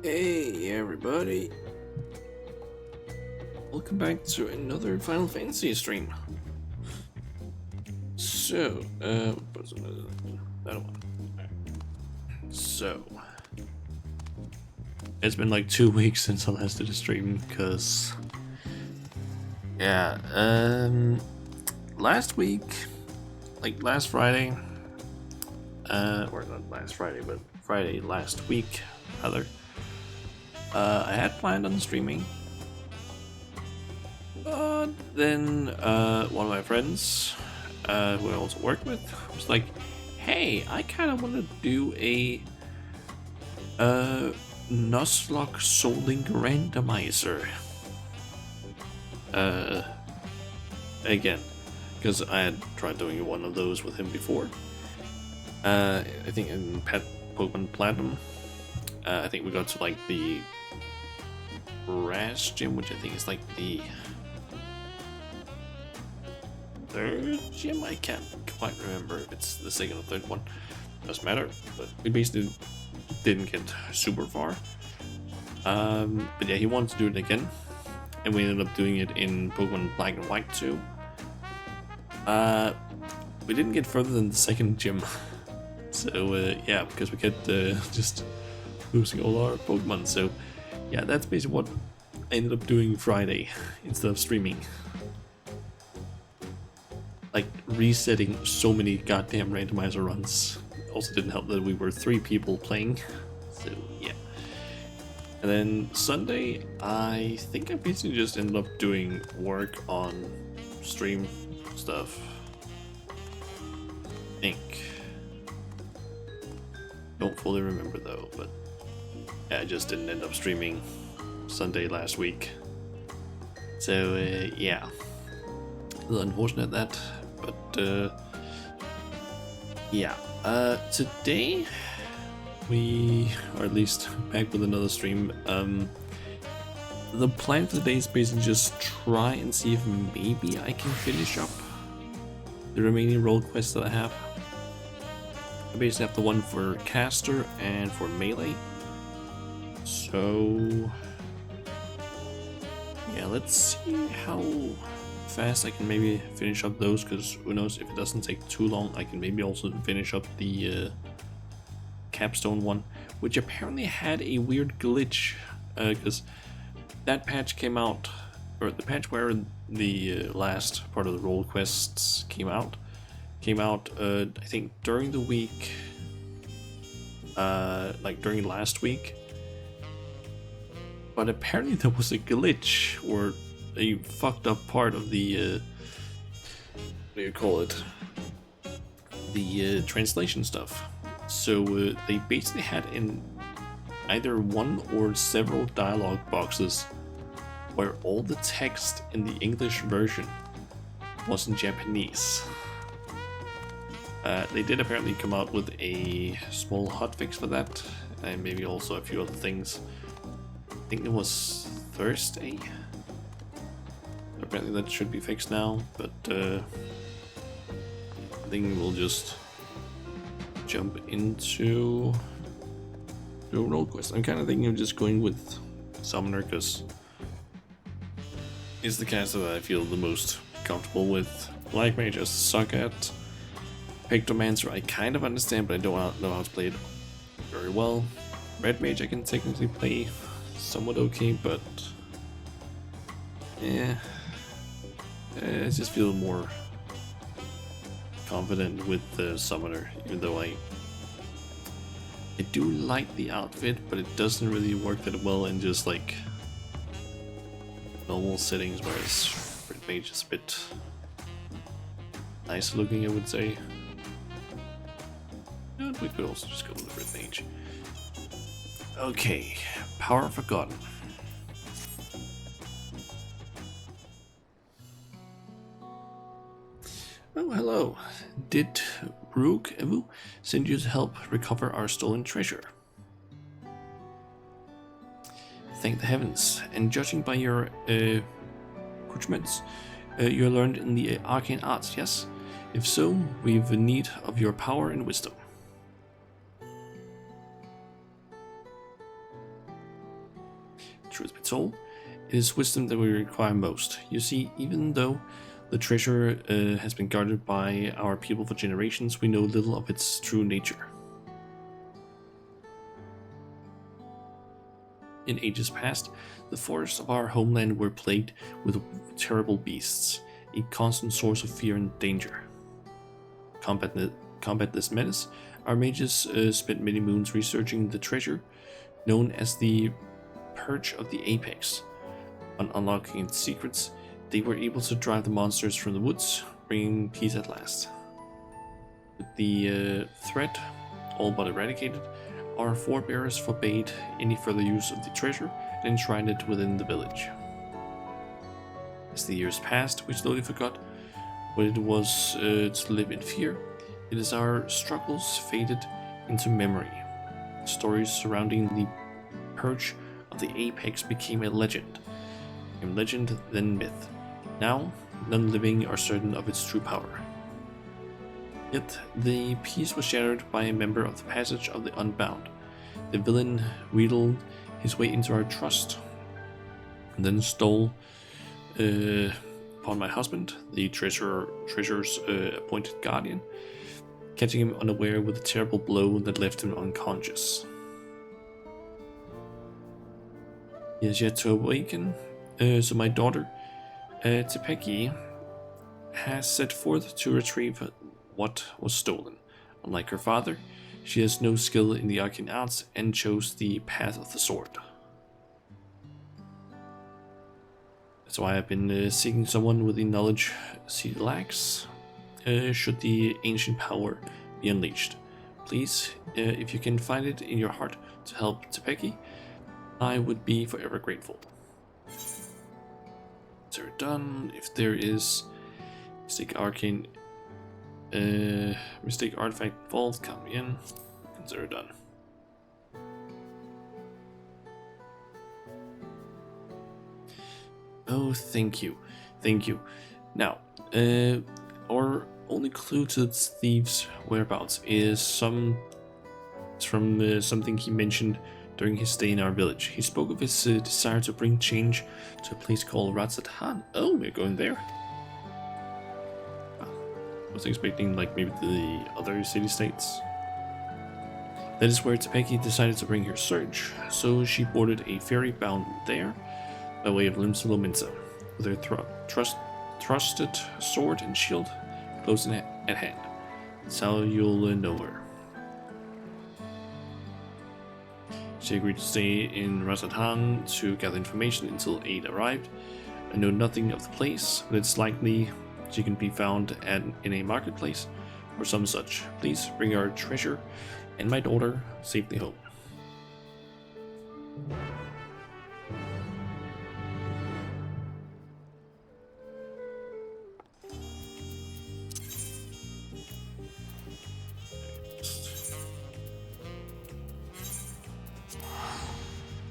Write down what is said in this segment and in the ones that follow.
Hey everybody, welcome back to another Final Fantasy stream. So, that one. So, it's been like 2 weeks since I last did a stream, because, yeah, last week, like last Friday, or not last Friday, but Friday last week, rather, I had planned on streaming. But then one of my friends, who I also work with, was like, "Hey, I kind of want to do a Nuzlocke Soul Link randomizer." Again, because I had tried doing one of those with him before. I think in Pokemon Platinum. I think we got to like the Brass Gym, which I think is like the third gym. I can't quite remember if it's the second or third one. Doesn't matter, but we basically didn't get super far. But yeah, he wanted to do it again, and we ended up doing it in Pokemon Black and White too. We didn't get further than the second gym, so yeah, because we kept just losing all our Pokemon. So yeah, that's basically what I ended up doing Friday instead of streaming. Like resetting so many goddamn randomizer runs. Also didn't help that we were 3 people playing. So yeah. And then Sunday, I think I basically just ended up doing work on stream stuff. I think. Don't fully remember though, but yeah, I just didn't end up streaming Sunday last week. So yeah. A little unfortunate that. But yeah, today we are at least back with another stream. The plan for today is basically just try and see if maybe I can finish up the remaining role quests that I have. I basically have the one for caster and for melee. So yeah, let's see how fast I can maybe finish up those, because who knows, if it doesn't take too long I can maybe also finish up the capstone one, which apparently had a weird glitch, because that patch came out, or the patch where the last part of the role quests came out I think during the week, like during last week, but apparently there was a glitch or a fucked up part of the what do you call it, the translation stuff. So they basically had in either one or several dialogue boxes where all the text in the English version was in Japanese. They did apparently come out with a small hotfix for that, and maybe also a few other things. I think it was Thursday. Apparently that should be fixed now, but I think we'll just jump into the role quest. I'm kind of thinking of just going with Summoner, because it's the caster that I feel the most comfortable with. Black Mage I suck at. Pictomancer I kind of understand, but I don't know how to play it very well. Red Mage I can technically play somewhat okay, but yeah, I just feel more confident with the Summoner, even though I do like the outfit, but it doesn't really work that well in just like normal settings, whereas Red Mage is a bit nicer looking, I would say. And we could also just go with the Red Mage. Okay, Power Forgotten. Oh, hello. Did Rook Evu send you to help recover our stolen treasure? Thank the heavens, and judging by your accoutrements, you learned in the arcane arts, yes? If so, we've need of your power and wisdom. Truth be told, it is wisdom that we require most. You see, even though the treasure has been guarded by our people for generations, we know little of its true nature. In ages past, the forests of our homeland were plagued with terrible beasts, a constant source of fear and danger. To combat this menace, our mages spent many moons researching the treasure, known as the Purge of the Apex. On unlocking its secrets, they were able to drive the monsters from the woods, bringing peace at last. With the threat all but eradicated, our forebears forbade any further use of the treasure and enshrined it within the village. As the years passed, we slowly forgot what it was to live in fear. It is our struggles faded into memory. Stories surrounding the Purge of the Apex became a legend. Became legend, then myth. Now, none living are certain of its true power. Yet, the peace was shattered by a member of the Passage of the Unbound. The villain wheedled his way into our trust, and then stole upon my husband, the treasure's appointed guardian, catching him unaware with a terrible blow that left him unconscious. He has yet to awaken, so my daughter, Tepeki, has set forth to retrieve what was stolen. Unlike her father, she has no skill in the arcane arts and chose the path of the sword. That's why I've been seeking someone with the knowledge she lacks, should the ancient power be unleashed. Please, if you can find it in your heart to help Tepeki, I would be forever grateful. Consider done. If there is mistake arcane mistake artifact involved, count me in. Consider done. Oh, thank you. Thank you. Now, our only clue to the thief's whereabouts is something he mentioned during his stay in our village. He spoke of his desire to bring change to a place called Ratsathan. Oh, we're going there. I was expecting like maybe the other city-states. That is where Tepeki decided to bring her search, so she boarded a ferry bound there by way of Limsa with her trusted sword and shield close at hand. That's how you'll know her. She agreed to stay in Ratsathan to gather information until aid arrived. I know nothing of the place, but it's likely she can be found in a marketplace or some such. Please bring our treasure and my daughter safely home.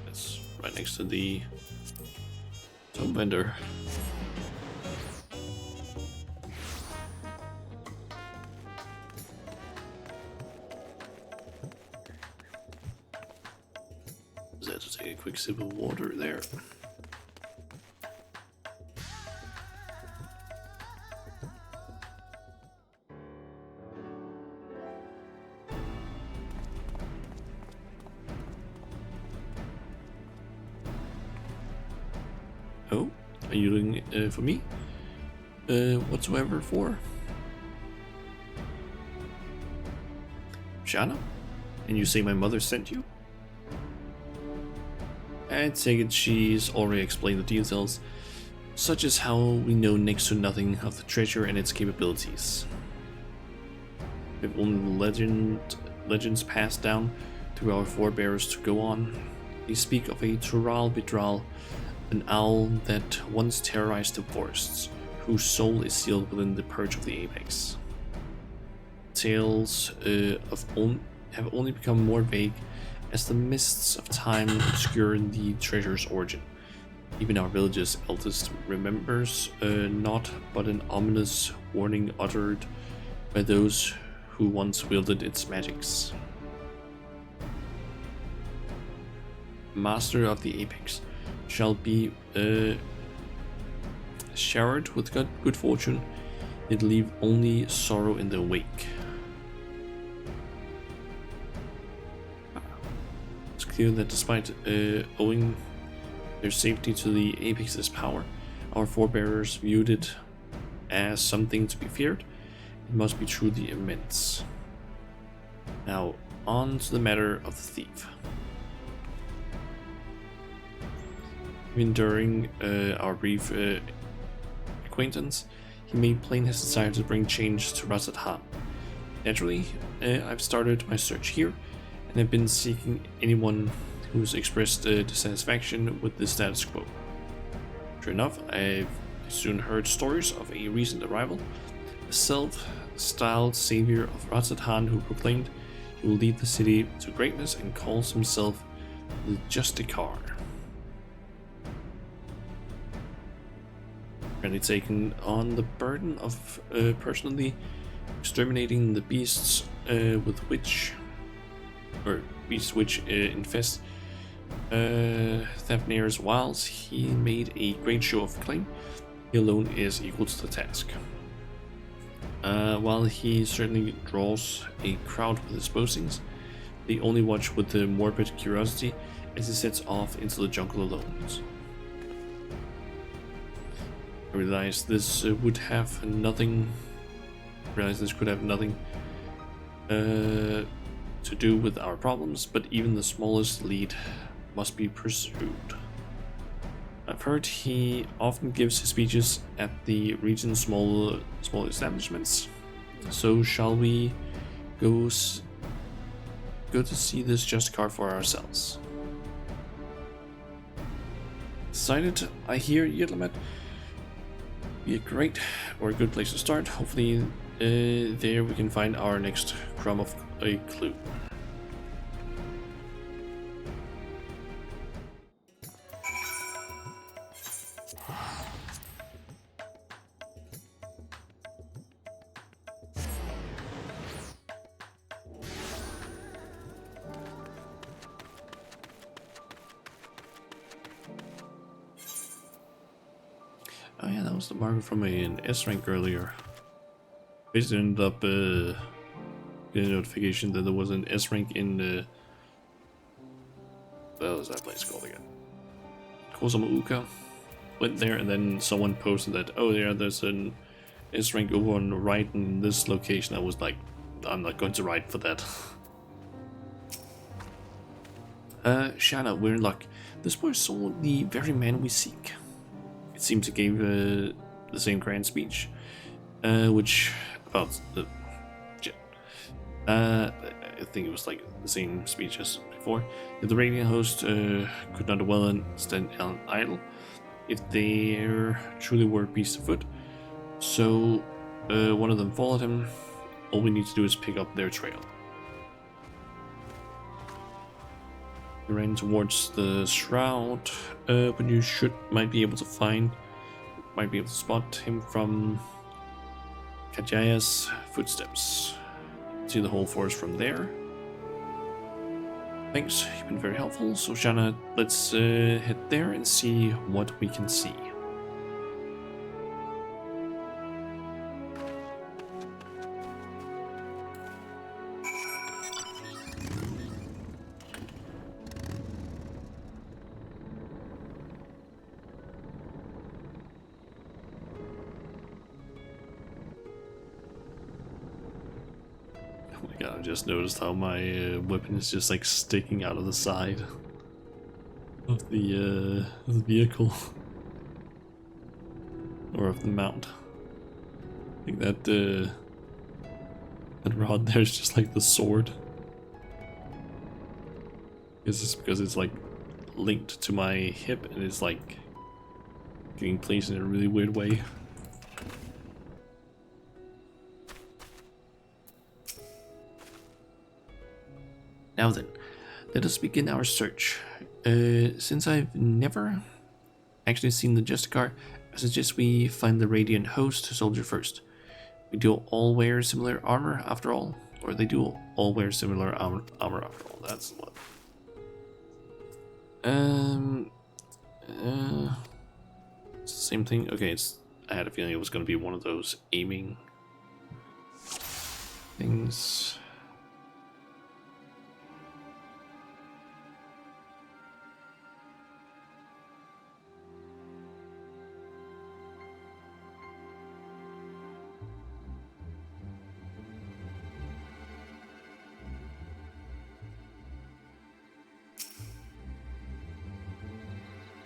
That's right next to the tome vendor. Just take a quick sip of water there. Oh, are you looking for me? Whatsoever for? Shana? And you say my mother sent you? I take it she's already explained the details, such as how we know next to nothing of the treasure and its capabilities. If only legends passed down through our forebears to go on. They speak of a Tural Vidral, an owl that once terrorized the forests, whose soul is sealed within the Purge of the Apex. Tales have only become more vague as the mists of time obscure the treasure's origin. Even our village's eldest remembers naught but an ominous warning uttered by those who once wielded its magics. Master of the Apex, shall be showered with good fortune, yet leave only sorrow in their wake. It's clear that despite owing their safety to the apex's power, our forebears viewed it as something to be feared. It must be truly immense. Now, on to the matter of the thief. Even during our brief acquaintance, he made plain his desire to bring change to Razat. Naturally, I've started my search here, and have been seeking anyone who's expressed dissatisfaction with the status quo. Sure enough, I've soon heard stories of a recent arrival, a self-styled savior of Razat who proclaimed he will lead the city to greatness and calls himself the Justicar. Apparently taken on the burden of personally exterminating the beasts which infest Thavnair's wilds. He made a great show of claim. He alone is equal to the task. While he certainly draws a crowd with his boastings, they only watch with the morbid curiosity as he sets off into the jungle alone. I realized this could have nothing to do with our problems, but even the smallest lead must be pursued. I've heard he often gives his speeches at the region's small establishments. So shall we go to see this Justicar for ourselves? Decided. I hear Yidlamet be a good place to start. Hopefully there we can find our next crumb of a clue. Oh yeah, that was the marker from an S rank earlier. Basically ended up getting a notification that there was an S rank in the... What was that place called again? Kozamauka. Went there and then someone posted that, oh yeah, there's an S rank over on the right in this location. I was like, I'm not going to ride for that. Shanna, we're in luck. This boy saw the very man we seek. It seems he gave the same grand speech, which about the I think it was like the same speech as before. If the radiant host could not well stand idle, if there truly were beasts afoot, so one of them followed him. All we need to do is pick up their trail. He ran towards the shroud, but you might be able to spot him from Kajaya's footsteps. See the whole forest from there. Thanks, you've been very helpful. So Shanna, let's head there and see what we can see. Oh my god, I just noticed how my weapon is just like sticking out of the side of the vehicle. Or of the mount. I think that rod there is just like the sword. Is this because it's like linked to my hip and it's like getting placed in a really weird way? Now then, let us begin our search. Since I've never actually seen the Justicar, I suggest we find the Radiant Host soldier first. We do all wear similar armor after all, or they do all wear similar armor after all. That's what. Same thing? Okay, I had a feeling it was going to be one of those aiming things.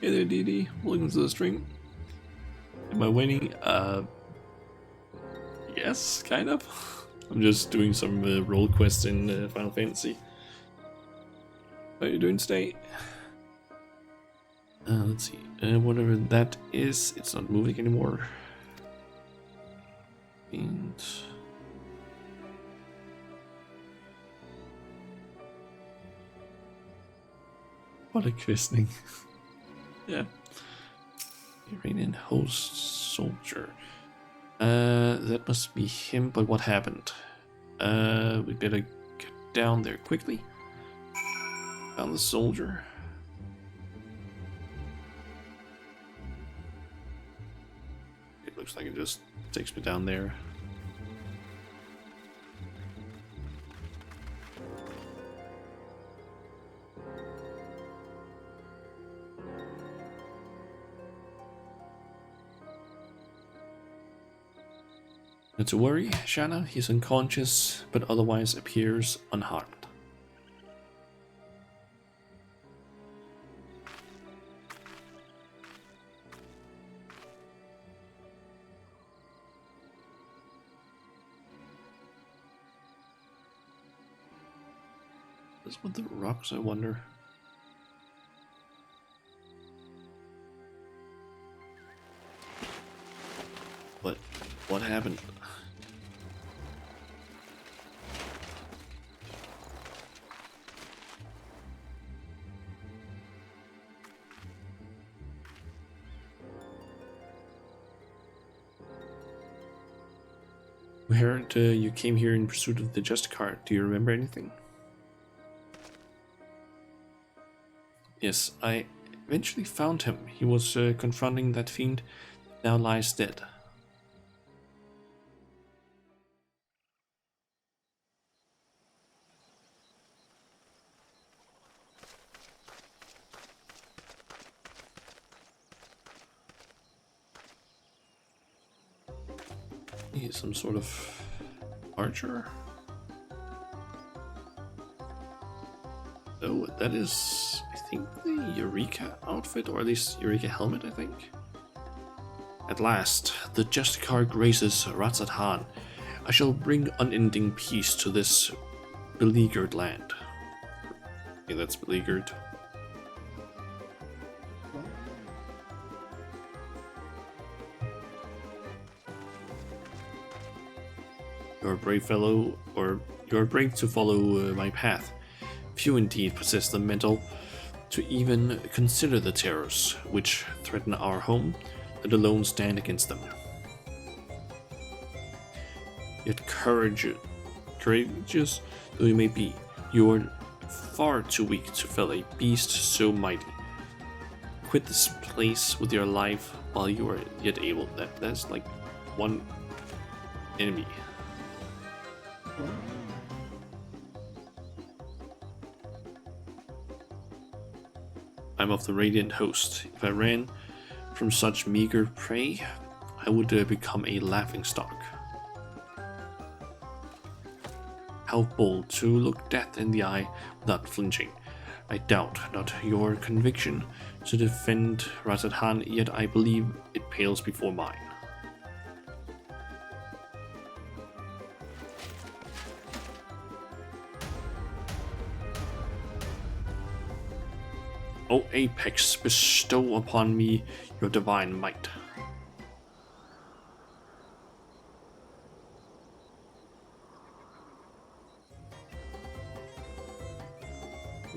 Hey there, DD. Welcome to the stream. Am I winning? Yes, kind of. I'm just doing some role quests in Final Fantasy. How are you doing today? Let's see. Whatever that is, it's not moving anymore. And what a christening. Yeah. Iranian host soldier. That must be him, but what happened? We better get down there quickly. Found the soldier. It looks like it just takes me down there. Not to worry, Shanna, he's unconscious, but otherwise appears unharmed. What's with the rocks, I wonder? What happened? We heard you came here in pursuit of the Justicar. Do you remember anything? Yes, I eventually found him. He was confronting that fiend that now lies dead. He's some sort of archer. Oh, that is, I think, the Eureka outfit, or at least Eureka helmet, I think. At last, the Justicar graces Ratzat-Han. I shall bring unending peace to this beleaguered land. Okay, that's beleaguered. You're a brave fellow, or you're brave to follow my path. Few indeed possess the mettle to even consider the terrors which threaten our home, let alone stand against them. Yet courageous though you may be, you are far too weak to fell a beast so mighty. Quit this place with your life while you are yet able. That's like one enemy. I'm of the Radiant Host. If I ran from such meager prey, I would become a laughingstock. How bold to look death in the eye without flinching. I doubt not your conviction to defend Ratzat-Han, yet I believe it pales before mine. O Apex, bestow upon me your divine might.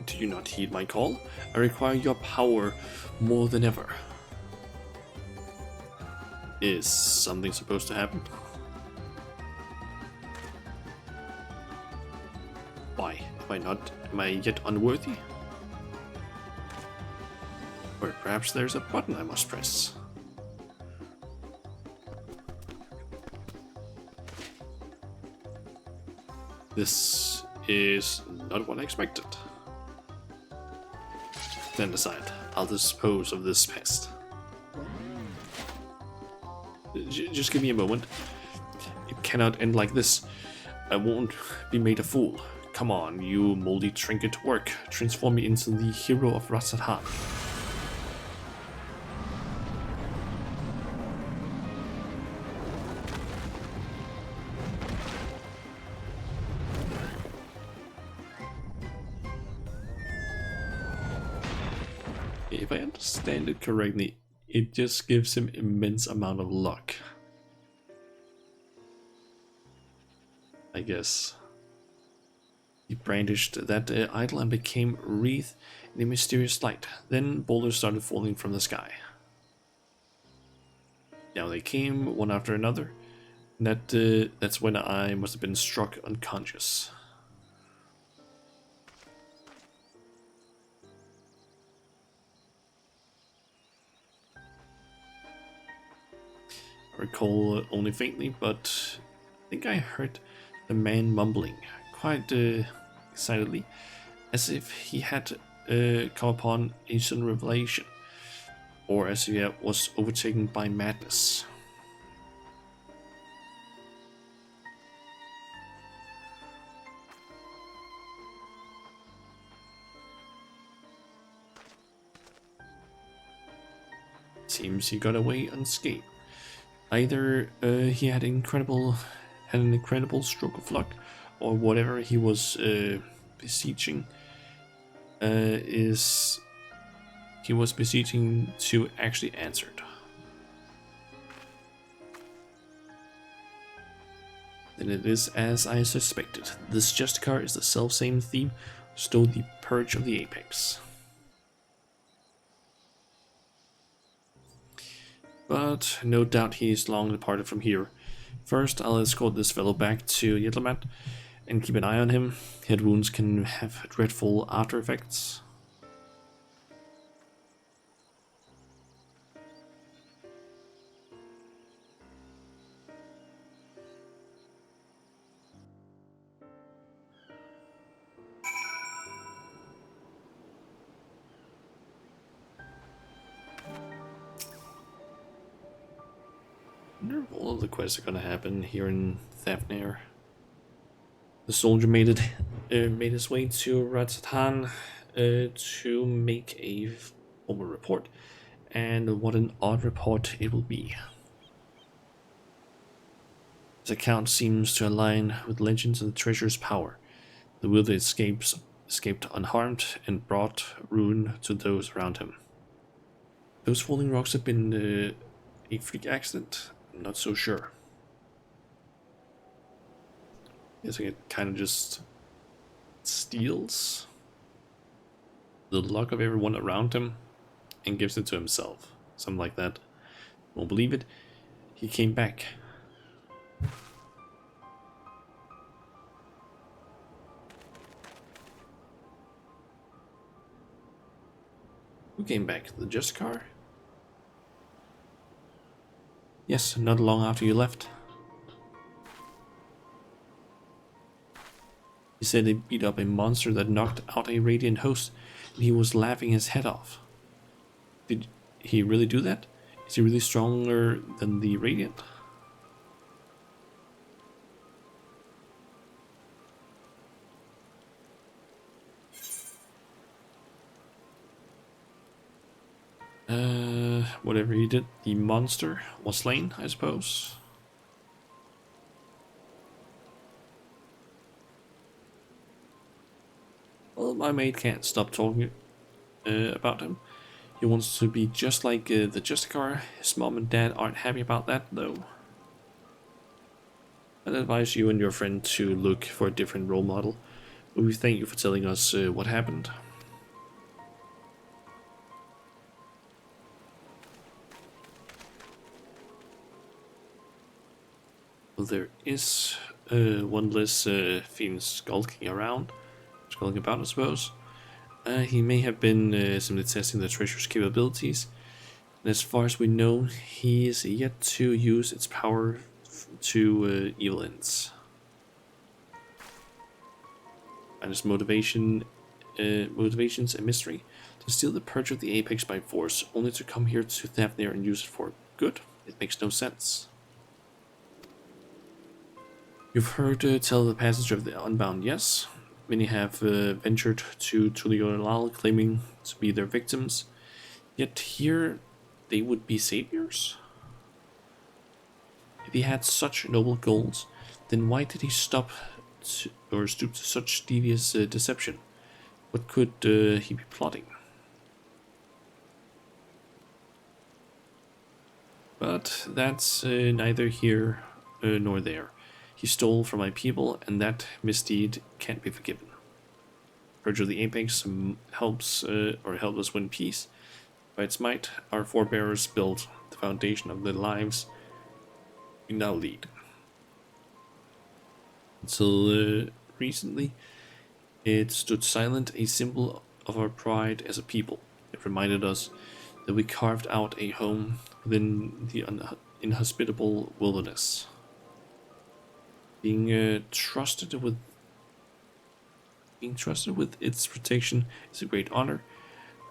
Do you not heed my call? I require your power more than ever. Is something supposed to happen? Why? Am I yet unworthy? Or perhaps there's a button I must press. This is not what I expected. Then aside, I'll dispose of this pest. Just give me a moment. It cannot end like this. I won't be made a fool. Come on, you moldy trinket, work. Transform me into the hero of Ratsathan. If I understand it correctly, it just gives him immense amount of luck. I guess. He brandished that idol and became wreathed in a mysterious light. Then boulders started falling from the sky. Now they came one after another. That's when I must have been struck unconscious. I recall only faintly, but I think I heard the man mumbling quite excitedly, as if he had come upon a sudden revelation, or as if he was overtaken by madness. Seems he got away unscathed. Either he had an incredible stroke of luck, or whatever he was beseeching to actually answered. Then it is as I suspected. This Justicar is the self-same thief who stole the Purge of the Apex. But no doubt he is long departed from here. First, I'll escort this fellow back to Yetlamat and keep an eye on him. Head wounds can have dreadful after effects. I wonder if all of the quests are gonna happen here in Thafnir. The soldier made his way to Ratsathan to make a formal report, and what an odd report it will be. His account seems to align with legends of the treasure's power. The wielder escaped unharmed and brought ruin to those around him. Those falling rocks have been a freak accident. I'm not so sure. Guessing it kind of just steals the luck of everyone around him and gives it to himself. Something like that. Won't believe it. He came back. Who came back? The Justicar? Yes, not long after you left. He said he beat up a monster that knocked out a radiant host, and he was laughing his head off. Did he really do that? Is he really stronger than the radiant? Whatever he did, the monster was slain, I suppose. Well, my mate can't stop talking about him. He wants to be just like the Justicar. His mom and dad aren't happy about that, though. I'd advise you and your friend to look for a different role model. We thank you for telling us what happened. Well, there is one less fiend skulking about, I suppose. He may have been simply testing the treasure's capabilities, and as far as we know, he is yet to use its power to evil ends. And his motivations a mystery. To steal the Purge of the Apex by force, only to come here to Thavnir and use it for good? It makes no sense. You've heard tell of the passage of the Unbound, yes? Many have ventured to Tuliolal, claiming to be their victims. Yet here, they would be saviors? If he had such noble goals, then why did he stoop to such devious deception? What could he be plotting? But that's neither here nor there. He stole from my people, and that misdeed can't be forgiven. Purge of the Apex helped us win peace. By its might, our forebears built the foundation of the lives we now lead. Until recently, it stood silent, a symbol of our pride as a people. It reminded us that we carved out a home within the inhospitable wilderness. Being trusted with its protection is a great honor.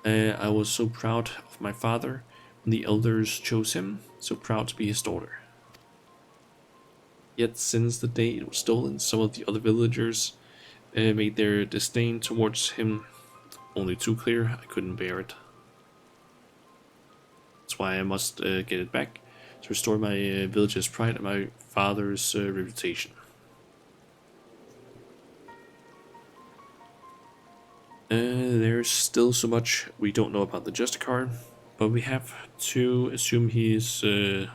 I was so proud of my father when the elders chose him, so proud to be his daughter. Yet since the day it was stolen, some of the other villagers made their disdain towards him only too clear. I couldn't bear it. That's why I must get it back, to restore my village's pride and my father's reputation. There's still so much we don't know about the Justicar, but we have to assume he's learned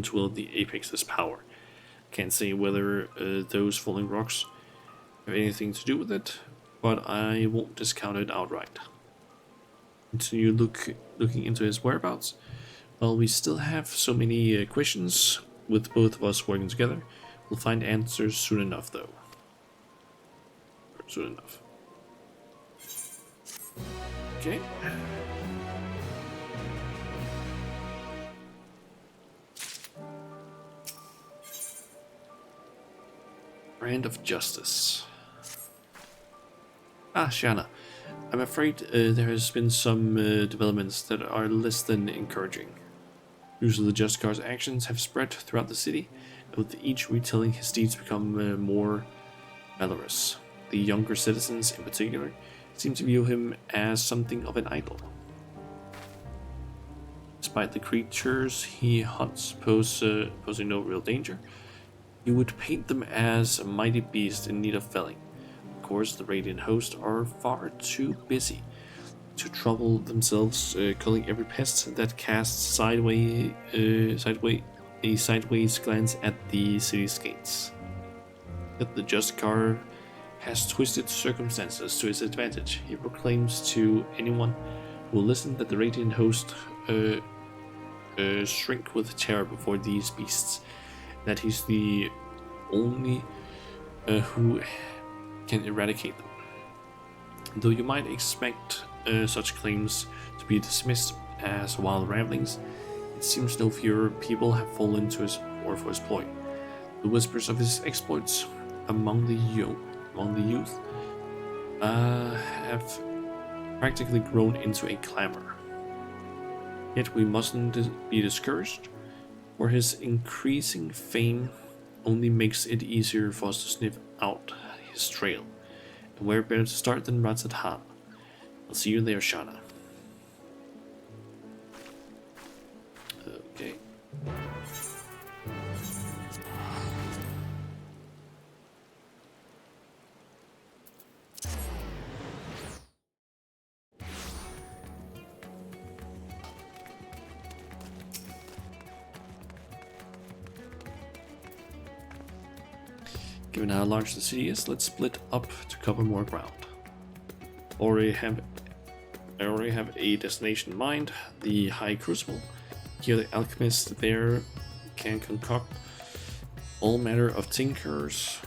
to wield the Apex's power. Can't say whether those falling rocks have anything to do with it, but I won't discount it outright. Continue looking into his whereabouts. While we still have so many questions, with both of us working together, we'll find answers soon enough, though. Soon enough. Okay. Brand of Justice. Ah, Shanna. I'm afraid there has been some developments that are less than encouraging. News of the Justicar's actions have spread throughout the city, and with each retelling his deeds become more valorous. The younger citizens, in particular, seem to view him as something of an idol. Despite the creatures he hunts posing no real danger, he would paint them as a mighty beast in need of felling. Of course, the Radiant host are far too busy to trouble themselves culling every pest that casts a sideways glance at the city's gates. Yet the Justicar has twisted circumstances to his advantage. He proclaims to anyone who will listen that the Radiant host shrink with terror before these beasts, that he's the only who can eradicate them. Though you might expect such claims to be dismissed as wild ramblings, it seems no fewer people have fallen to his or for his ploy. The whispers of his exploits among the youth have practically grown into a clamor. Yet we mustn't be discouraged, for his increasing fame only makes it easier for us to sniff out his trail. And where better to start than Ratzat Han? I'll see you there, Shana. Okay. Given how large the city is, let's split up to cover more ground. I already have a destination in mind, the High Crucible. Here the alchemist there can concoct all manner of tinctures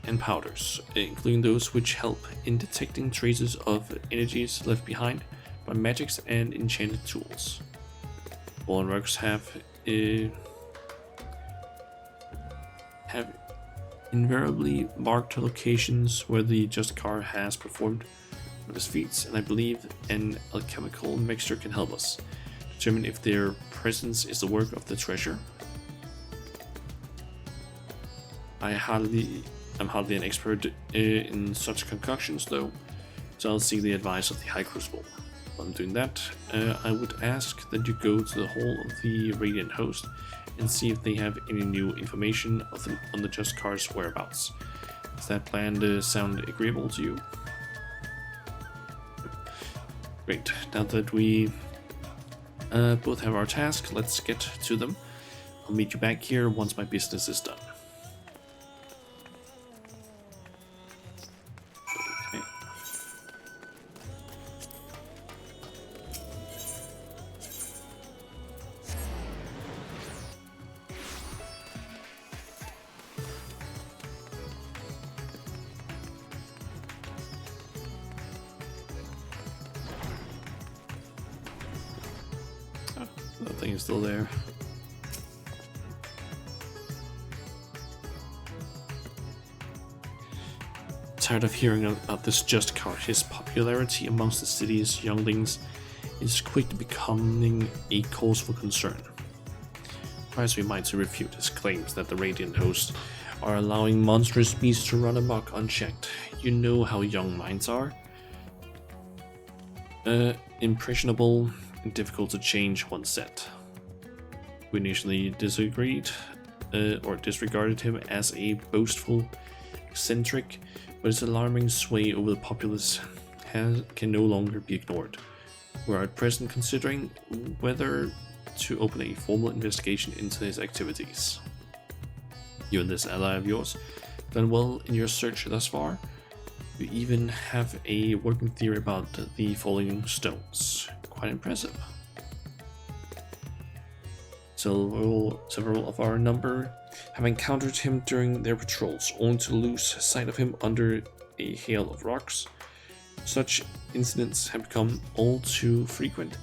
and powders, including those which help in detecting traces of energies left behind by magics and enchanted tools. Bulwarks have invariably marked locations where the Just Car has performed one of his feats, and I believe an alchemical mixture can help us determine if their presence is the work of the treasure. I'm hardly an expert in such concoctions though, so I'll seek the advice of the High Crucible. While I'm doing that, I would ask that you go to the Hall of the Radiant Host and see if they have any new information on the Just Car's whereabouts. Does that plan sound agreeable to you? Great. Now that we both have our task, let's get to them. I'll meet you back here once my business is done. Okay. That thing is still there. Tired of hearing about this Just Car. His popularity amongst the city's younglings is quickly becoming a cause for concern. Try as we might to refute his claims that the Radiant Host are allowing monstrous beasts to run amok unchecked. You know how young minds are. Impressionable and difficult to change once set. We initially disagreed or disregarded him as a boastful eccentric, but his alarming sway over the populace can no longer be ignored. We are at present considering whether to open a formal investigation into his activities. You and this ally of yours done well in your search thus far. You even have a working theory about the falling stones. Quite impressive. Several of our number have encountered him during their patrols, only to lose sight of him under a hail of rocks. Such incidents have become all too frequent,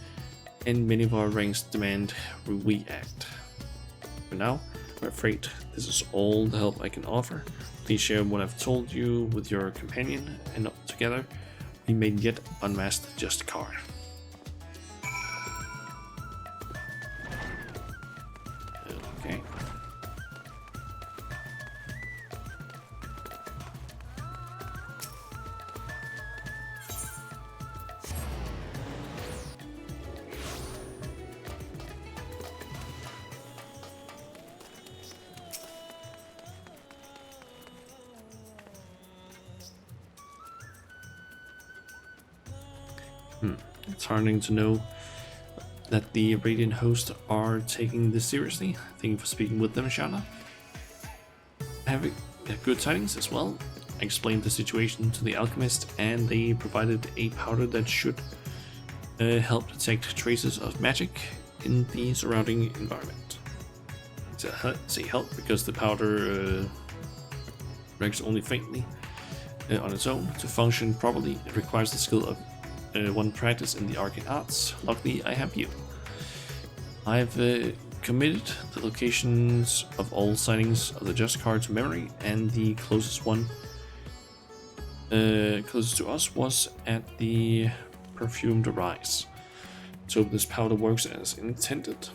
and many of our ranks demand we act. For now, I'm afraid this is all the help I can offer. Please share what I've told you with your companion, and together we may yet unmask the Just Car. Okay. It's heartening to know that the Radiant Host are taking this seriously. Thank you for speaking with them, Shana. Having good tidings as well. I explained the situation to the alchemist, and they provided a powder that should help detect traces of magic in the surrounding environment. It's a help because the powder reacts only faintly on its own. To function properly, it requires the skill of one practice in the arcane arts. Luckily, I have you. I've committed the locations of all sightings of the Just Car to memory, and the closest one closest to us was at the Perfumed Rise. So this powder works as intended.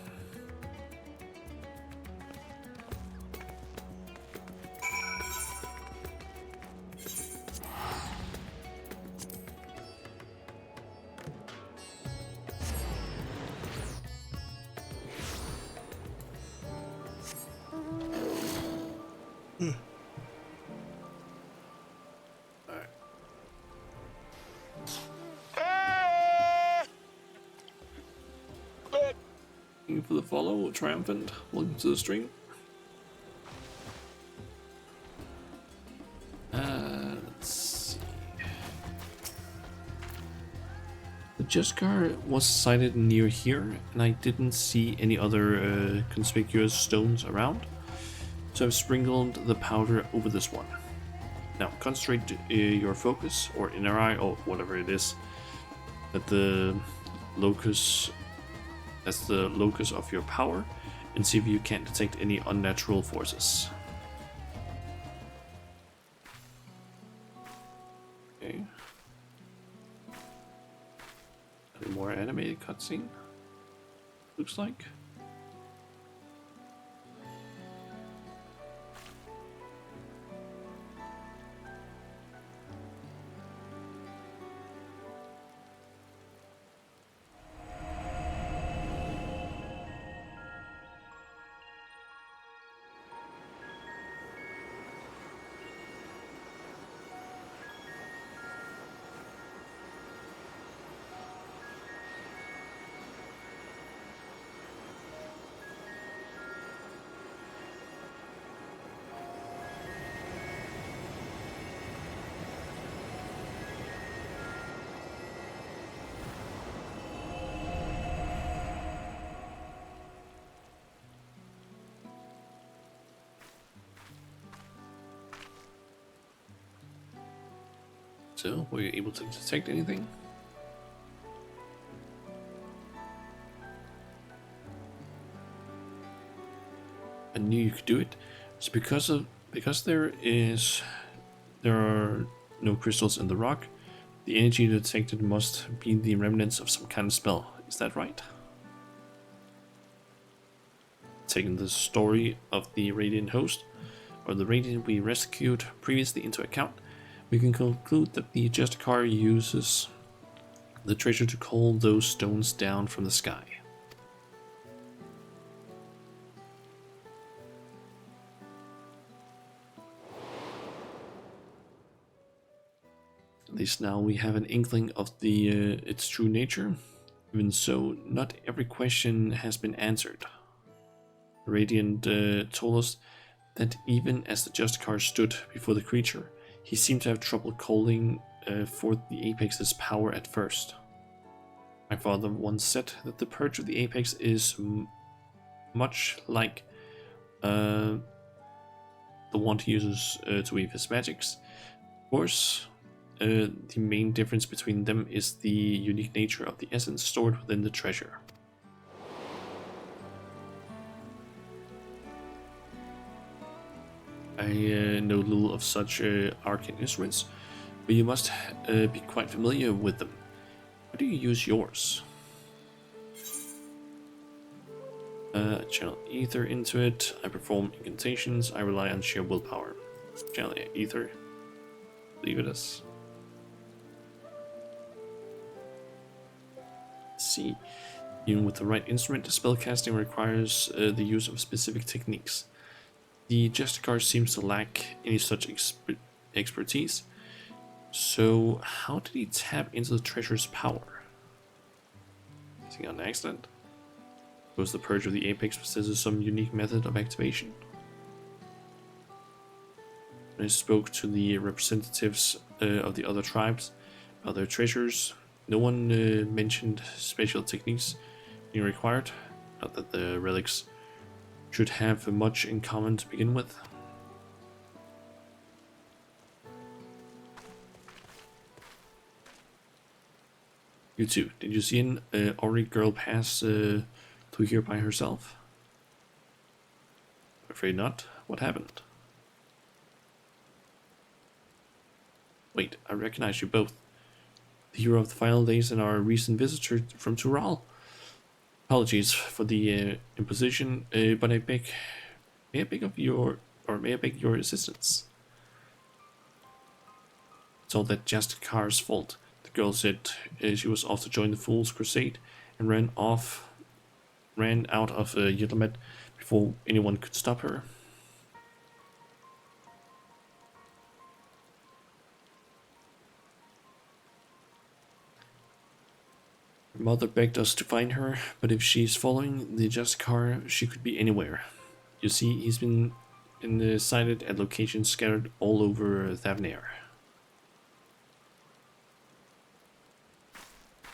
Thank you for the follow, Triumphant. Welcome to the stream. Let's see. The Just Car was sighted near here, and I didn't see any other conspicuous stones around, so I've sprinkled the powder over this one. Now concentrate your focus, or inner eye, or whatever it is, at the locus. That's the locus of your power, and see if you can't detect any unnatural forces. Okay. Any more animated cutscene? Looks like. So, were you able to detect anything? I knew you could do it. It's because there are no crystals in the rock. The energy detected must be the remnants of some kind of spell. Is that right? Taking the story of the Radiant host, or the Radiant we rescued previously, into account, we can conclude that the Justicar uses the treasure to call those stones down from the sky. At least now we have an inkling of its true nature. Even so, not every question has been answered. Radiant told us that even as the Justicar stood before the creature, he seemed to have trouble calling forth the Apex's power at first. My father once said that the purge of the Apex is much like the one he uses to weave his magics. Of course, the main difference between them is the unique nature of the essence stored within the treasure. I know little of such arcane instruments, but you must be quite familiar with them. How do you use yours? Channel ether into it. I perform incantations. I rely on sheer willpower. Channel ether. Leave it as. See, even with the right instrument, spellcasting requires the use of specific techniques. The Justicar seems to lack any such expertise. So, how did he tap into the treasure's power? Is he on accident? Suppose the purge of the Apex possesses some unique method of activation. When I spoke to the representatives of the other tribes about their treasures, no one mentioned special techniques being required. Not that the relics should have much in common to begin with. You too. Did you see an Ori girl pass through here by herself? Afraid not. What happened? Wait, I recognize you both. The hero of the final days and our recent visitor from Tural. Apologies for the imposition, but may I beg your assistance? It's all that Justicar's fault. The girl said she was off to join the Fool's Crusade and ran out of Yildirim before anyone could stop her. Her mother begged us to find her, but if she's following the Justicar, she could be anywhere. You see, he's been sighted at locations scattered all over Thavnair.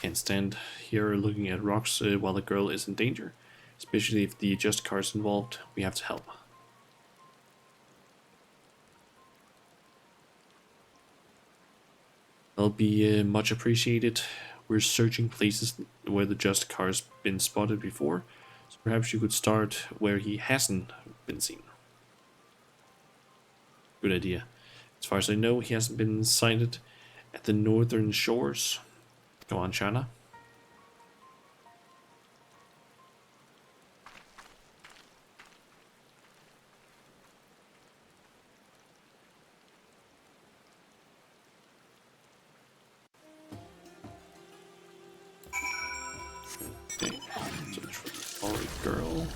Can't stand here looking at rocks while the girl is in danger, especially if the Justicar is involved. We have to help. That'll be much appreciated. We're searching places where the Justicar's been spotted before, so perhaps you could start where he hasn't been seen. Good idea. As far as I know, he hasn't been sighted at the northern shores. Go on, Shana. Okay, search for the following girl.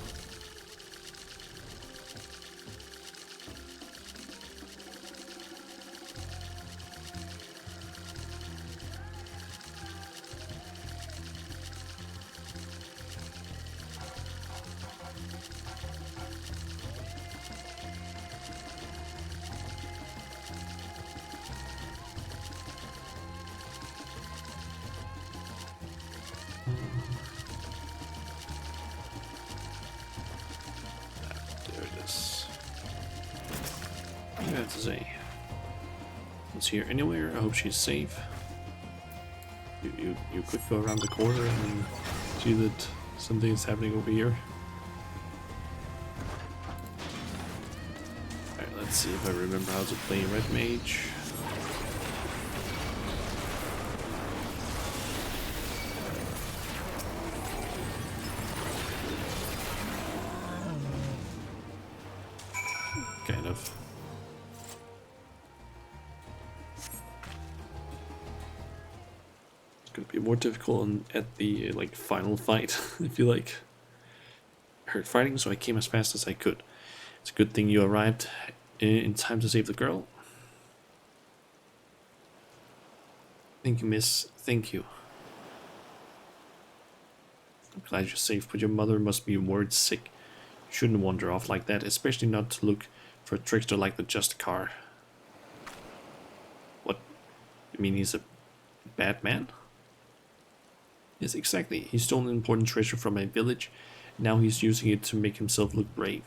There it is. What do you have to say? Is here anywhere? I hope she's safe. You could go around the corner and see that something is happening over here. Alright, let's see if I remember how to play Red Mage. Kind of. It's gonna be more difficult at the like final fight. I feel like I heard fighting, so I came as fast as I could. It's a good thing you arrived in time to save the girl. Thank you, miss. Thank you. I'm glad you're safe, but your mother must be worried sick. You shouldn't wander off like that, especially not to look for a trickster like the Justicar. What? You mean he's a bad man? Yes, exactly. He stole an important treasure from my village. Now he's using it to make himself look brave.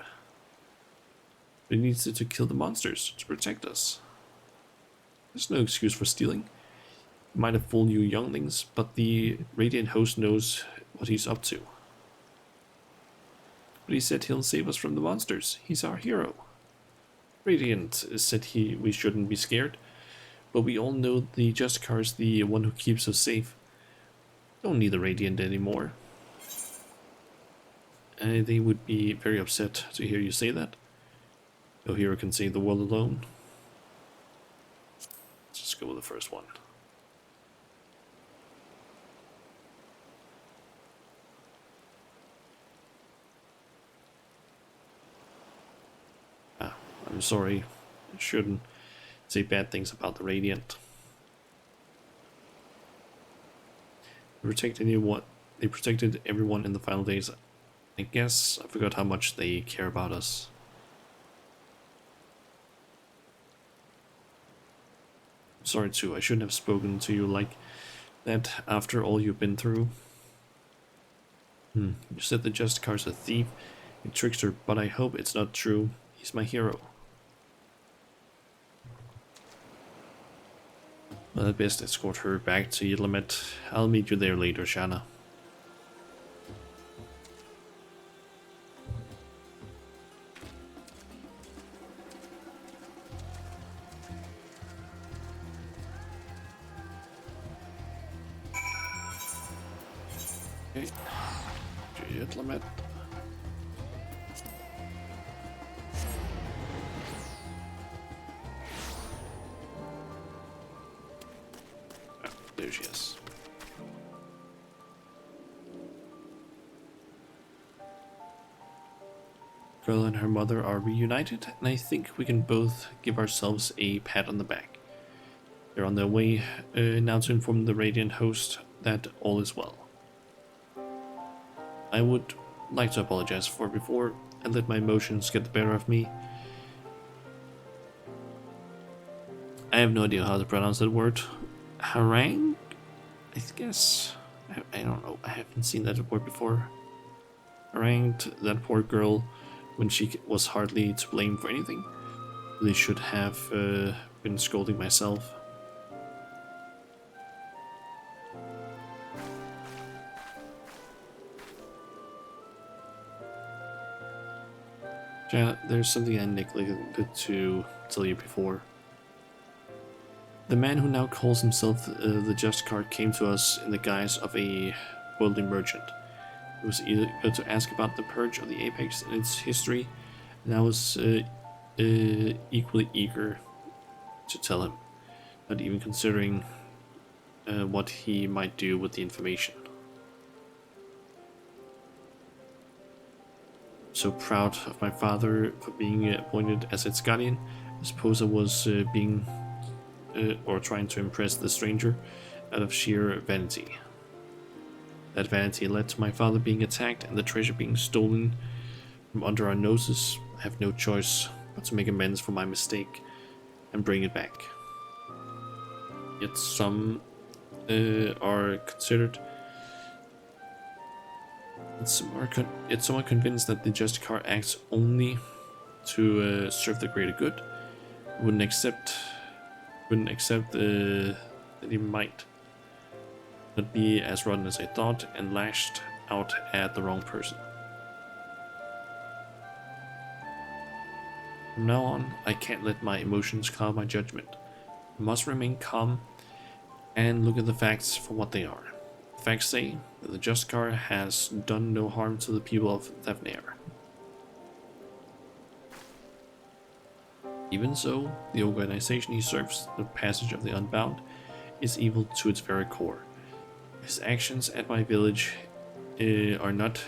But he needs it to kill the monsters, to protect us. There's no excuse for stealing. He might have fooled you younglings, but the Radiant Host knows what he's up to. But he said he'll save us from the monsters. He's our hero. Radiant said we shouldn't be scared, but we all know the Justicar is the one who keeps us safe. Don't need the Radiant anymore. They would be very upset to hear you say that. No hero can save the world alone. Let's just go with the first one. I'm sorry. I shouldn't say bad things about the Radiant. They protected everyone in the final days. I guess I forgot how much they care about us. I'm sorry too, I shouldn't have spoken to you like that after all you've been through. You said the Justicar's a thief, a trickster, but I hope it's not true. He's my hero. Well, at best escort her back to Yidlamet. I'll meet you there later, Shana. Okay. To Yidlamet. There she is. Girl and her mother are reunited, and I think we can both give ourselves a pat on the back. They're on their way now to inform the Radiant Host that all is well. I would like to apologize for before I let my emotions get the better of me. I have no idea how to pronounce that word. Harangue? I guess. I don't know. I haven't seen that word before. Harangued that poor girl when she was hardly to blame for anything. Really should have been scolding myself. Yeah, there's something I neglected to tell you before. The man who now calls himself the Just Card came to us in the guise of a worldly merchant. He was eager to ask about the Purge of the Apex and its history, and I was equally eager to tell him, not even considering what he might do with the information. So proud of my father for being appointed as its guardian, I suppose I was being or trying to impress the stranger out of sheer vanity. That vanity led to my father being attacked and the treasure being stolen from under our noses. I have no choice but to make amends for my mistake and bring it back. Yet some are considered. Yet some are convinced that the Just Card acts only to serve the greater good. Wouldn't accept that he might not be as rotten as I thought, and lashed out at the wrong person. From now on, I can't let my emotions cloud my judgment. I must remain calm and look at the facts for what they are. The facts say that the Just Card has done no harm to the people of Thevnair. Even so, the organization he serves, the Passage of the Unbound, is evil to its very core. His actions at my village are not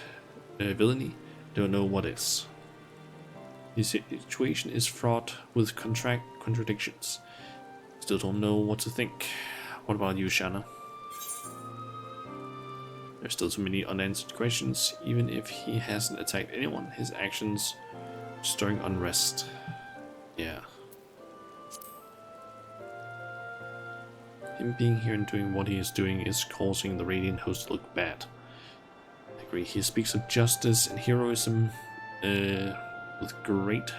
villainy, don't know what is. The situation is fraught with contradictions. Still don't know what to think. What about you, Shanna? There's still too many unanswered questions. Even if he hasn't attacked anyone, his actions are stirring unrest. Yeah. Him being here and doing what he is doing is causing the Radiant Host to look bad. I agree. He speaks of justice and heroism with great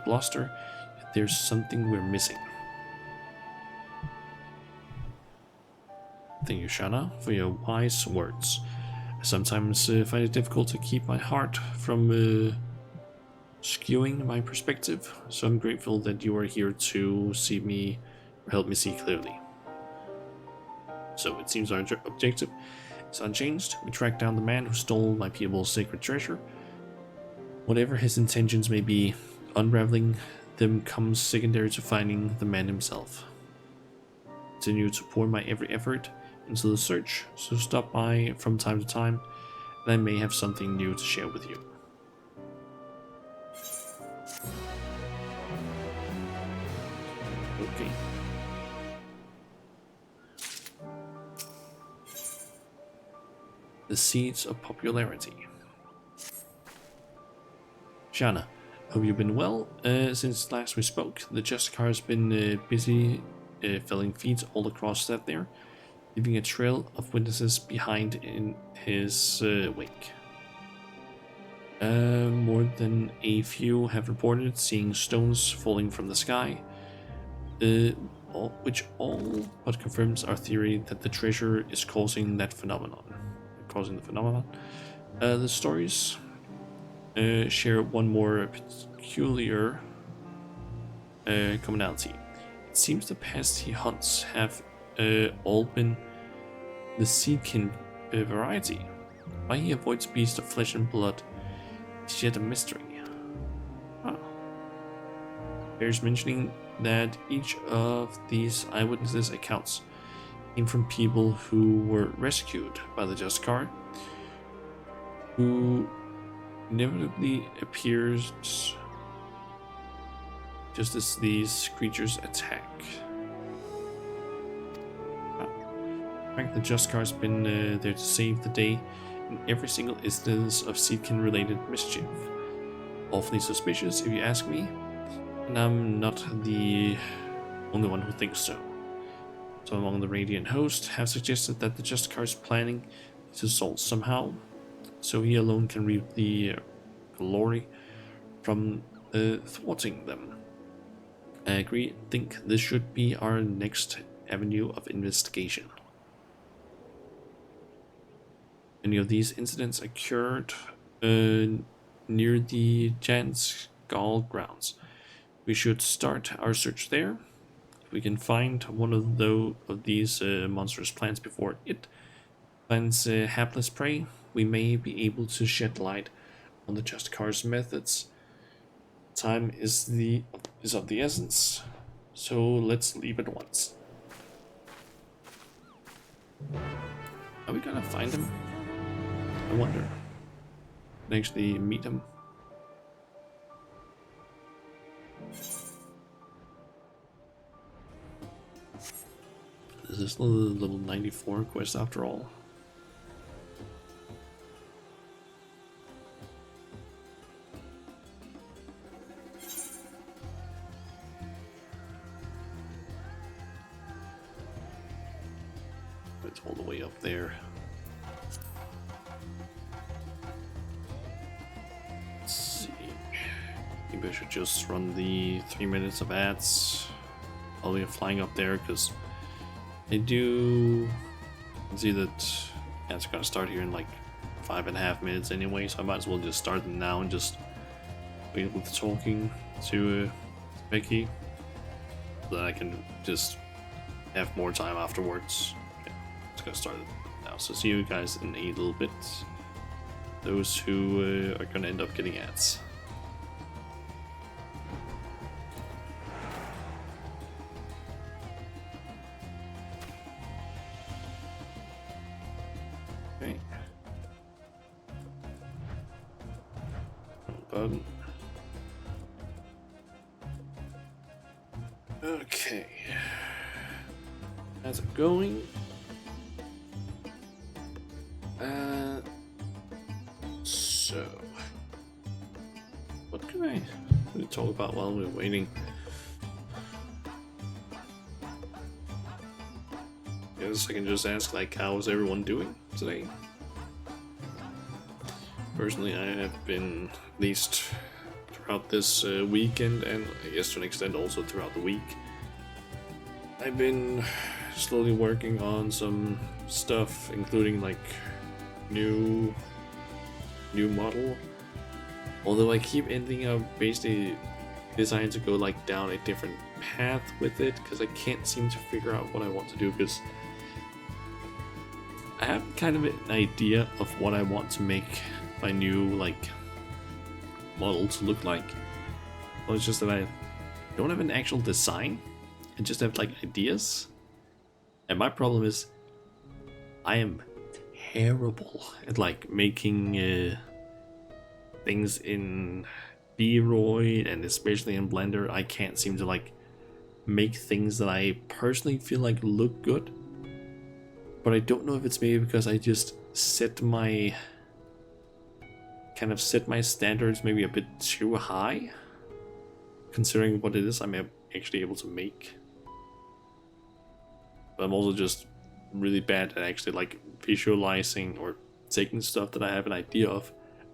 bluster, yet there's something we're missing. Thank you, Shanna, for your wise words. I sometimes find it difficult to keep my heart from skewing my perspective, so I'm grateful that you are here to see me, or help me see clearly. So it seems our objective is unchanged. We track down the man who stole my people's sacred treasure. Whatever his intentions may be, unraveling them comes secondary to finding the man himself. Continue to pour my every effort into the search, so stop by from time to time, and I may have something new to share with you. Okay. The Seeds of Popularity. Shanna, hope you've been well. Since last we spoke, the Just Card has been busy felling feeds all across that there, leaving a trail of witnesses behind in his wake. More than a few have reported seeing stones falling from the sky, which all but confirms our theory that the treasure is causing the phenomenon. The stories share one more peculiar commonality. It seems the pests he hunts have all been the seedkin variety. Why he avoids beasts of flesh and blood is yet a mystery. Bears mentioning that each of these eyewitnesses' accounts came from people who were rescued by the Just Card, who inevitably appears just as these creatures attack. In fact, the Just Card's been there to save the day in every single instance of Seedkin related mischief. Awfully suspicious, if you ask me, and I'm not the only one who thinks so. So among the Radiant Host have suggested that the Just Card's planning is assault somehow, so he alone can reap the glory from thwarting them. I agree, think this should be our next avenue of investigation. Any of these incidents occurred near the Giant's Skull grounds. We should start our search there. we can find one of these monstrous plants before it finds hapless prey, we may be able to shed light on the Just Cause methods. Time is of the essence, so let's leave at once. Are we gonna find him? I wonder. And actually meet him. Is this the level 94 quest after all? It's all the way up there. Let's see. Maybe I should just run the 3 minutes of ads while we're flying up there, because I do see that ads are gonna start here in like 5.5 minutes anyway, so I might as well just start them now and just wait with talking to Becky, so that I can just have more time afterwards. It's gonna start now, so see you guys in a little bit. Those who are gonna end up getting ads. Okay. Button. Okay. How's it going? So, what can I talk about while we're waiting? Guess I can just ask, like, how's everyone doing today? Personally, I have been, at least throughout this weekend, and I guess to an extent also throughout the week, I've been slowly working on some stuff, including like new model. Although I keep ending up basically deciding to go like down a different path with it, because I can't seem to figure out what I want to do, because I have kind of an idea of what I want to make my new like model to look like. Well, it's just that I don't have an actual design. I just have like ideas. And my problem is I am terrible at like making things in B-Roid, and especially in Blender. I can't seem to like make things that I personally feel like look good. But I don't know if it's maybe because I just set my standards maybe a bit too high, considering what it is I'm actually able to make. But I'm also just really bad at actually like visualizing or taking stuff that I have an idea of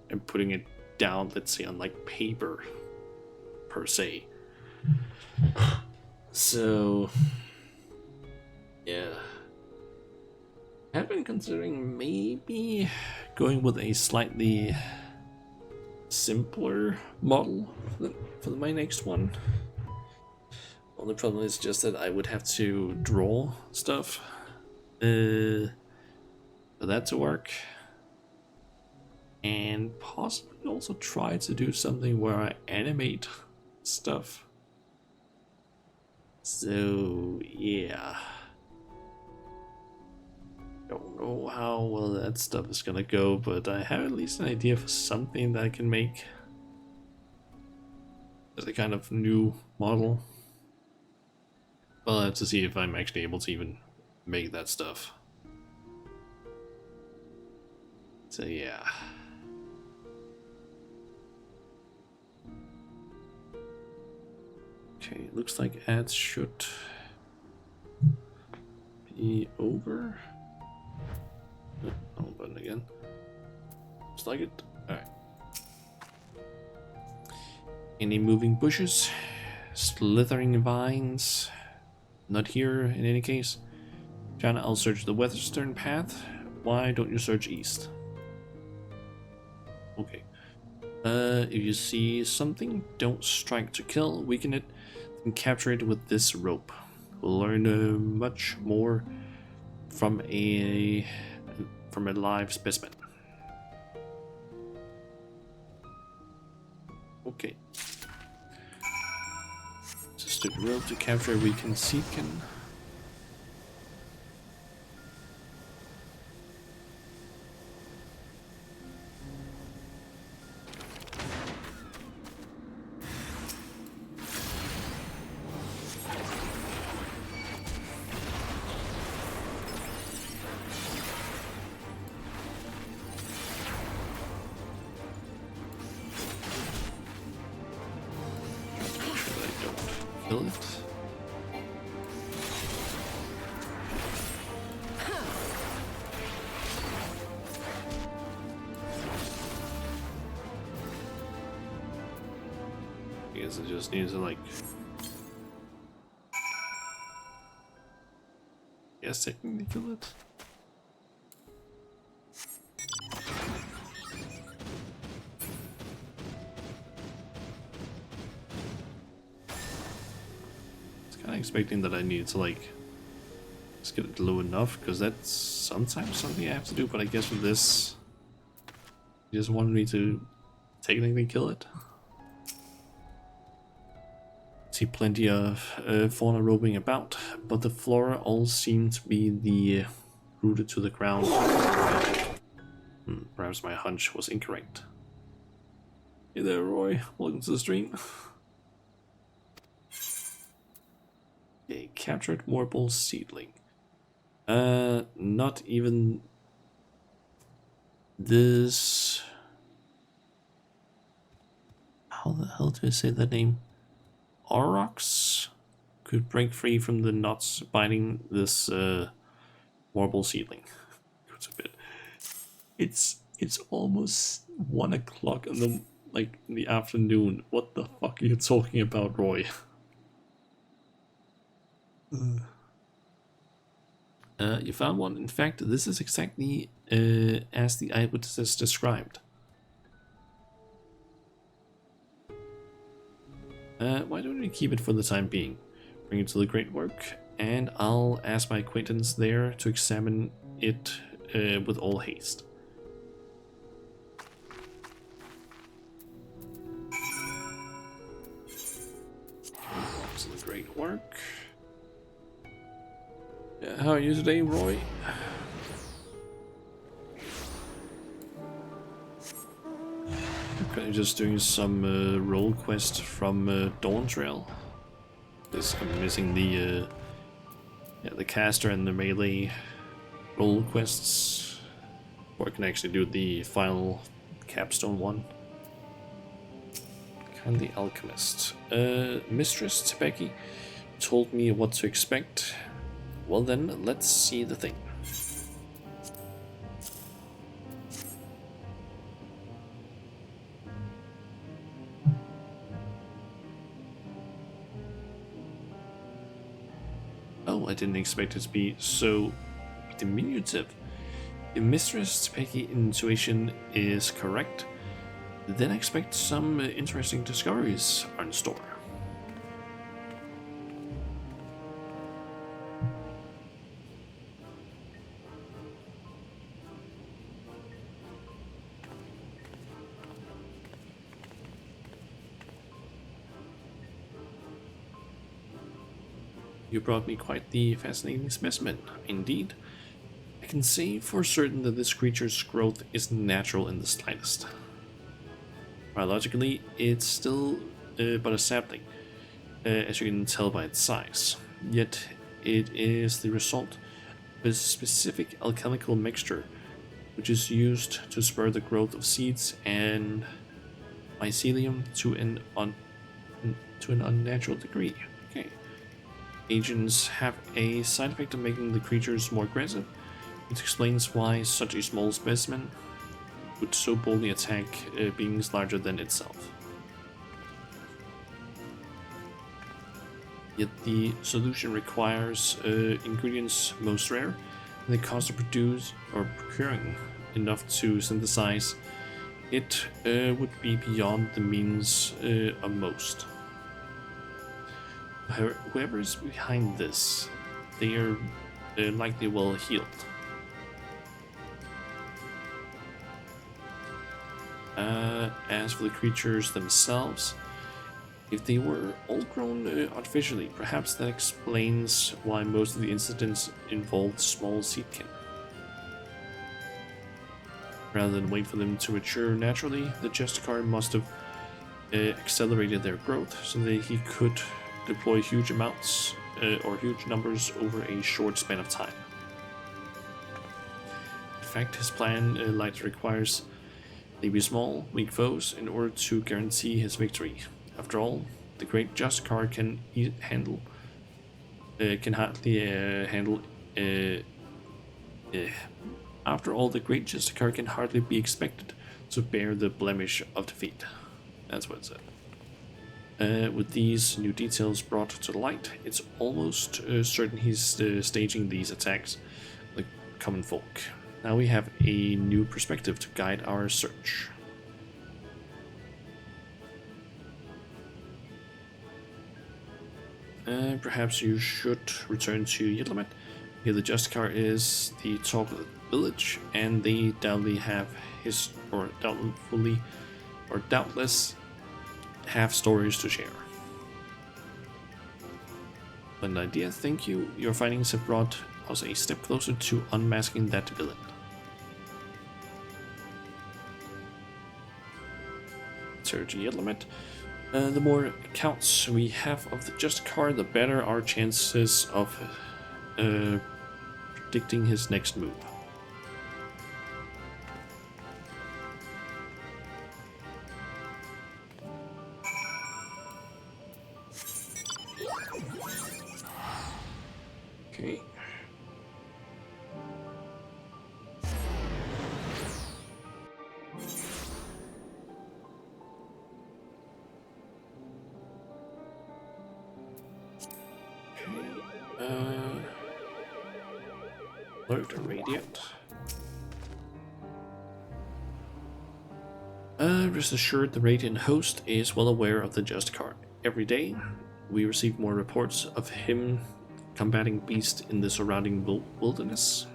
and putting it down, let's say on like paper per se. So yeah, I've been considering maybe going with a slightly simpler model for my next one. Only problem is just that I would have to draw stuff for that to work, and possibly also try to do something where I animate stuff. So yeah, don't know how well that stuff is gonna go, but I have at least an idea for something that I can make as a kind of new model. I'll have to see if I'm actually able to even make that stuff. So yeah. Okay, looks like ads should be over. Oh, button again. Looks like it. Alright. Any moving bushes? Slithering vines? Not here in any case. Jana, I'll search the western path. Why don't you search east? Okay. If you see something, don't strike to kill. Weaken it, then capture it with this rope. we'll learn much more from a live specimen. Okay. Just the road to capture a weakened Seedkin. Kill it. I guess it just needs to like. Yes, technically kill it. Expecting that I need to like just get it low enough, because that's sometimes something I have to do, but I guess with this he just wanted me to technically kill it. See plenty of fauna roaming about, but the flora all seem to be rooted to the ground. Perhaps my hunch was incorrect. Hey there, Roy, welcome to the stream. A captured Warble seedling. Not even this. How the hell do I say that name? Aurochs could break free from the knots binding this Warble seedling. It's almost 1 o'clock in the afternoon. What the fuck are you talking about, Roy? You found one. In fact, this is exactly as the eyewitnesses described. Why don't we keep it for the time being? Bring it to the Great Work, and I'll ask my acquaintance there to examine it with all haste. To the Great Work. How are you today, Roy? Okay, just doing some role quest from Dawntrail. I'm missing the caster and the melee role quests, or I can actually do the final capstone one. And the alchemist. Mistress Tebeki told me what to expect. Well then, let's see the thing. Oh, I didn't expect it to be so diminutive. If Mistress Tebeki intuition is correct, then I expect some interesting discoveries are in store. You brought me quite the fascinating specimen, indeed. I can say for certain that this creature's growth is natural in the slightest. Biologically, it's still but a sapling, as you can tell by its size. Yet, it is the result of a specific alchemical mixture, which is used to spur the growth of seeds and mycelium to an unnatural degree. Okay. Agents have a side effect of making the creatures more aggressive, which explains why such a small specimen would so boldly attack beings larger than itself. Yet the solution requires ingredients most rare, and the cost of procuring enough to synthesize it would be beyond the means of most. Whoever is behind this, they are likely well healed. As for the creatures themselves, if they were all grown artificially, perhaps that explains why most of the incidents involved small seedkin. Rather than wait for them to mature naturally, the Justicar must have accelerated their growth so that he could deploy huge amounts or huge numbers over a short span of time. In fact, his plan likely requires they be small, weak foes in order to guarantee his victory. After all, the great Justicar can hardly handle. After all, the great Justicar can hardly be expected to bear the blemish of defeat. That's what it said. With these new details brought to light, it's almost certain he's staging these attacks like common folk. Now we have a new perspective to guide our search. Perhaps you should return to Yidlamet. Here the Justicar is the talk of the village, and they doubtless have doubtless have stories to share. An idea, thank you. Your findings have brought us a step closer to unmasking that villain. Search Yidlamet. The more accounts we have of the Justicar, the better our chances of predicting his next move. Okay. Alert Radiant. Rest assured, the Radiant host is well aware of the Justicar. Every day, we receive more reports of him combating beasts in the surrounding wilderness.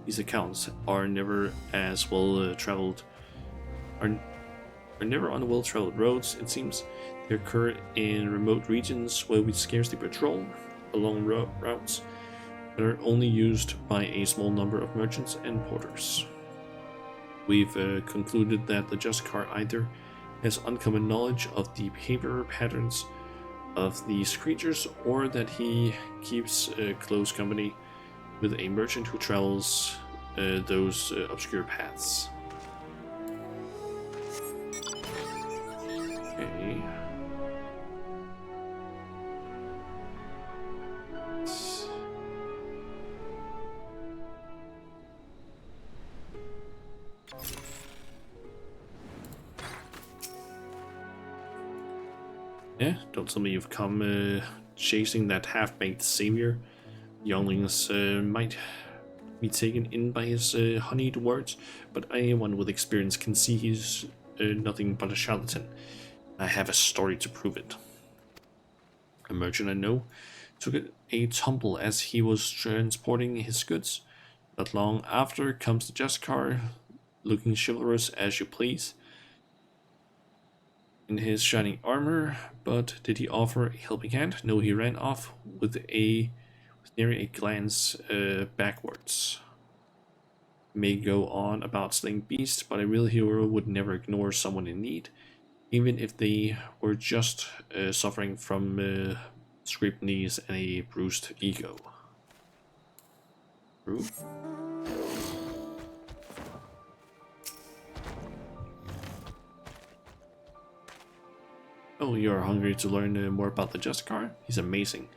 These accounts are never as well traveled, are never on well-traveled roads. It seems they occur in remote regions where we scarcely patrol, along routes that are only used by a small number of merchants and porters. We've concluded that the Justicar either has uncommon knowledge of the behavior patterns of these creatures, or that he keeps close company with a merchant who travels those obscure paths. Okay. Yeah, don't tell me you've come chasing that half-baked savior. Younglings might be taken in by his honeyed words, but anyone with experience can see he's nothing but a charlatan. I have a story to prove it. A merchant I know took a tumble as he was transporting his goods. Not long after comes the Justicar, looking chivalrous as you please, in his shining armor, but did he offer a helping hand? No, he ran off with nearly a glance backwards. May go on about slaying beasts, but a real hero would never ignore someone in need, even if they were just suffering from scraped knees and a bruised ego. True. Oh, you're hungry to learn more about the Justicar? He's amazing.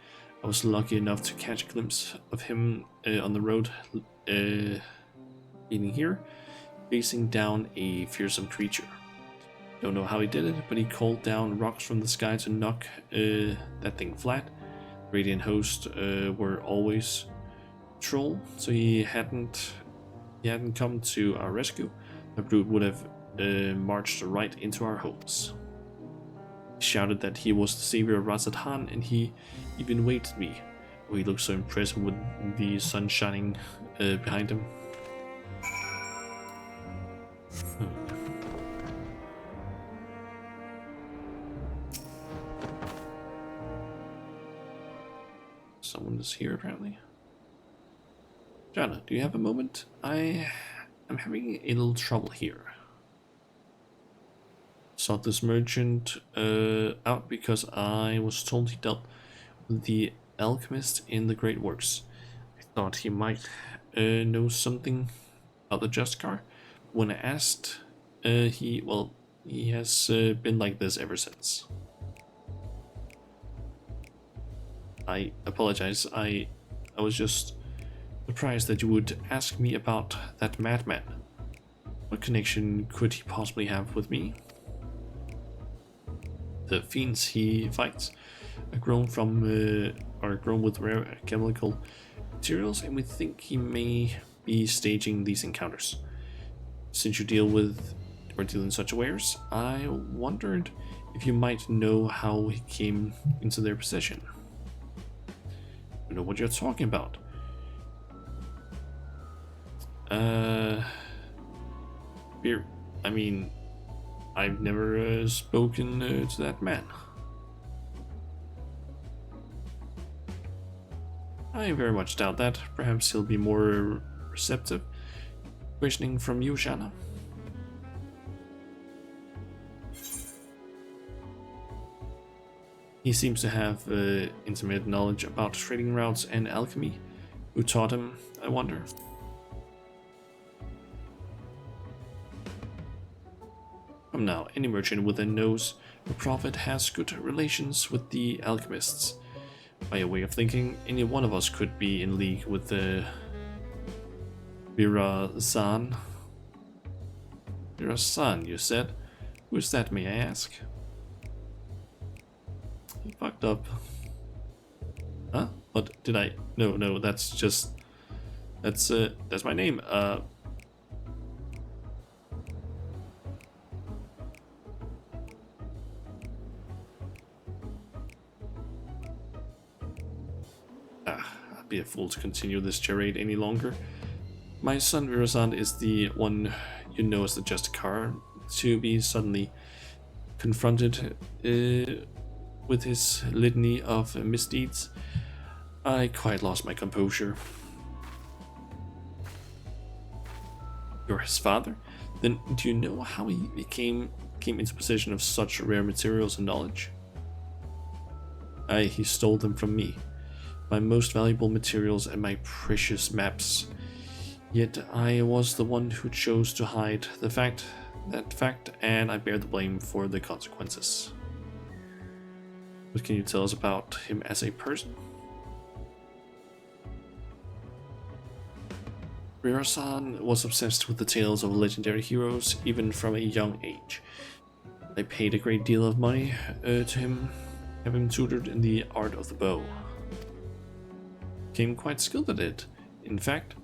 I was lucky enough to catch a glimpse of him on the road eating here, facing down a fearsome creature. Don't know how he did it, but he called down rocks from the sky to knock that thing flat. Radiant hosts were always troll, so he hadn't come to our rescue. The brute would have marched right into our homes. He shouted that he was the savior of Razathan, and he even waved me. He looked so impressed with the sun shining behind him. Someone is here apparently. Jana, do you have a moment? I am having a little trouble here. Sought this merchant out because I was told he dealt with the alchemist in the Great Works. I thought he might know something about the Just Car. When I asked, he has been like this ever since. I apologize. I was just surprised that you would ask me about that madman. What connection could he possibly have with me? The fiends he fights are grown with rare chemical materials, and we think he may be staging these encounters. Since you deal in such wares, I wondered if you might know how he came into their possession. I know what you're talking about. I mean, I've never spoken to that man. I very much doubt that. Perhaps he'll be more receptive. Questioning from you, Shanna. He seems to have intimate knowledge about trading routes and alchemy. Who taught him, I wonder? Come now, any merchant within knows a prophet has good relations with the alchemists. By a way of thinking, any one of us could be in league with the Vira-san. Vira-san, you said? Who is that, may I ask? He fucked up. Huh? What did I? No, that's my name. I'd be a fool to continue this charade any longer. My son Virasan is the one you know as the Just Car. To be suddenly confronted with his litany of misdeeds, I quite lost my composure. You're his father? Then do you know how he came into possession of such rare materials and knowledge? Aye, he stole them from me. My most valuable materials and my precious maps. Yet I was the one who chose to hide that fact, and I bear the blame for the consequences. What can you tell us about him as a person? Rira-san was obsessed with the tales of legendary heroes, even from a young age. I paid a great deal of money to him, have him tutored in the art of the bow. Became quite skilled at it, in fact,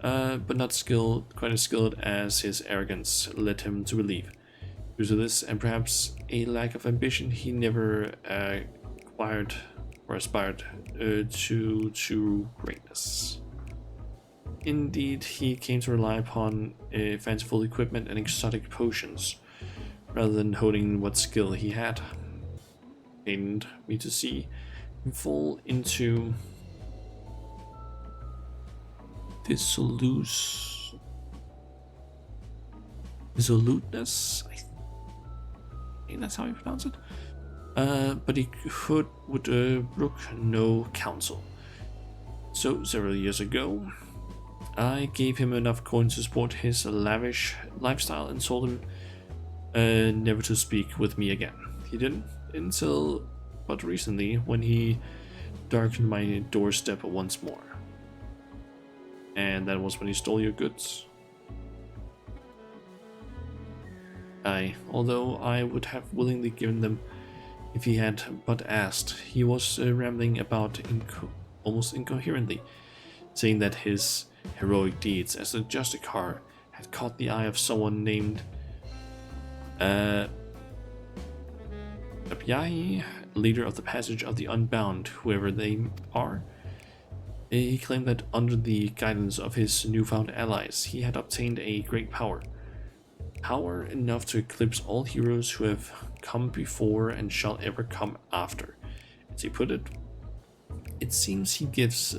but not quite as skilled as his arrogance led him to believe. Due to this, and perhaps a lack of ambition, he never acquired or aspired to true greatness. Indeed, he came to rely upon fanciful equipment and exotic potions, rather than honing what skill he had. Pained me to see him fall into dissoluteness. I think that's how you pronounce it. But he would brook no counsel. So several years ago, I gave him enough coins to support his lavish lifestyle and told him never to speak with me again. He didn't until but recently, when he darkened my doorstep once more. And that was when he stole your goods. Although I would have willingly given them if he had but asked, he was rambling about almost incoherently, saying that his heroic deeds as a Justicar had caught the eye of someone named Abyahi, leader of the Passage of the Unbound, whoever they are. He claimed that under the guidance of his newfound allies, he had obtained a great power. Power enough to eclipse all heroes who have come before and shall ever come after. As he put it, it seems he gives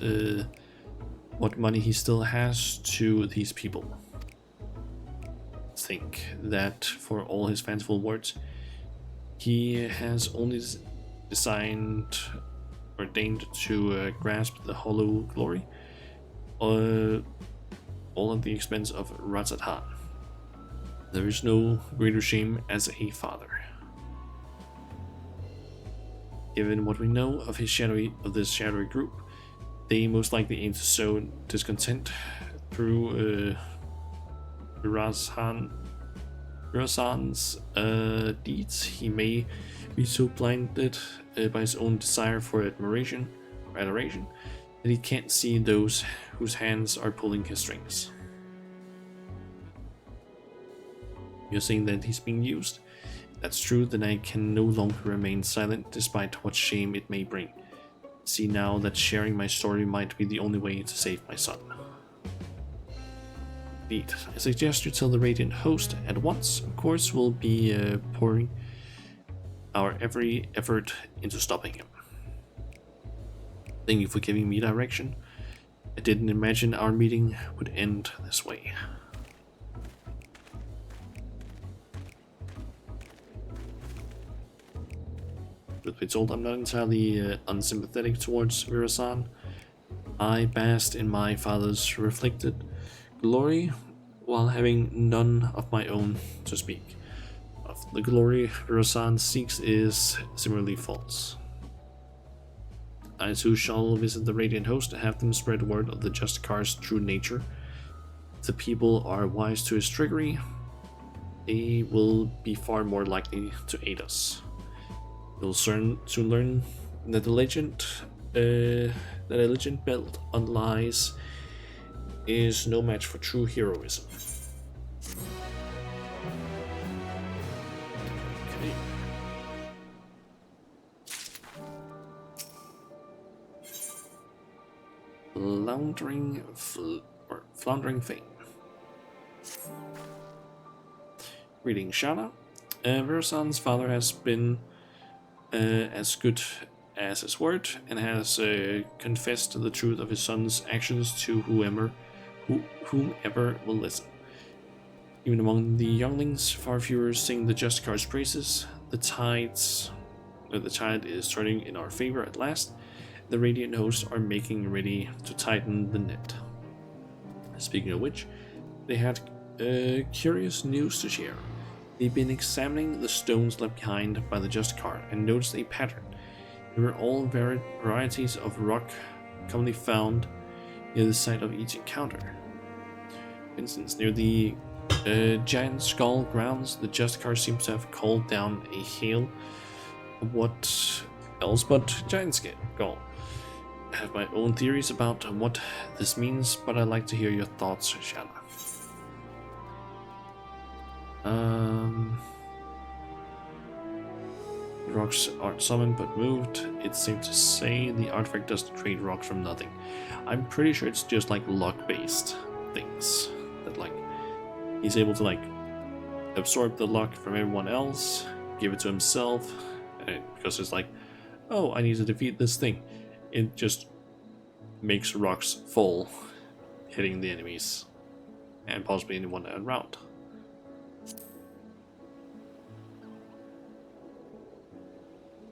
what money he still has to these people. Think that for all his fanciful words, he has only ordained to grasp the hollow glory, all at the expense of Razat-Han. There is no greater shame as a father. Given what we know of this shadowy group, they most likely aim to sow discontent through Razan's deeds. He may be so blinded by his own desire for adoration that he can't see those whose hands are pulling his strings. You're saying that he's being used? If that's true, then I can no longer remain silent despite what shame it may bring. See now that sharing my story might be the only way to save my son. Indeed, I suggest you tell the Radiant Host at once. Of course, we'll be pouring our every effort into stopping him. Thank you for giving me direction. I didn't imagine our meeting would end this way. Truth be told, I'm not entirely unsympathetic towards Virasan. I basked in my father's reflected glory while having none of my own to speak of. The glory Virasan seeks is similarly false. I too shall visit the Radiant Host and have them spread word of the Justicar's true nature. If the people are wise to his trickery, they will be far more likely to aid us. You'll soon learn that a legend built on lies is no match for true heroism. Okay. Floundering Fame. Reading Shana. Virasan's father has been as good as his word and has confessed the truth of his son's actions to whomever will listen. Even among the younglings, far fewer sing the Justicar's praises. The tide is turning in our favor at last. The Radiant Hosts are making ready to tighten the net. Speaking of which, they had curious news to share. They've been examining the stones left behind by the Justicar and noticed a pattern. They were all varieties of rock commonly found near the site of each encounter. For instance, near the giant skull grounds, the Justicar seems to have called down a hail of what else but giant skull. I have my own theories about what this means, but I'd like to hear your thoughts, Shala. Rocks aren't summoned but moved. It's safe to say the artifact doesn't create rocks from nothing. I'm pretty sure it's just like luck-based things that like he's able to like absorb the luck from everyone else, give it to himself, because it's like, oh, I need to defeat this thing. It just makes rocks fall, hitting the enemies and possibly anyone around.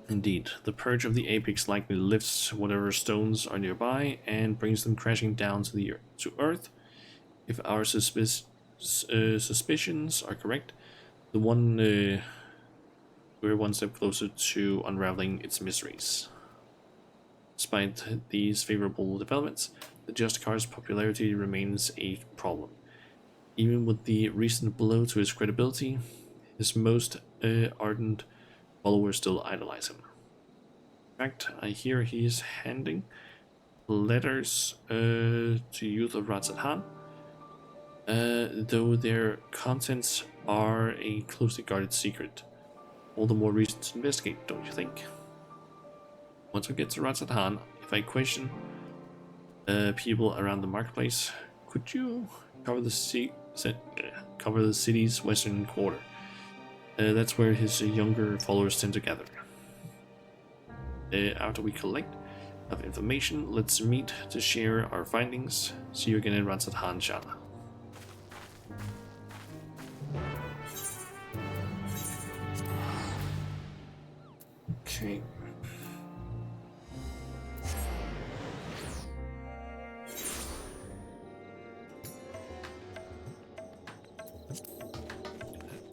Indeed, the purge of the apex likely lifts whatever stones are nearby and brings them crashing down to Earth. If our suspicions are correct, we're one step closer to unraveling its mysteries. Despite these favorable developments, the Justicar's popularity remains a problem. Even with the recent blow to his credibility, his most ardent followers still idolize him. In fact, I hear he's handing letters to youth of Razat-Han, though their contents are a closely guarded secret. All the more reason to investigate, don't you think? Once we get to Ratsathan, if I question people around the marketplace, could you cover cover the city's western quarter? That's where his younger followers tend to gather. After we collect enough information, let's meet to share our findings. See you again in Ratsathan, Shana. Okay.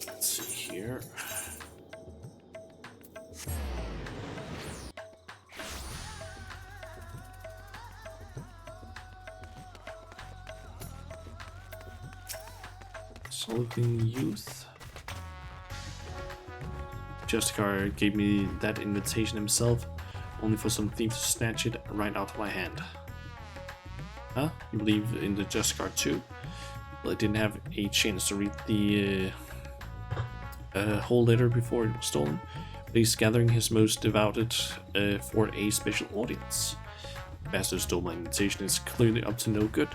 Let's see here. Solving youth. Justicar gave me that invitation himself, only for some thief to snatch it right out of my hand. Huh? You believe in the Justicar too? Well, I didn't have a chance to read the whole letter before it was stolen, but he's gathering his most devoted for a special audience. Bastard stole my invitation, is clearly up to no good.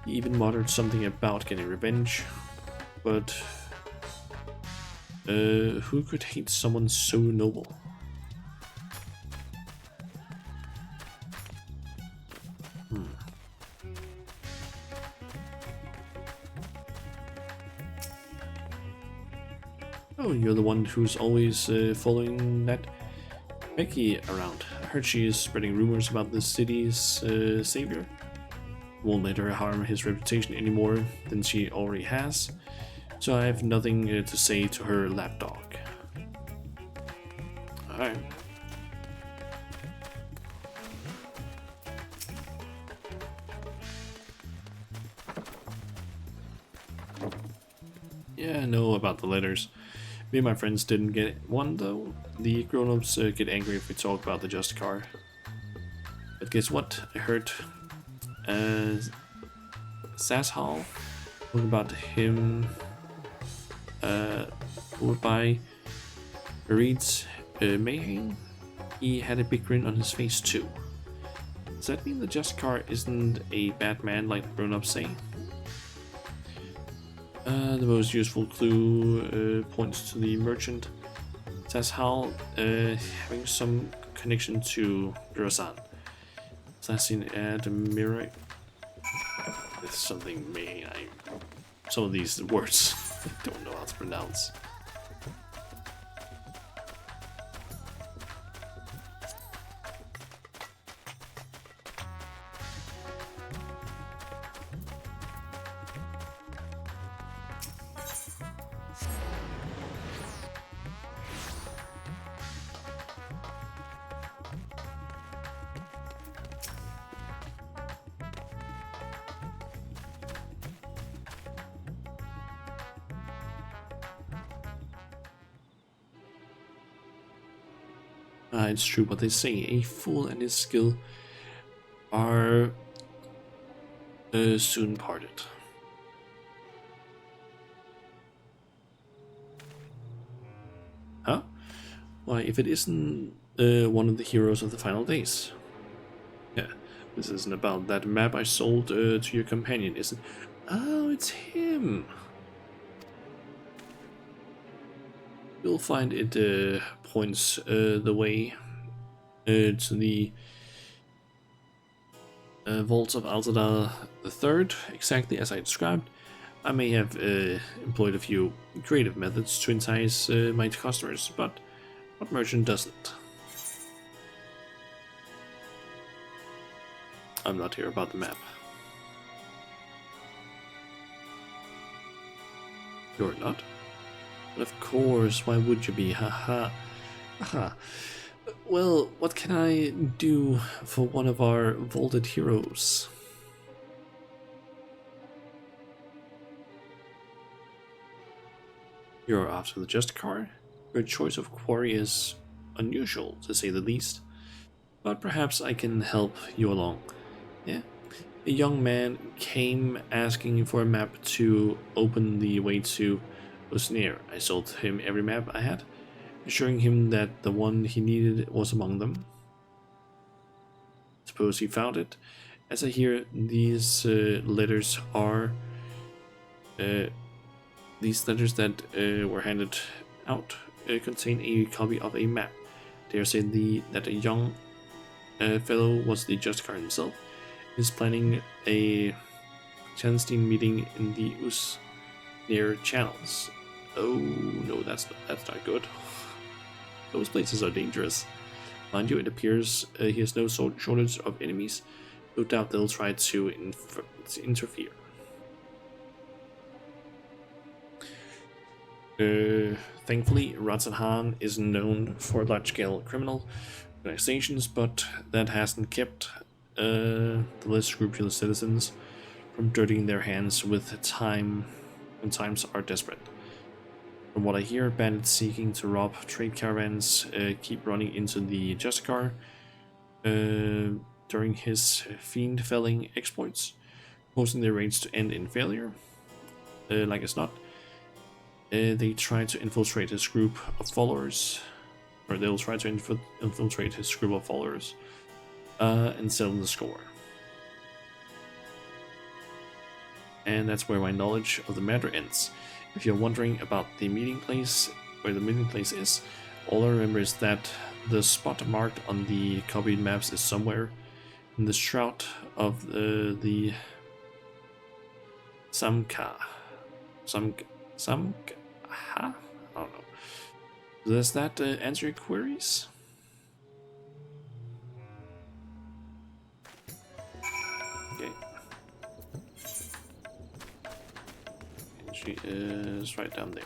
He even muttered something about getting revenge, but who could hate someone so noble? Oh, you're the one who's always following that Becky around. I heard she is spreading rumors about the city's savior. Won't let her harm his reputation any more than she already has, so I have nothing to say to her lapdog. Alright. Yeah, I know about the letters. Me and my friends didn't get one though. The grown-ups get angry if we talk about the Justicar. But guess what? I heard Sashal talking about him over by Reed's Mayhem. He had a big grin on his face too. Does that mean the Justicar isn't a bad man like the grown-ups say? The most useful clue points to the merchant Sashal having some connection to Gurasan. Assassin at mirror. There's something may some of these words I don't know how to pronounce. It's true what they say, a fool and his skill are soon parted. Huh? Why, if it isn't one of the heroes of the final days. Yeah, this isn't about that map I sold to your companion, is it? Oh, it's him! You'll find it points the way to the vaults of Altadar III, exactly as I described. I may have employed a few creative methods to entice my customers, but what merchant doesn't? I'm not here about the map. You're not? But of course, why would you be? Haha. Aha. Well, what can I do for one of our vaulted heroes? You're after the Justicar? Your choice of quarry is unusual, to say the least. But perhaps I can help you along. Yeah? A young man came asking for a map to open the way to Usnir. I sold him every map I had. assuring him that the one he needed was among them. Suppose he found it. As I hear, these letters are these letters that were handed out contain a copy of a map. They are saying that a young fellow was the Justicar himself. Is planning a clandestine meeting in the near channels. Oh no, that's not good. Those places are dangerous. Mind you, it appears he has no shortage of enemies. No doubt they'll try to interfere. Thankfully, Ratzenhan is known for large-scale criminal organizations, but that hasn't kept the less scrupulous citizens from dirtying their hands with time when times are desperate. From what I hear, bandits seeking to rob trade caravans keep running into the Justicar during his fiend-felling exploits, causing their raids to end in failure. Like it's not. They try to infiltrate his group of followers, or they'll try to infiltrate his group of followers and settle the score. And that's where my knowledge of the matter ends. If you're wondering about the meeting place, where the meeting place is, all I remember is that the spot marked on the copied maps is somewhere in the shroud of the Samka. I don't know. Does that answer your queries? Okay. And she is right down there.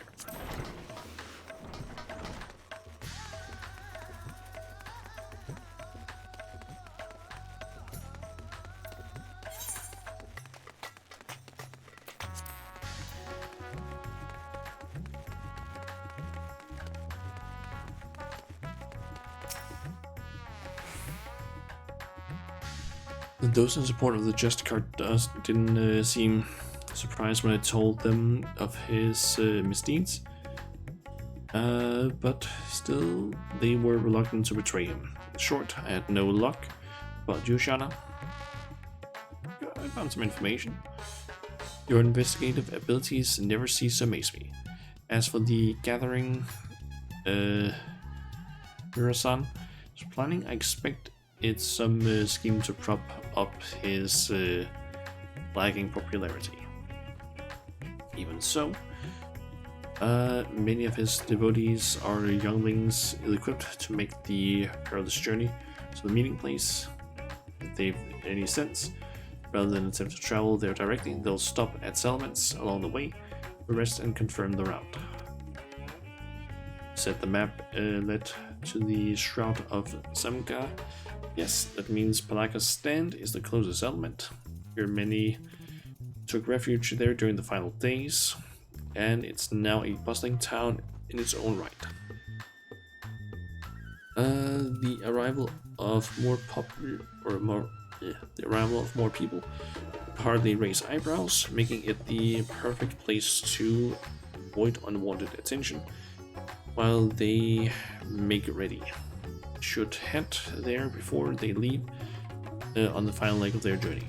Those in support of the Justicar didn't seem surprised when I told them of his misdeeds, but still they were reluctant to betray him. In short, I had no luck. About you, Shana? I found some information. Your investigative abilities never cease to amaze me. As for the gathering, Murasan is planning, I expect it's some scheme to prop up his lagging popularity. Even so, many of his devotees are younglings ill-equipped to make the perilous journey to the meeting place. If they've any sense, rather than attempt to travel there directly, they'll stop at settlements along the way, rest and confirm the route. Said the map led to the Shroud of Samka. Yes, that means Palaka's stand is the closest settlement. Here many took refuge there during the final days, and it's now a bustling town in its own right. The arrival of more people hardly raise eyebrows, making it the perfect place to avoid unwanted attention while they make ready. Should head there before they leave on the final leg of their journey.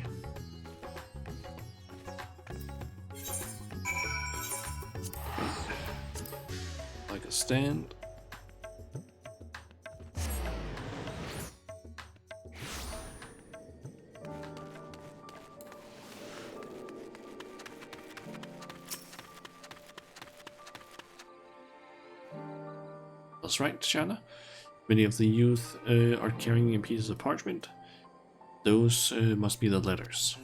Like a stand. That's right, Shana. Many of the youth are carrying pieces of parchment. Those must be the letters.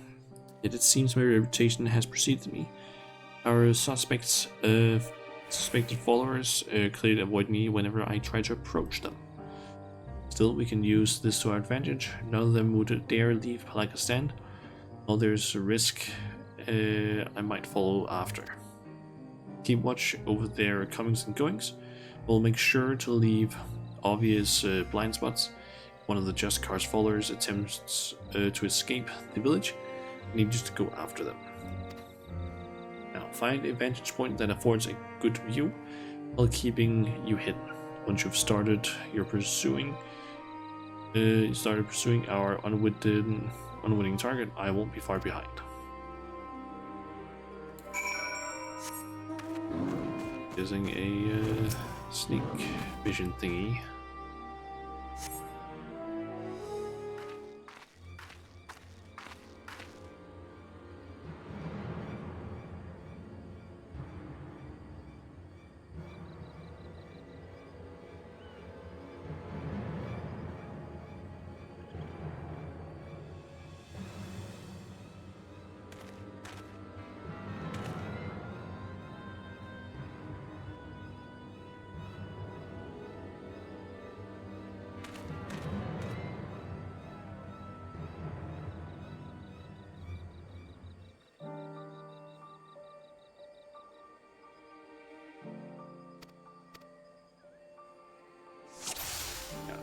Yet it seems my reputation has preceded me. Our suspected followers clearly avoid me whenever I try to approach them. Still, we can use this to our advantage. None of them would dare leave Palaka's stand, while there's a risk I might follow after. Keep watch over their comings and goings. We'll make sure to leave obvious blind spots. One of the Justicar's followers attempts to escape the village. I need you to go after them. Now, find a vantage point that affords a good view while keeping you hidden. once you've started pursuing our unwitting target, I won't be far behind. Using a sneak vision thingy.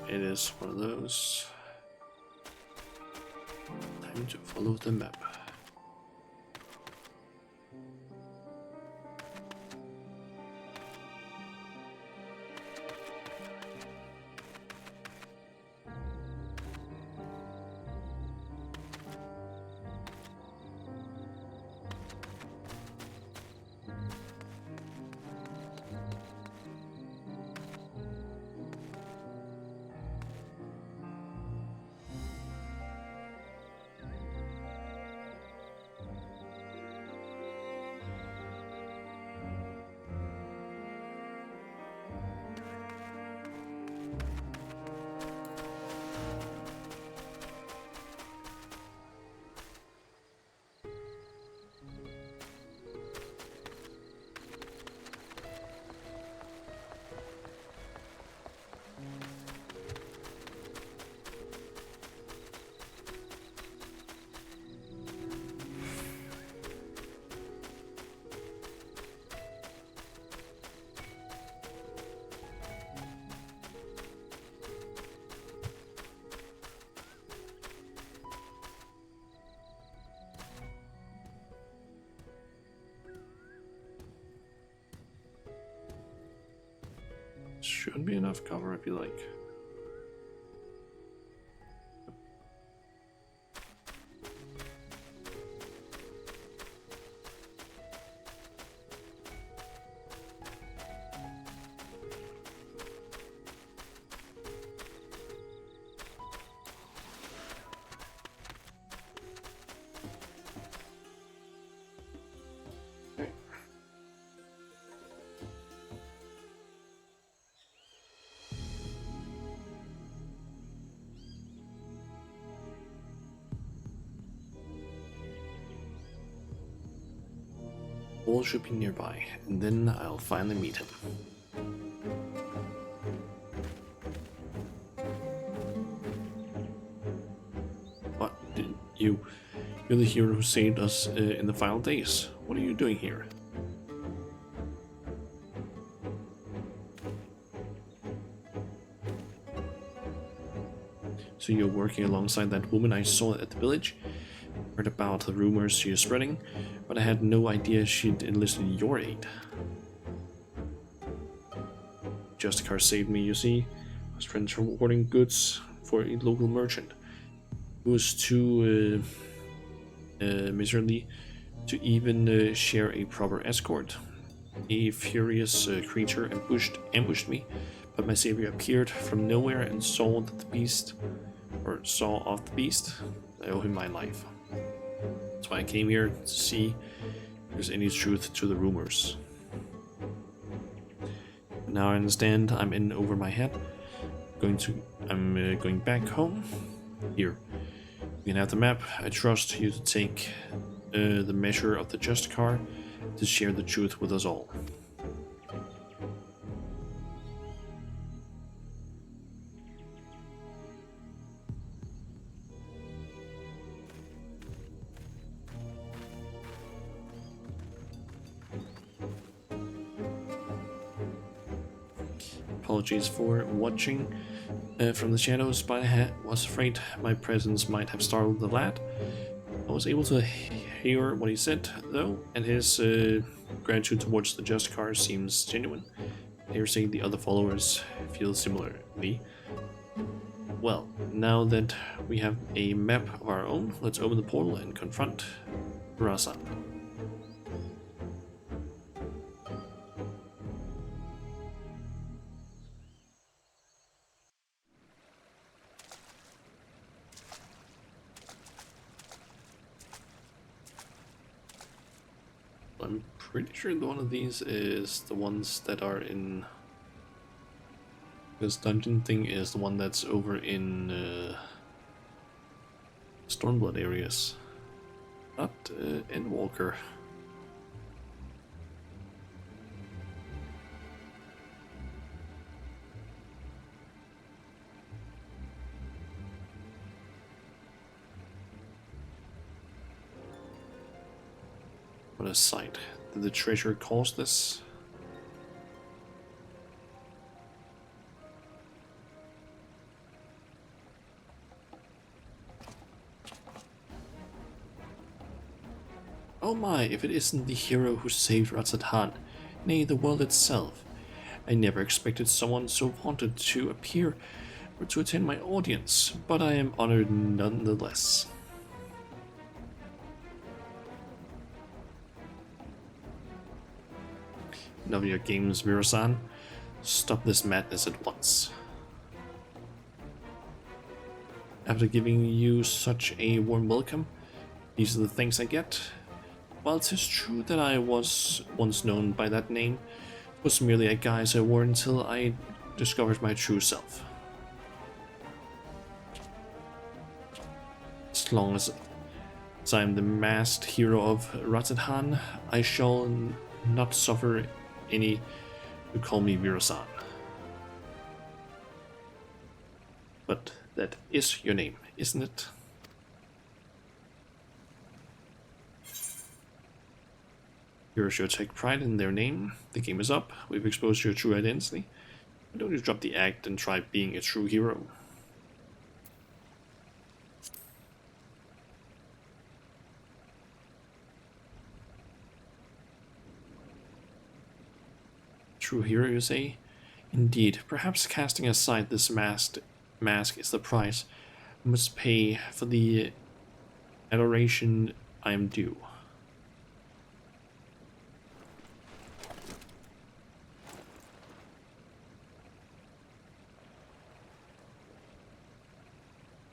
It is one of those. Time to follow the map. Should be enough cover, I feel like. All should be nearby, and then I'll finally meet him. What? You're the hero who saved us in the final days. What are you doing here? So you're working alongside that woman I saw at the village? Heard about the rumors she is spreading, but I had no idea she'd enlisted your aid. Just car saved me, you see. I was transporting goods for a local merchant who was too miserly to even share a proper escort. A furious creature ambushed me, but my savior appeared from nowhere and saw off the beast. I owe him my life. That's why I came here, to see if there's any truth to the rumors. But now I understand I'm in over my head. I'm going back home. Here, you can have the map. I trust you to take the measure of the just car to share the truth with us all. Apologies for watching from the shadows, but I was afraid my presence might have startled the lad. I was able to hear what he said, though, and his gratitude towards the just cause seems genuine. I hear saying the other followers feel similarly. Well, now that we have a map of our own, let's open the portal and confront Rasan. I'm pretty sure one of these is the ones that are in... This dungeon thing is the one that's over in Stormblood areas, not Endwalker. What a sight. Did the treasure cause this? Oh my, if it isn't the hero who saved Ratzathan, nay, the world itself. I never expected someone so vaunted to appear or to attend my audience, but I am honored nonetheless. Enough of your games, Mirasan. Stop this madness at once. After giving you such a warm welcome, these are the things I get. While it is true that I was once known by that name, it was merely a guise I wore until I discovered my true self. As long as I am the masked hero of Ratzathan, I shall not suffer any to call me Virasan. But that is your name, isn't it? Heroes should take pride in their name. The game is up. We've exposed your true identity. Why don't you drop the act and try being a true hero? True hero, you say? Indeed, perhaps casting aside this mask is the price I must pay for the adoration I am due.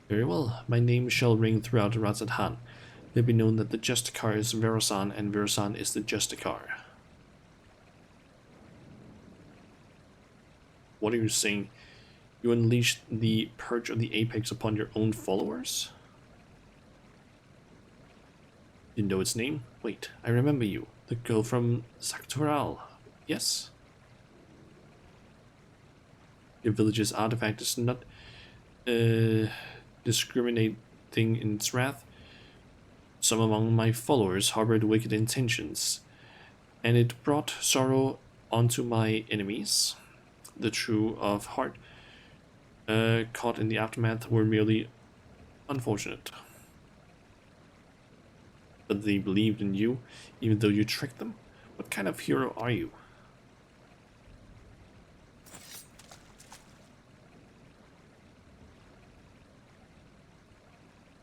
Very well, my name shall ring throughout Ratzathan. Let it be known that the Justicar is Verasan and Verasan is the Justicar. What are you saying? You unleashed the Purge of the Apex upon your own followers? You know its name? Wait, I remember you. The girl from Saktoral. Yes? Your village's artifact is not discriminating in its wrath. Some among my followers harbored wicked intentions, and it brought sorrow onto my enemies. The true of heart caught in the aftermath were merely unfortunate. But they believed in you, even though you tricked them? What kind of hero are you?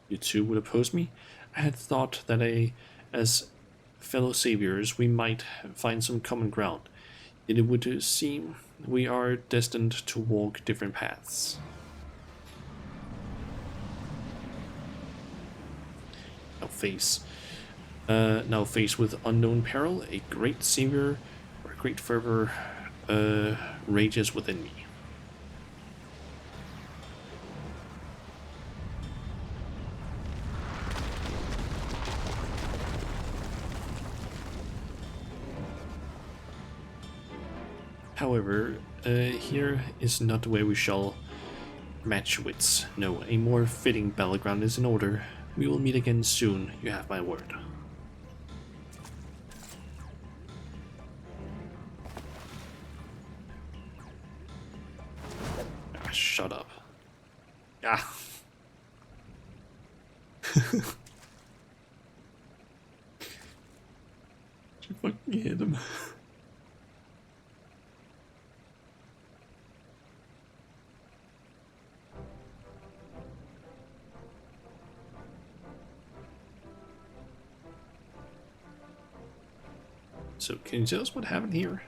You too would oppose me? I had thought that as fellow saviors we might find some common ground. Yet it would seem we are destined to walk different paths. Now faced with unknown peril, a great savior or a great fervor rages within me. However, here is not where we shall match wits. No, a more fitting battleground is in order. We will meet again soon, you have my word. Ah, shut up. Ah. She fucking hit him. So, can you tell us what happened here?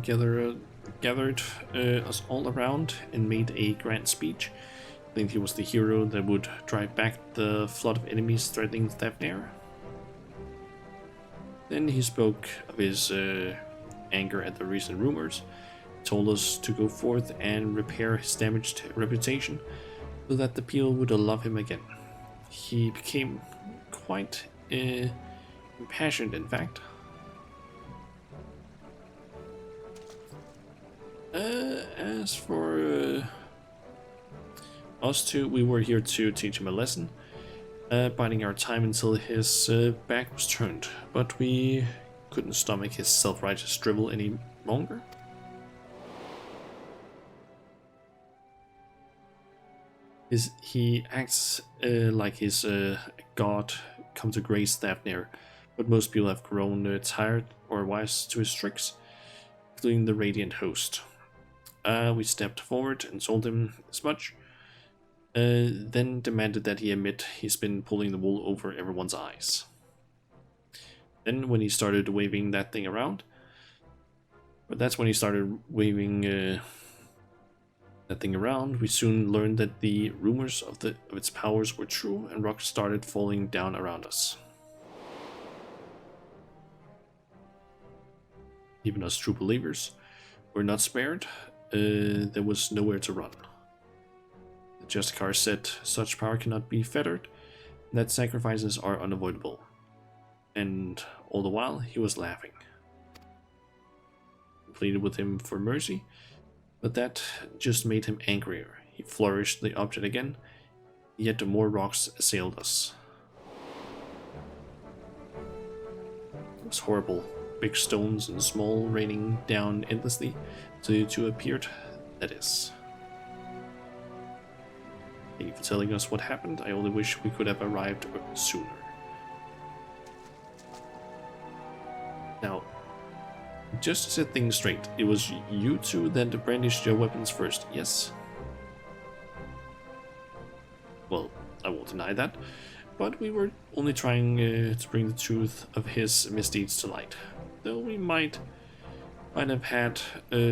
Gathered us all around and made a grand speech. I think he was the hero that would drive back the flood of enemies threatening Thavnair. Then he spoke of his anger at the recent rumors, told us to go forth and repair his damaged reputation so that the people would love him again. He became quite impassioned, in fact. As for us two, we were here to teach him a lesson, biding our time until his back was turned, but we couldn't stomach his self-righteous drivel any longer. He acts like his god come to grace Thavnair, but most people have grown tired or wise to his tricks, including the Radiant Host. We stepped forward and told him as much, then demanded that he admit he's been pulling the wool over everyone's eyes. Then when he started waving that thing around, that's when he started waving that thing around, we soon learned that the rumors of its powers were true, and rocks started falling down around us. Even us true believers were not spared. There was nowhere to run. The Justicar said such power cannot be fettered, and that sacrifices are unavoidable. And all the while he was laughing. We pleaded with him for mercy, but that just made him angrier. He flourished the object again, yet more rocks assailed us. It was horrible. Big stones and small raining down endlessly till you two appeared, that is. Thank you for telling us what happened. I only wish we could have arrived sooner. Now, just to set things straight, it was you two that brandished your weapons first, yes? Well, I won't deny that, but we were only trying to bring the truth of his misdeeds to light. Though we might have had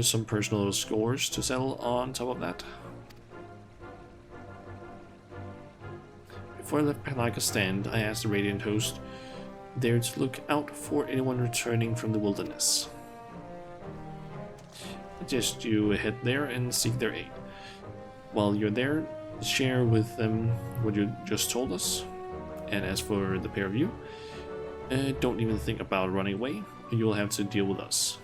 some personal scores to settle on top of that. Before I left Palaka stand, I asked the Radiant Host there to look out for anyone returning from the wilderness. I suggest you head there and seek their aid. While you're there, share with them what you just told us. And as for the pair of you, don't even think about running away. You'll have to deal with us.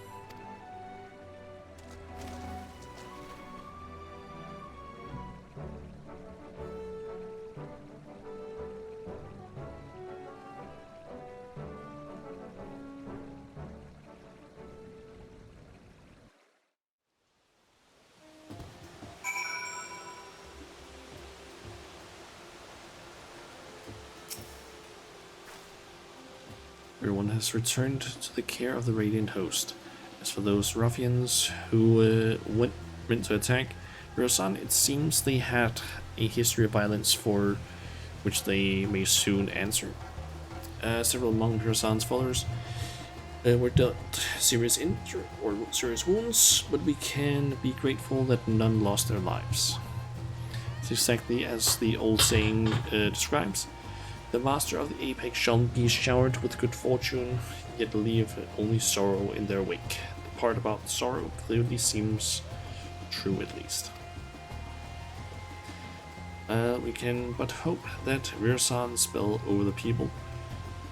Everyone has returned to the care of the Radiant Host. As for those ruffians who went to attack Rosan, it seems they had a history of violence for which they may soon answer. Several among Rosan's followers were dealt serious wounds, but we can be grateful that none lost their lives. It's exactly as the old saying describes. The master of the apex shall be showered with good fortune, yet leave only sorrow in their wake. The part about sorrow clearly seems true, at least. We can but hope that Rirsan's spell over the people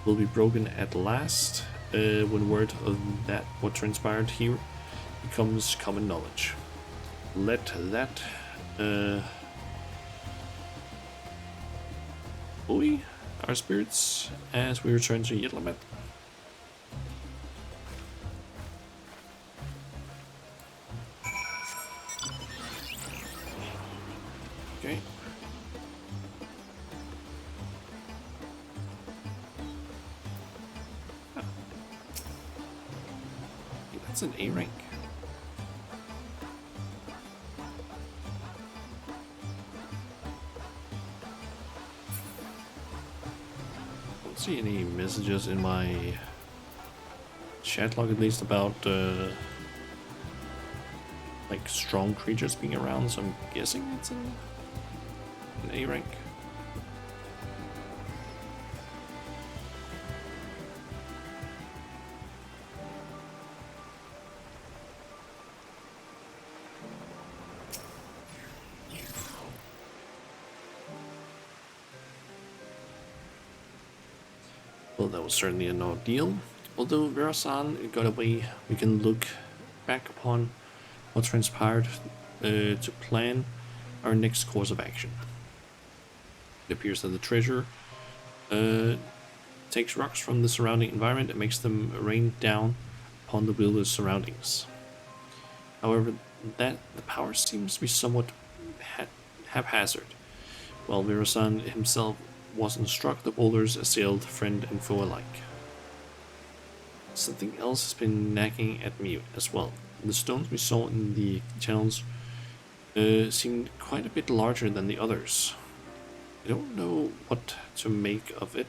will be broken at last, when word of that what transpired here becomes common knowledge. Let that buoy our spirits as we return to Yitlamet. Okay. Ah. That's an A rank. see any messages in my chat log, at least, about like strong creatures being around, so I'm guessing it's an A rank. Well, that was certainly an ordeal. Although Vera-san got away, we can look back upon what transpired to plan our next course of action. It appears that the treasure takes rocks from the surrounding environment and makes them rain down upon the builder's surroundings. However, the power seems to be somewhat haphazard. While Vera-san himself wasn't struck, the boulders assailed friend and foe alike. Something else has been nagging at me as well. The stones we saw in the channels seemed quite a bit larger than the others. I don't know what to make of it,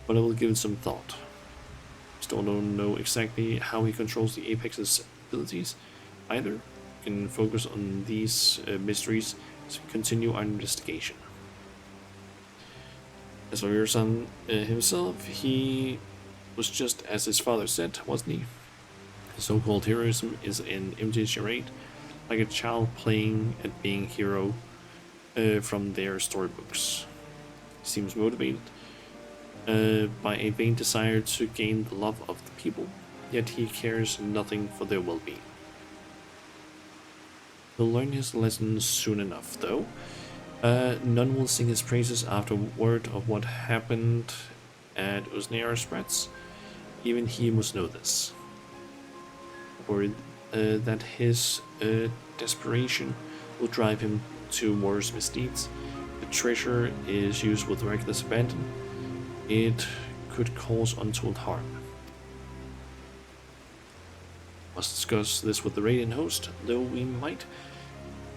but I will give it some thought. Still don't know exactly how he controls the Apex's abilities either. We can focus on these mysteries to continue our investigation. As for your son himself, he was just as his father said, wasn't he? So-called heroism is an empty charade, like a child playing at being hero from their storybooks. He seems motivated by a vain desire to gain the love of the people, yet he cares nothing for their well-being. He'll learn his lessons soon enough, though. None will sing his praises after word of what happened at Usnera spreads. Even he must know this. Or that his desperation will drive him to worse misdeeds. The treasure is used with reckless abandon. It could cause untold harm. Must discuss this with the Radiant host, though we might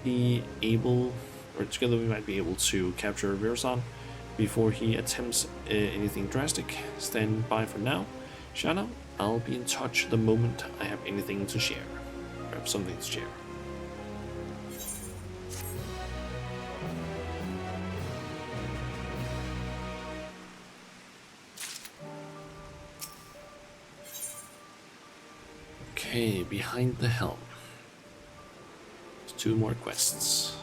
be able, or together we might be able to capture Vera-san before he attempts anything drastic. Stand by for now. Shana, I'll be in touch the moment I have anything to share. Or have something to share. Okay, behind the helm. Two more quests.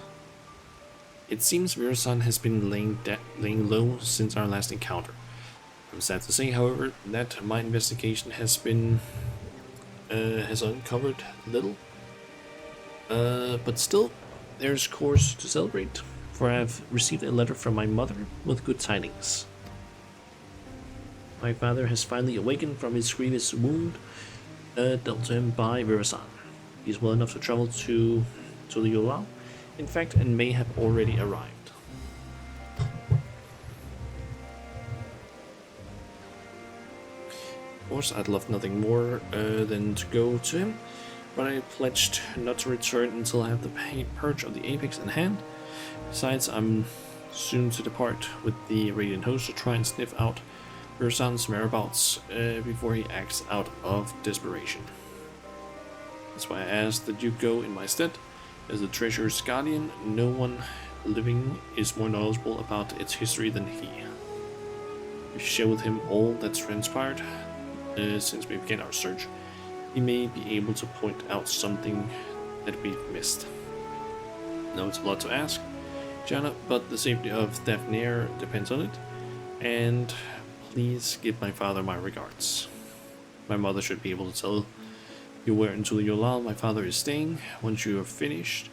It seems Vera-san has been laying low since our last encounter. I'm sad to say, however, that my investigation has uncovered little. But still, there's cause to celebrate, for I've received a letter from my mother with good tidings. My father has finally awakened from his grievous wound dealt to him by Vera-san. He's well enough to travel to the Yolao, in fact, and may have already arrived. Of course, I'd love nothing more than to go to him, but I pledged not to return until I have the purge of the Apex in hand. Besides, I'm soon to depart with the Radiant host to try and sniff out Vera-san's whereabouts before he acts out of desperation. That's why I asked that you go in my stead. As the treasure's guardian, no one living is more knowledgeable about its history than he. If you share with him all that's transpired since we began our search, he may be able to point out something that we've missed. Now it's a lot to ask, Jana, but the safety of Daphne depends on it, and please give my father my regards. My mother should be able to tell you where into the Yolal my father is staying. Once you are finished,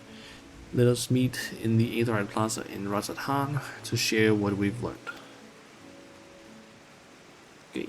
let us meet in the Aetherite Plaza in Razathan to share what we've learned. Okay.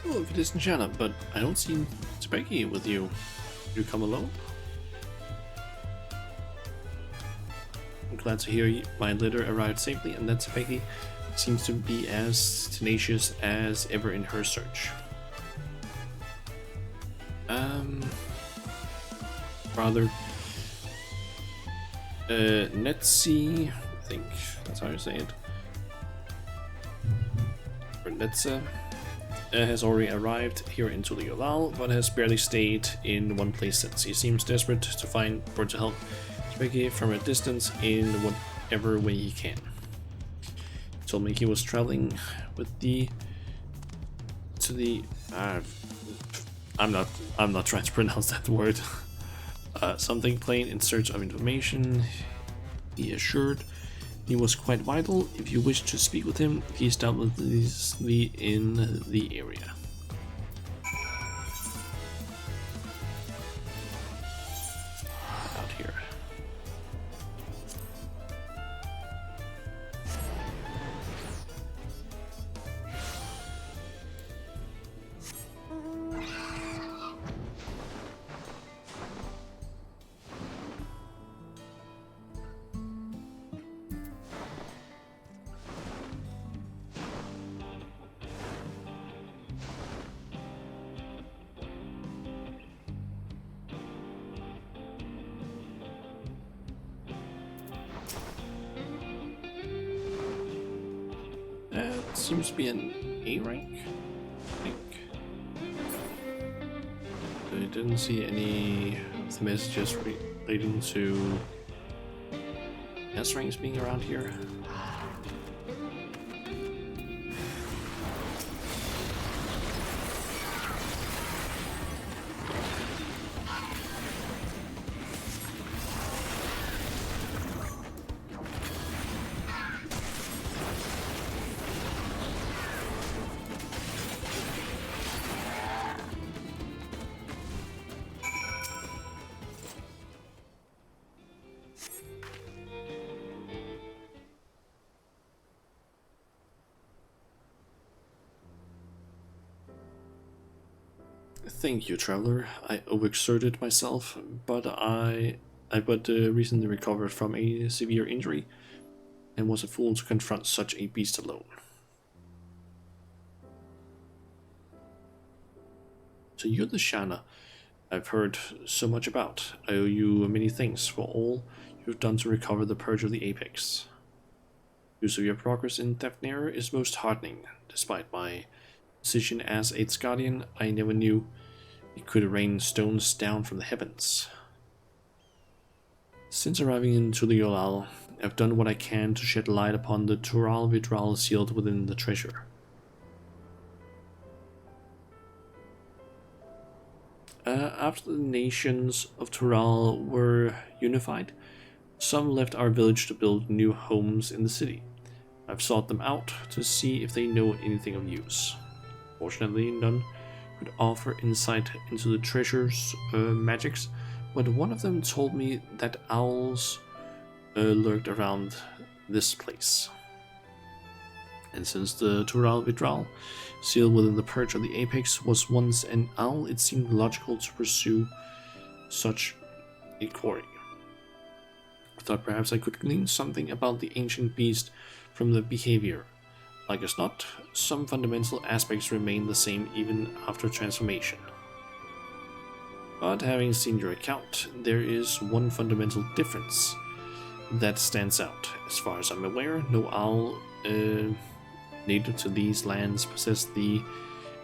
Oh, if it isn't Shanna, but I don't see Becky with you. You come alone? I'm glad to hear my letter arrived safely and that Becky seems to be as tenacious as ever in her search. Rather, Netsi, I think that's how you say it, or Netsa, has already arrived here in Tuliolal, but has barely stayed in one place since. He seems desperate to find or to help Becky from a distance in whatever way he can. He told me he was traveling with I'm not trying to pronounce that word. Something plain in search of information. He assured he was quite vital. If you wish to speak with him, he's doubtlessly in the area. Out here. That seems to be an A rank, I think. I didn't see any of the messages relating to S ranks being around here. Thank you, traveler. I overexerted myself, but I recently recovered from a severe injury and was a fool to confront such a beast alone. So you're the Shanna I've heard so much about. I owe you many thanks for all you've done to recover the Purge of the Apex. News of your progress in Thefnir is most heartening. Despite my position as its guardian, I never knew it could rain stones down from the heavens. Since arriving in Tuliolal, I've done what I can to shed light upon the Tural Vidral sealed within the treasure. After the nations of Tural were unified, some left our village to build new homes in the city. I've sought them out to see if they know anything of use. Fortunately, none could offer insight into the treasure's magics, but one of them told me that owls lurked around this place. And since the Tural Vidral, sealed within the Purge of the Apex, was once an owl, it seemed logical to pursue such a quarry. I thought perhaps I could glean something about the ancient beast from the behavior. Like as not, some fundamental aspects remain the same even after transformation. But having seen your account, there is one fundamental difference that stands out. As far as I'm aware, no owl native to these lands possess the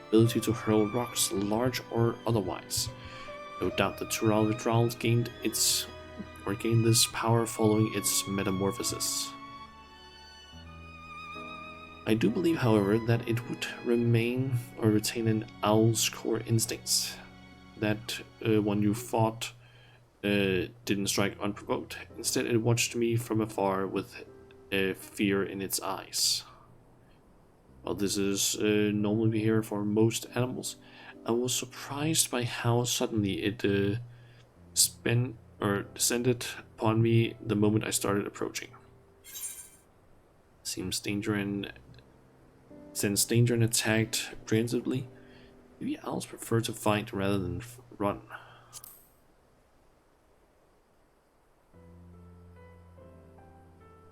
ability to hurl rocks, large or otherwise. No doubt the Tural Vidral gained this power following its metamorphosis. I do believe, however, that it would retain an owl's core instincts. That one you fought didn't strike unprovoked. Instead, it watched me from afar with fear in its eyes. While this is normal behavior for most animals, I was surprised by how suddenly it descended upon me the moment I started approaching. Sensed danger and attacked preemptively. Maybe owls prefer to fight rather than run.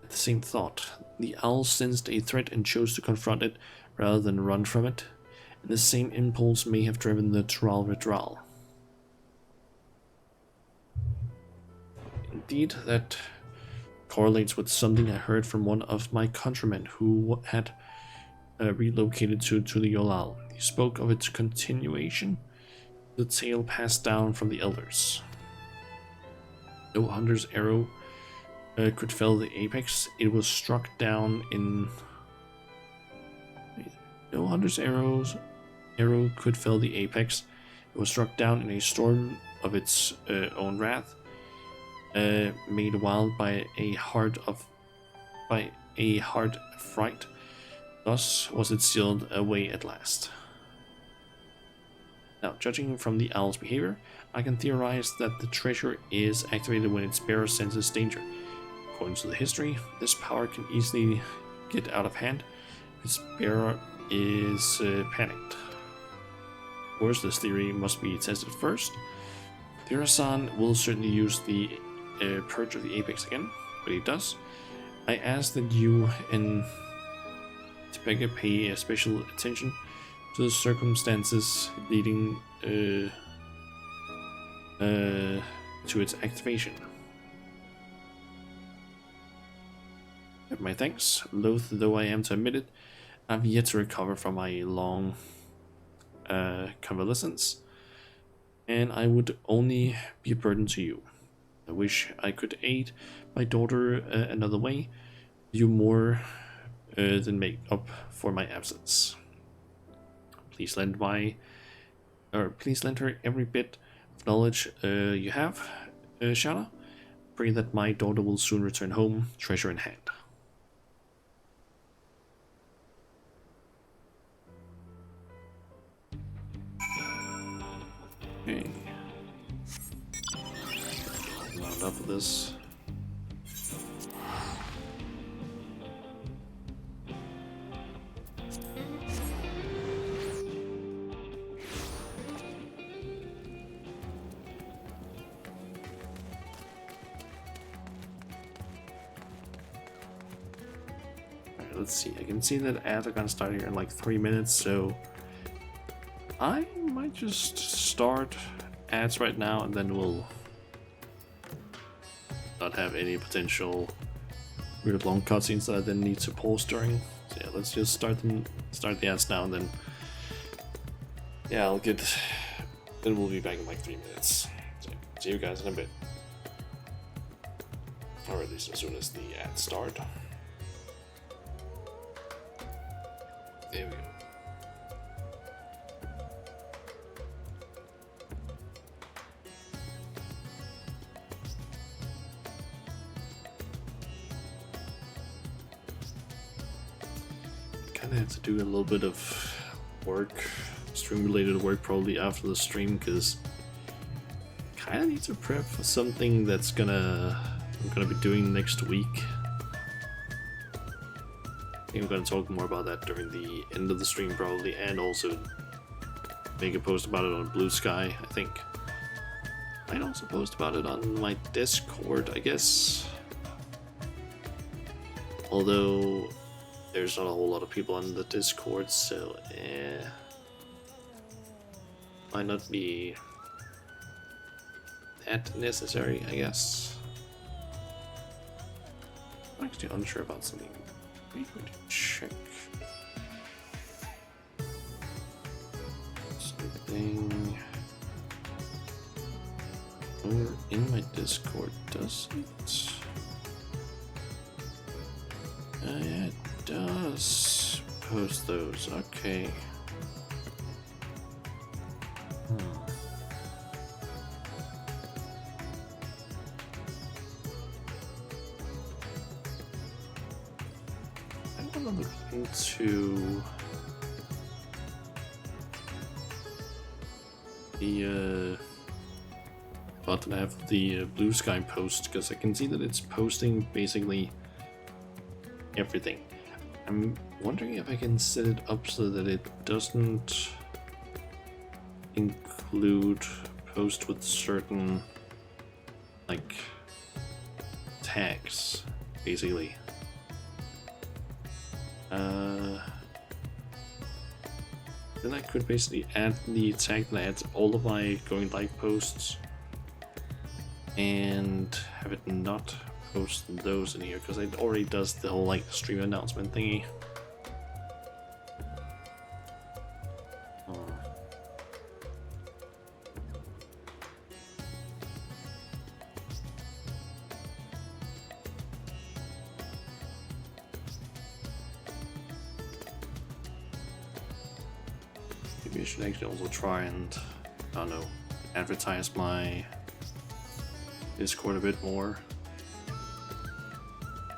At the same thought, the owl sensed a threat and chose to confront it rather than run from it, and the same impulse may have driven the Tral. Indeed, that correlates with something I heard from one of my countrymen who had relocated to the Yolal. He spoke of its continuation, the tale passed down from the elders. No hunter's arrow could fell the apex. It was struck down in... No hunter's arrow could fell the apex. It was struck down in a storm of its own wrath, made wild by a heart fright. Thus was it sealed away at last. Now, judging from the owl's behavior, I can theorize that the treasure is activated when its bearer senses danger. According to the history, this power can easily get out of hand if its bearer is panicked. Of course, this theory must be tested first. Thirasan will certainly use the Purge of the Apex again. When he does, I ask that you and Topeka pay special attention to the circumstances leading to its activation. My thanks. Loath though I am to admit it, I've yet to recover from my long convalescence, and I would only be a burden to you. I wish I could aid my daughter another way, do more than make up for my absence. Please lend her every bit of knowledge you have, Shana. Pray that my daughter will soon return home, treasure in hand. Okay. Round up with this. Let's see, I can see that ads are gonna start here in like 3 minutes, so I might just start ads right now and then we'll not have any potential weird long cutscenes that I then need to pause during. So yeah, let's just start the ads now and then yeah, then we'll be back in like 3 minutes. So see you guys in a bit. Or at least as soon as the ads start. There we go. Kinda have to do a little bit of work, stream related work probably after the stream, because kinda need to prep for something that's I'm gonna be doing next week. I think I'm going to talk more about that during the end of the stream probably, and also make a post about it on Blue Sky, I think. Might also post about it on my Discord, I guess. Although there's not a whole lot of people on the Discord, so might not be that necessary, I guess. I'm actually unsure about something. I'm going to check something over in my Discord. Does it? Yeah, it does post those. Okay. Look into the button I have the Blue Sky post, because I can see that it's posting basically everything. I'm wondering if I can set it up so that it doesn't include post with certain like tags, basically. Then I could basically add the tag that adds all of my going live posts and have it not post those in here because it already does the whole like stream announcement thingy. Maybe I should actually also try and, I don't know, advertise my Discord a bit more.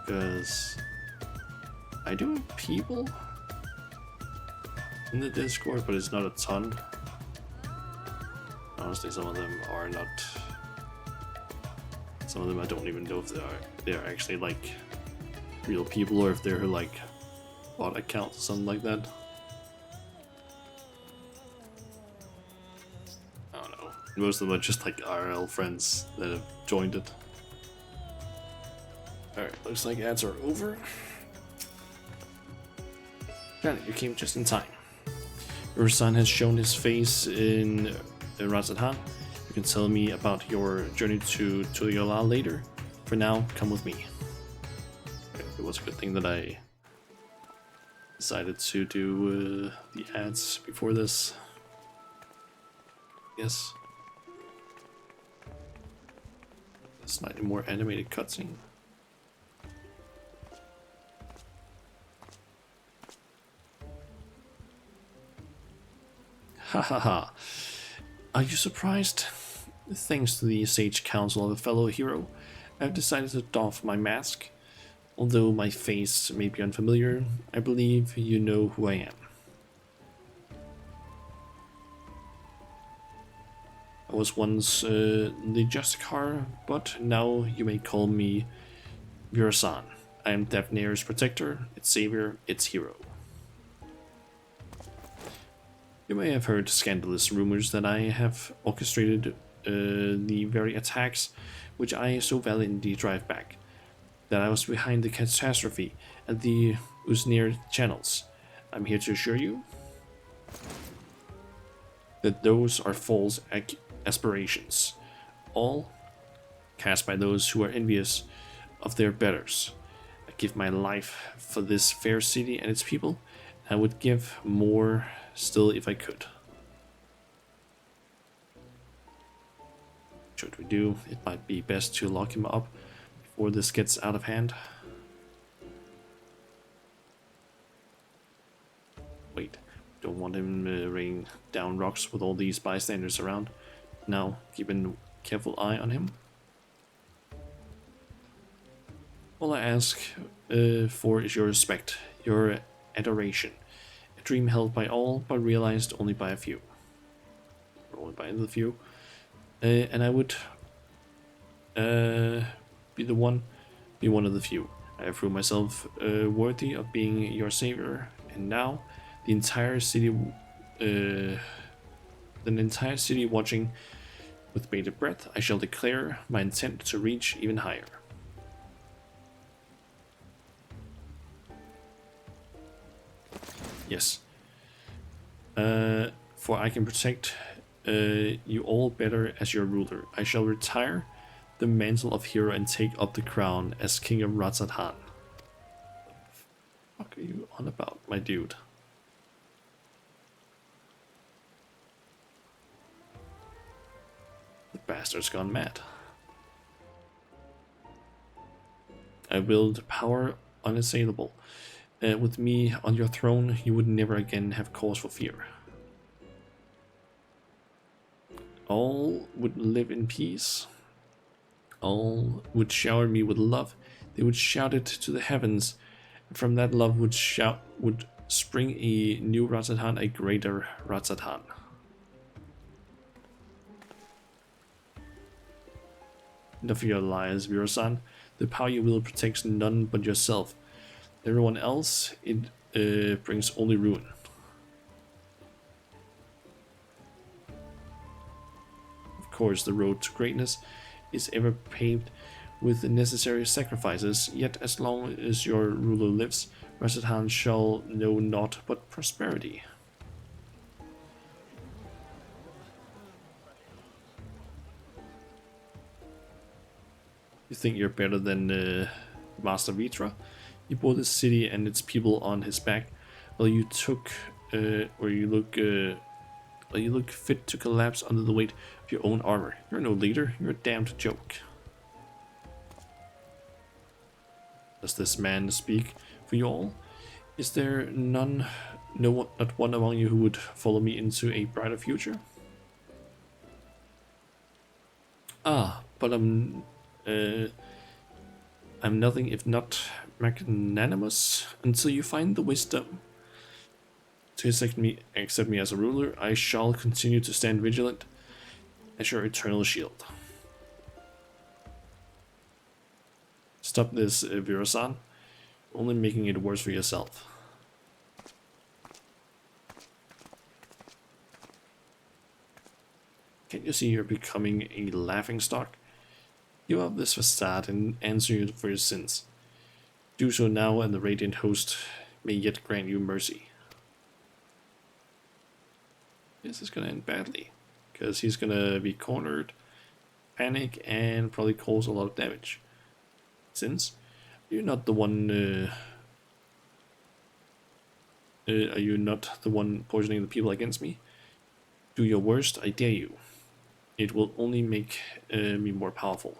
Because I do have people in the Discord, but it's not a ton. Honestly, some of them are not. Some of them I don't even know if they're actually like real people or if they're like bot accounts or something like that. I don't know. Most of them are just like RL friends that have joined it. Alright, looks like ads are over. Janet, you came just in time. Your son has shown his face in Razathan. You can tell me about your journey to Tuliyola later. For now, come with me. Okay, it was a good thing that I decided to do the ads before this. Yes. A slightly more animated cutscene. Ha ha ha. Are you surprised? Thanks to the sage counsel of a fellow hero, I've decided to doff my mask. Although my face may be unfamiliar, I believe you know who I am. I was once the Justicar, but now you may call me Virasan. I am Devnair's protector, its savior, its hero. You may have heard scandalous rumors that I have orchestrated the very attacks which I so valiantly drive back, that I was behind the catastrophe at the Usnir channels. I'm here to assure you that those are false aspirations, all cast by those who are envious of their betters. I give my life for this fair city and its people, and I would give more still if I could. Should we do? It might be best to lock him up before this gets out of hand. Wait, don't want him raining down rocks with all these bystanders around. Now, keep a careful eye on him. All I ask for is your respect, your adoration. A dream held by all, but realized only by a few. Or only by the few. And I would be one of the few. I have proved myself worthy of being your savior, and now the entire city, watching with bated breath, I shall declare my intent to reach even higher. Yes. For I can protect you all better as your ruler. I shall retire the mantle of hero and take up the crown as king of Razathan. What the fuck are you on about, my dude? The bastard's gone mad. I wield power unassailable. With me on your throne, you would never again have cause for fear. All would live in peace. All would shower me with love. They would shout it to the heavens. And from that love would spring a new Razathan, a greater Razathan. Enough of your lies, Virasan. The power you wield protects none but yourself. Everyone else, it brings only ruin. course, the road to greatness is ever paved with the necessary sacrifices, yet as long as your ruler lives, Rasatan shall know naught but prosperity. You think you're better than Master Vitra? He bore the city and its people on his back, while you look fit to collapse under the weight of your own armor. You're no leader, you're a damned joke. Does this man speak for you all? Is there not one among you who would follow me into a brighter future? Ah, but I'm nothing if not magnanimous until you find the wisdom to accept me as a ruler. I shall continue to stand vigilant as your eternal shield. Stop this, Vira-san. Only making it worse for yourself. Can't you see you're becoming a laughingstock? Give up this facade and answer for your sins. Do so now, and the Radiant Host may yet grant you mercy. This is gonna end badly, because he's gonna be cornered, panic, and probably cause a lot of damage. Since you're not the one, are you not the one poisoning the people against me? Do your worst, I dare you. It will only make me more powerful.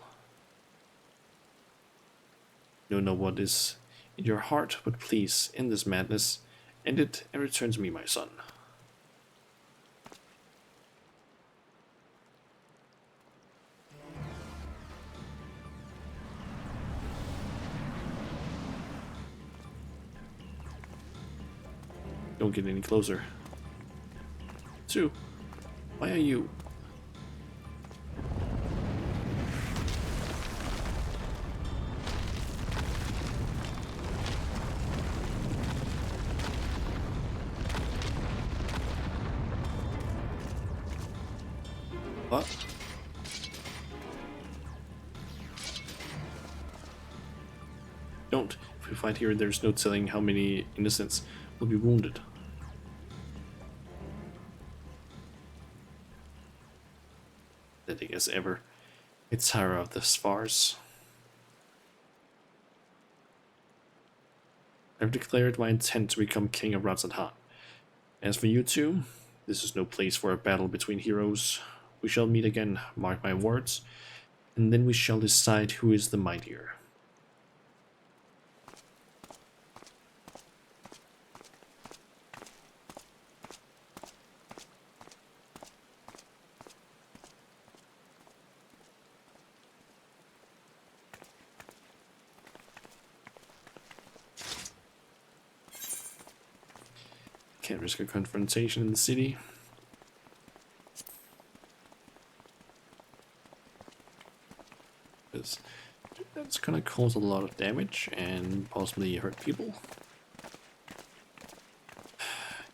You don't know what is in your heart, but please, end this madness, end it, and return to me, my son. Don't get any closer. Two, why are you? What? Don't. If we fight here, there's no telling how many innocents will be wounded. Pathetic as ever. I tire of this farce. I've declared my intent to become king of Ratzadhan. As for you two, this is no place for a battle between heroes. We shall meet again, mark my words, and then we shall decide who is the mightier. Can't risk a confrontation in the city. That's gonna cause a lot of damage and possibly hurt people.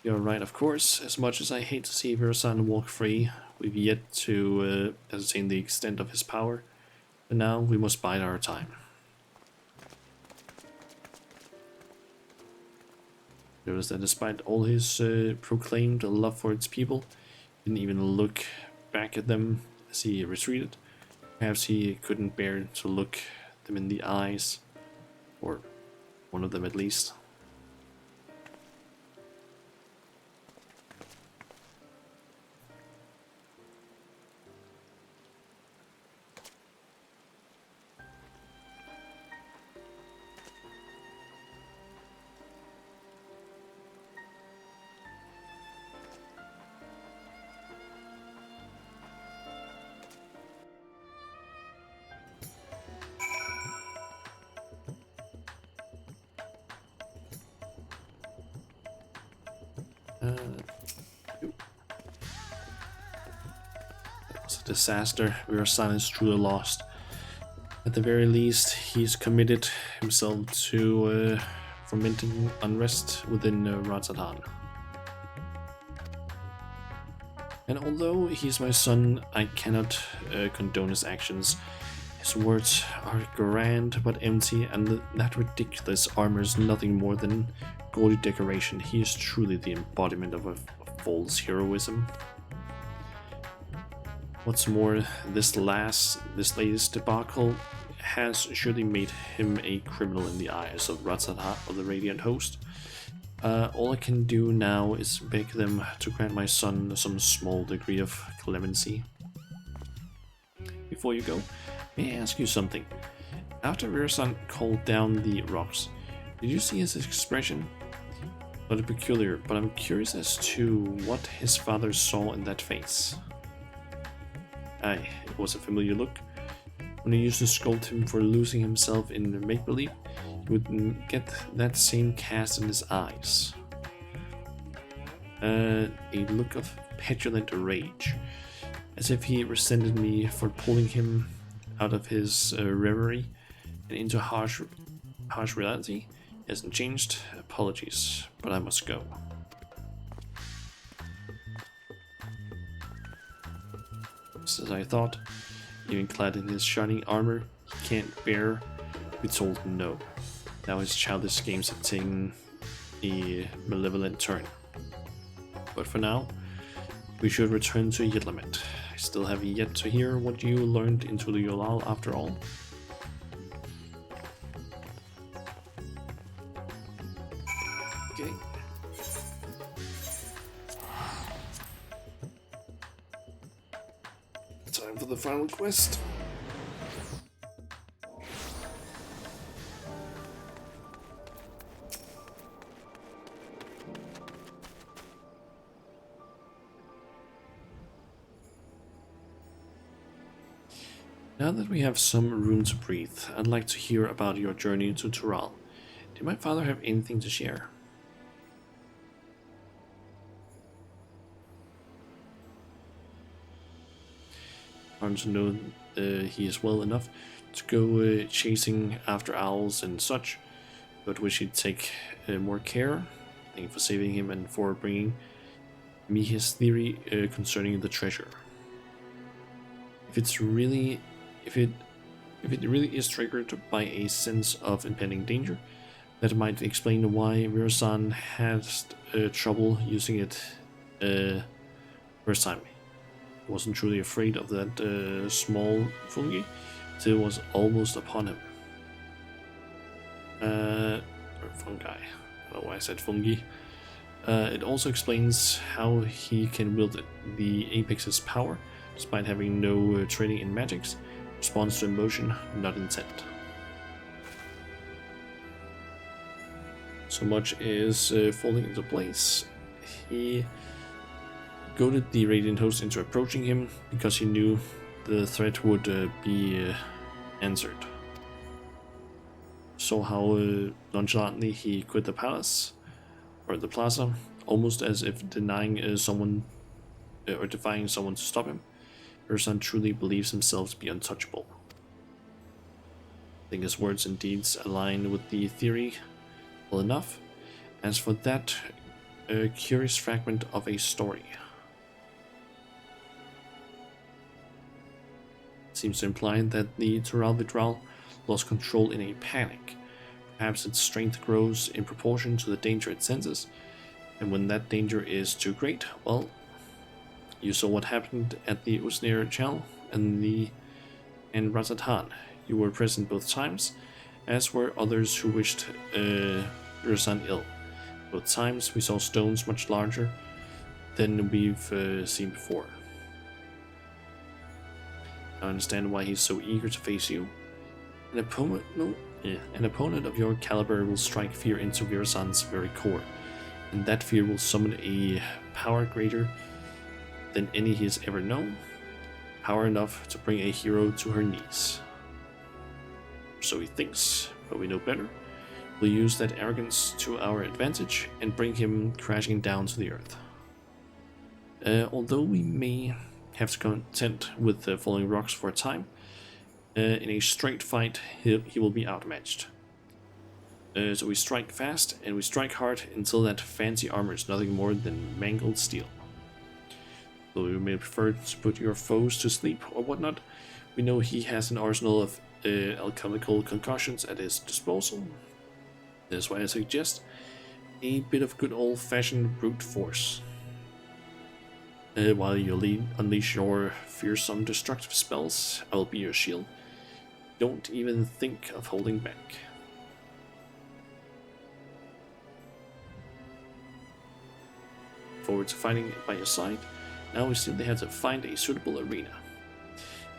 You're right, of course. As much as I hate to see Vira-san walk free, we've yet to ascertain the extent of his power. But now we must bide our time. Notice that despite all his proclaimed love for its people, he didn't even look back at them as he retreated. Perhaps he couldn't bear to look them in the eyes, or one of them at least. That was a disaster. Vira-san is truly lost. At the very least, he's committed himself to fomenting unrest within Ratzadhan. And although he's my son, I cannot condone his actions. His words are grand but empty, and that ridiculous armor is nothing more than gaudy decoration. He is truly the embodiment of a false heroism. What's more, this latest debacle has surely made him a criminal in the eyes of Ratzatha of the Radiant Host. All I can do now is beg them to grant my son some small degree of clemency. Before you go, may I ask you something? After Virsan called down the rocks, did you see his expression? Not peculiar, but I'm curious as to what his father saw in that face. Aye, it was a familiar look. When he used to scold him for losing himself in make-believe, he would get that same cast in his eyes. A look of petulant rage, as if he resented me for pulling him out of his reverie and into harsh reality. He hasn't changed. Apologies, but I must go. Just as I thought, even clad in his shining armor, he can't bear to be told no. Now his childish games have taken a malevolent turn. But for now, we should return to Yitlamet. I still have yet to hear what you learned in Tuliolal after all. Okay. Time for the final quest. Now that we have some room to breathe, I'd like to hear about your journey to Tural. Did my father have anything to share? I want to know he is well enough to go chasing after owls and such, but wish he'd take more care. Thank you for saving him and for bringing me his theory concerning the treasure. If it really is triggered by a sense of impending danger, that might explain why Virsan has trouble using it first time. He wasn't truly afraid of that small fungi till it was almost upon him. Or fungi. I don't know why I said fungi. It also explains how he can wield it. The Apex's power, despite having no training in magics, responds to emotion, not intent. So much is falling into place. He goaded the Radiant Host into approaching him because he knew the threat would be answered. Saw how nonchalantly he quit the palace, or the plaza, almost as if denying someone or defying someone to stop him. Virsan truly believes himself to be untouchable. I think his words and deeds align with the theory well enough. As for that curious fragment of a story, it seems to imply that the Tural Vidral lost control in a panic. Perhaps its strength grows in proportion to the danger it senses, and when that danger is too great, well, you saw what happened at the Usnir Chal and Razatan. You were present both times, as were others who wished Virsan ill. Both times we saw stones much larger than we've seen before. I understand why he's so eager to face you. An opponent of your caliber will strike fear into Virsan's very core, and that fear will summon a power greater than any he has ever known, power enough to bring a hero to her knees. So he thinks, but we know better. We'll use that arrogance to our advantage and bring him crashing down to the earth. Although we may have to content with the falling rocks for a time, in a straight fight he will be outmatched. So we strike fast and we strike hard until that fancy armor is nothing more than mangled steel. Though you may prefer to put your foes to sleep or whatnot, we know he has an arsenal of alchemical concoctions at his disposal. That's why I suggest a bit of good old-fashioned brute force. While you unleash your fearsome destructive spells, I will be your shield. Don't even think of holding back. Forward to fighting by your side. Now we simply have to find a suitable arena.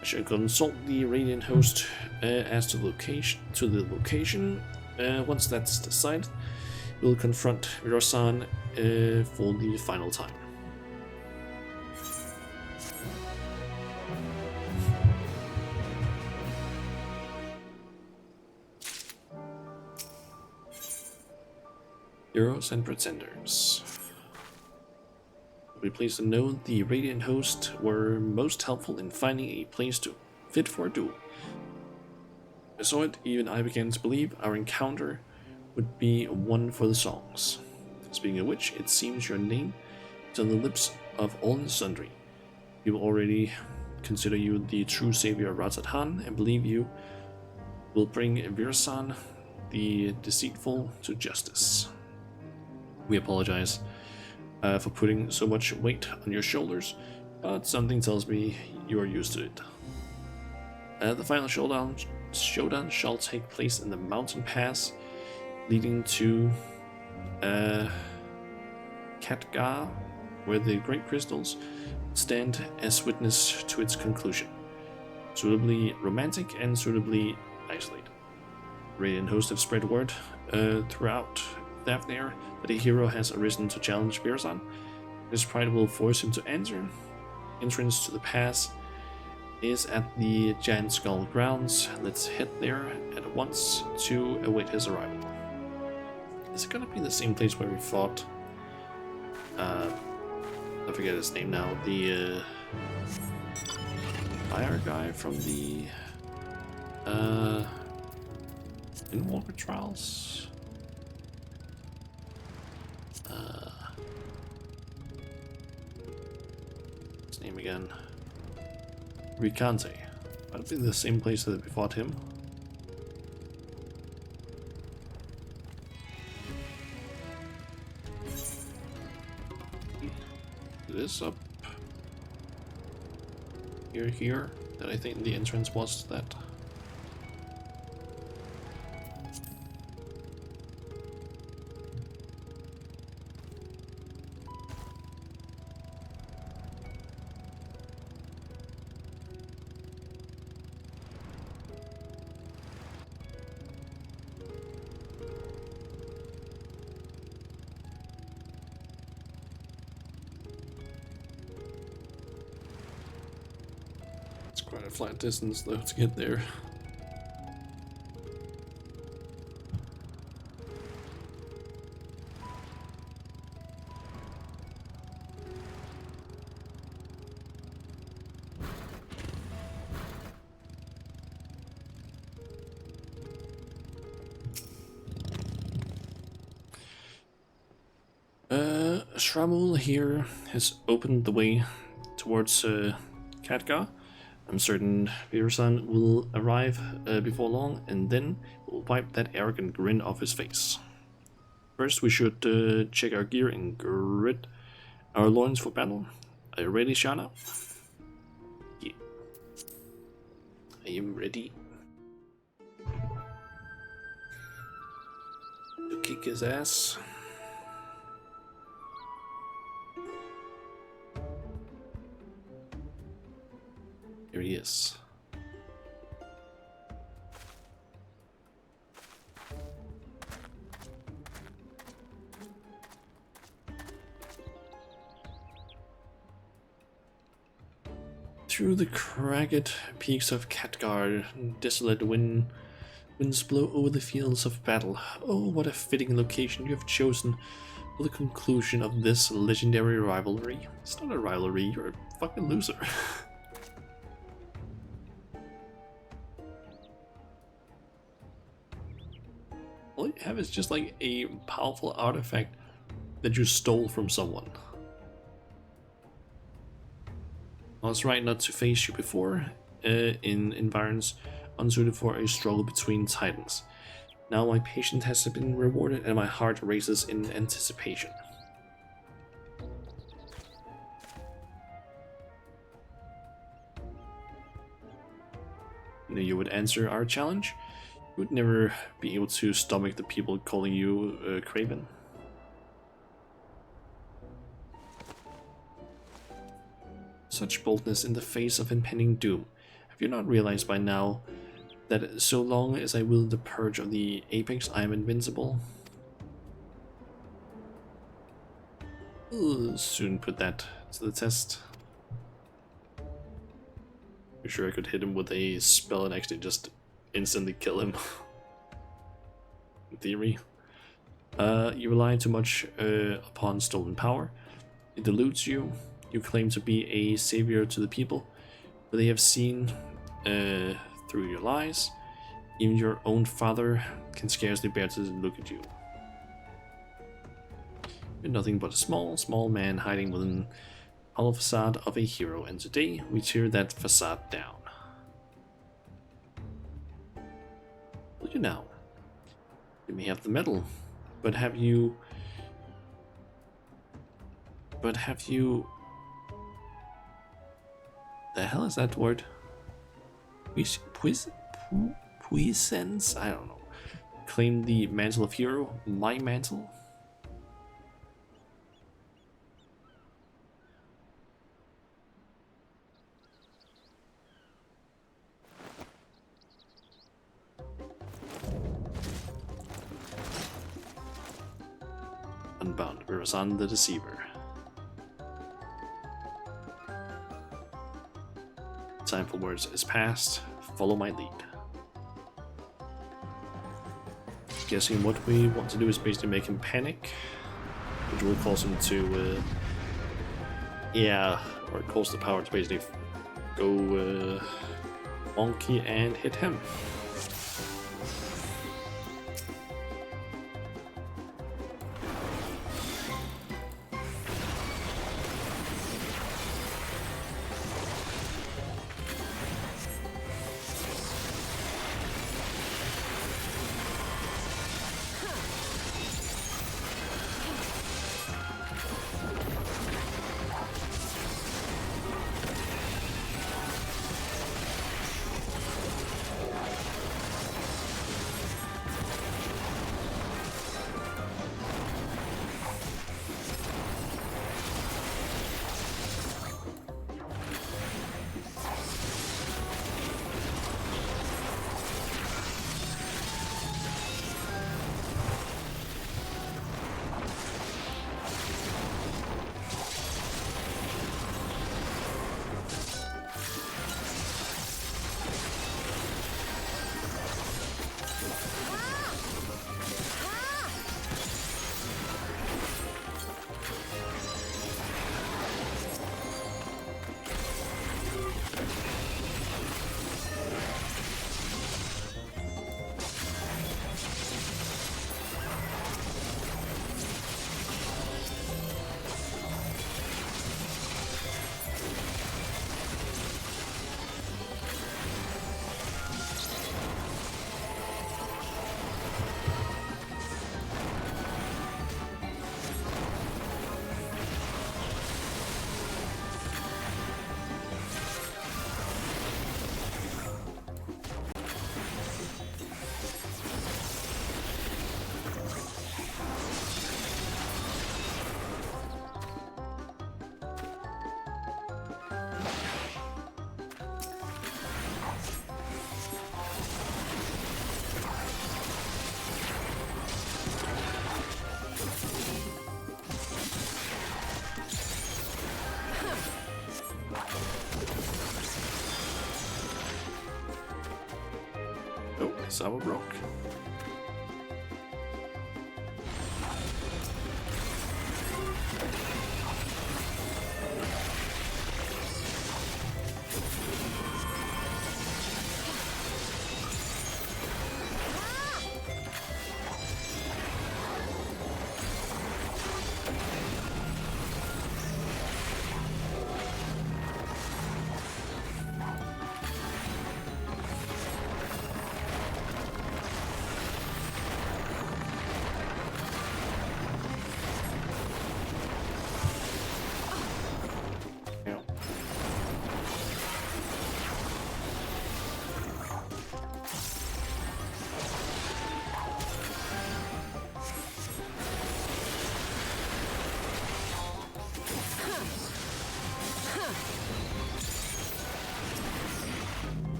I shall consult the Radiant host as to the location. Once that's decided, we'll confront Virasan for the final time. Heroes and Pretenders. We're pleased to know the Radiant host were most helpful in finding a place fit for a duel. I saw it, even I began to believe our encounter would be one for the songs. Speaking of which, it seems your name is on the lips of all and sundry. People already consider you the true savior of Razathan and believe you will bring Virasan the deceitful to justice. We apologize for putting so much weight on your shoulders, but something tells me you are used to it. The final showdown shall take place in the mountain pass leading to Khadgar, where the great crystals stand as witness to its conclusion. Suitably romantic and suitably isolated. Radiant hosts have spread word throughout Thavnair that a hero has arisen to challenge Virasan. His pride will force him to enter. Entrance to the pass is at the Giant Skull grounds. Let's head there at once to await his arrival. Is it gonna be the same place where we fought? I forget his name now. The fire guy from the Windwalker Trials. His name again? Ricante. Might have been the same place that we fought him. It is up here. That I think the entrance was that. Quite a flat distance though to get there. Shramul here has opened the way towards Khadgar. I'm certain Virasan will arrive before long, and then we'll wipe that arrogant grin off his face. First, we should check our gear and grit our loins for battle. Are you ready, Shana? Yeah. I am ready to kick his ass. Here he is. Through the cragged peaks of Khadgar, desolate winds blow over the fields of battle. Oh, what a fitting location you have chosen for the conclusion of this legendary rivalry. It's not a rivalry, you're a fucking loser. All you have is just like a powerful artifact that you stole from someone. was right not to face you before, in environs unsuited for a struggle between titans. Now my patience has been rewarded and my heart races in anticipation. You know, you would answer our challenge. You would never be able to stomach the people calling you craven. Such boldness in the face of impending doom. Have you not realized by now that so long as I wield the purge of the apex, I am invincible? We'll soon put that to the test. I'm sure I could hit him with a spell and actually just instantly kill him. In theory. You rely too much upon stolen power. It deludes you. You claim to be a savior to the people, but they have seen through your lies. Even your own father can scarcely bear to look at you. You're nothing but a small man hiding within the hollow facade of a hero, and today we tear that facade down. Will you now? You may have the medal, but have you... The hell is that word? Puissance? I don't know. Claim the mantle of hero? My mantle? Unbound, Virazan the Deceiver. Time for words is past. Follow my lead. Guessing what we want to do is basically make him panic, which will cause him to, or cause the power to basically go wonky and hit him. Sour Rock.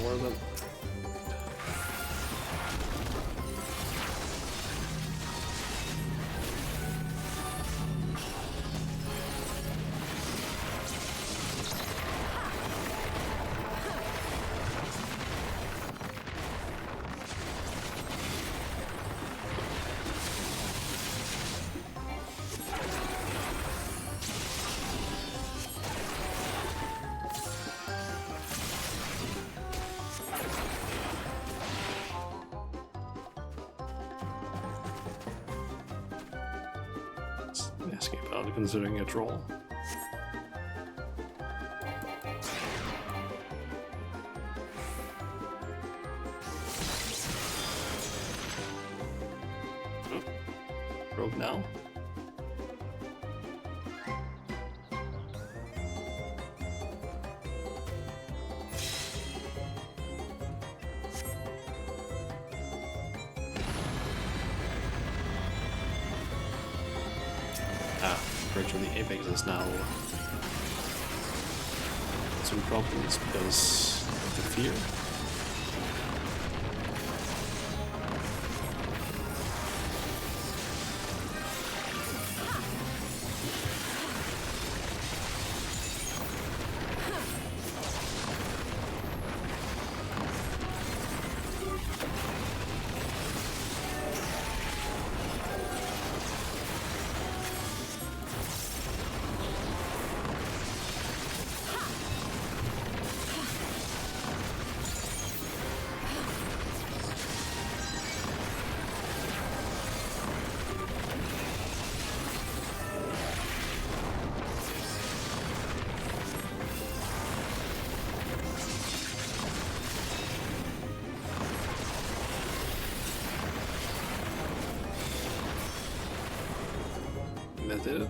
more of them. Escape out considering a troll. Oh, broke now. Virtually Apex is now some problems because of the fear. That did it.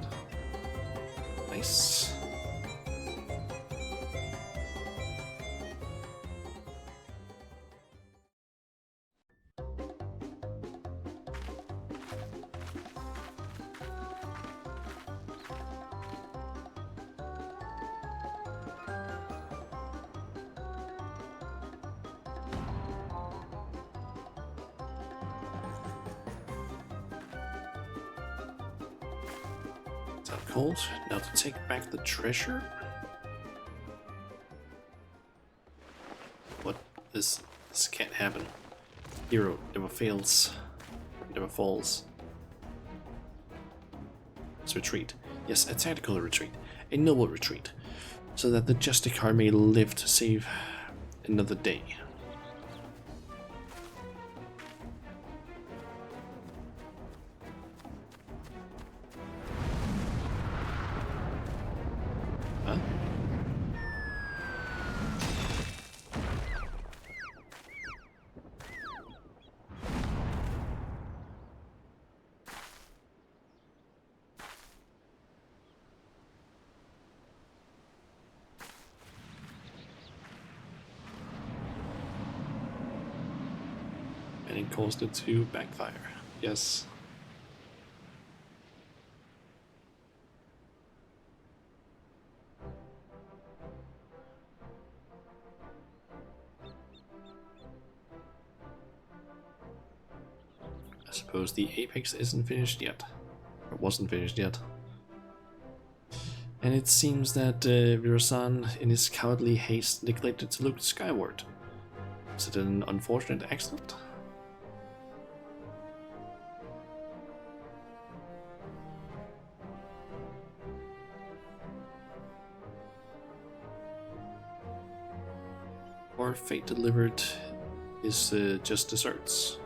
Nice. Cold. Now to take back the treasure. What? This can't happen. Hero never fails. Never falls. Let's retreat. Yes, a tactical retreat. A noble retreat. So that the Justicar may live to save another day. And it caused it to backfire. Yes. I suppose the Apex isn't finished yet. Or wasn't finished yet. And it seems that Virasan, in his cowardly haste, neglected to look skyward. Is it an unfortunate accident? Or fate delivered is just desserts?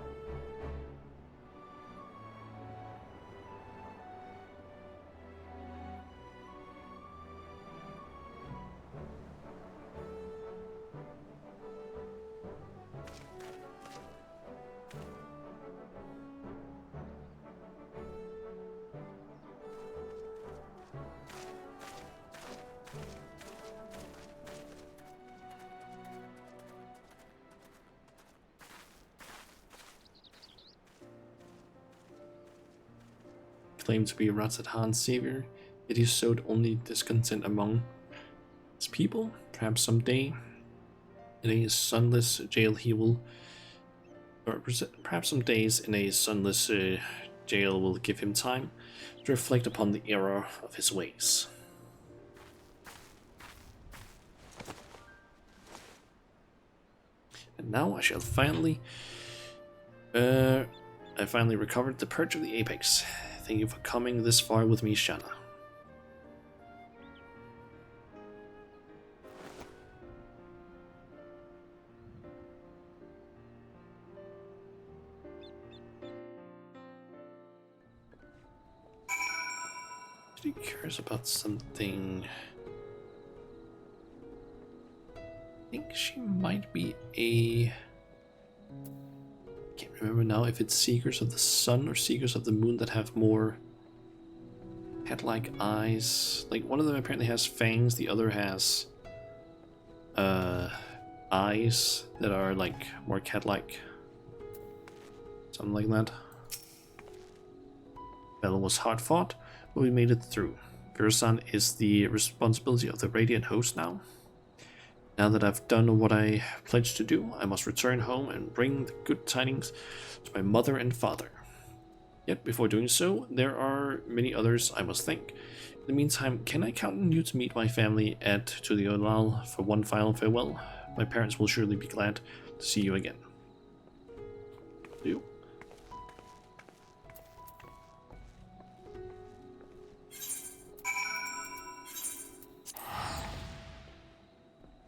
Claimed to be Ratsadhan's savior, yet he sowed only discontent among his people. Perhaps someday in a sunless jail he will, or perhaps some days in a sunless jail will give him time to reflect upon the error of his ways. And now I shall finally, I finally recovered the Purge of the Apex. Thank you for coming this far with me, Shanna. He cares about something. I think she might be a... I can't remember now if it's Seekers of the Sun or Seekers of the Moon that have more cat-like eyes. Like, one of them apparently has fangs, the other has eyes that are like more cat-like. Something like that. Battle was hard fought, but we made it through. Virasan is the responsibility of the Radiant Host now. Now that I've done what I pledged to do, I must return home and bring the good tidings to my mother and father. Yet before doing so, there are many others I must thank. In the meantime, can I count on you to meet my family at Tuliolal for one final farewell? My parents will surely be glad to see you again. You?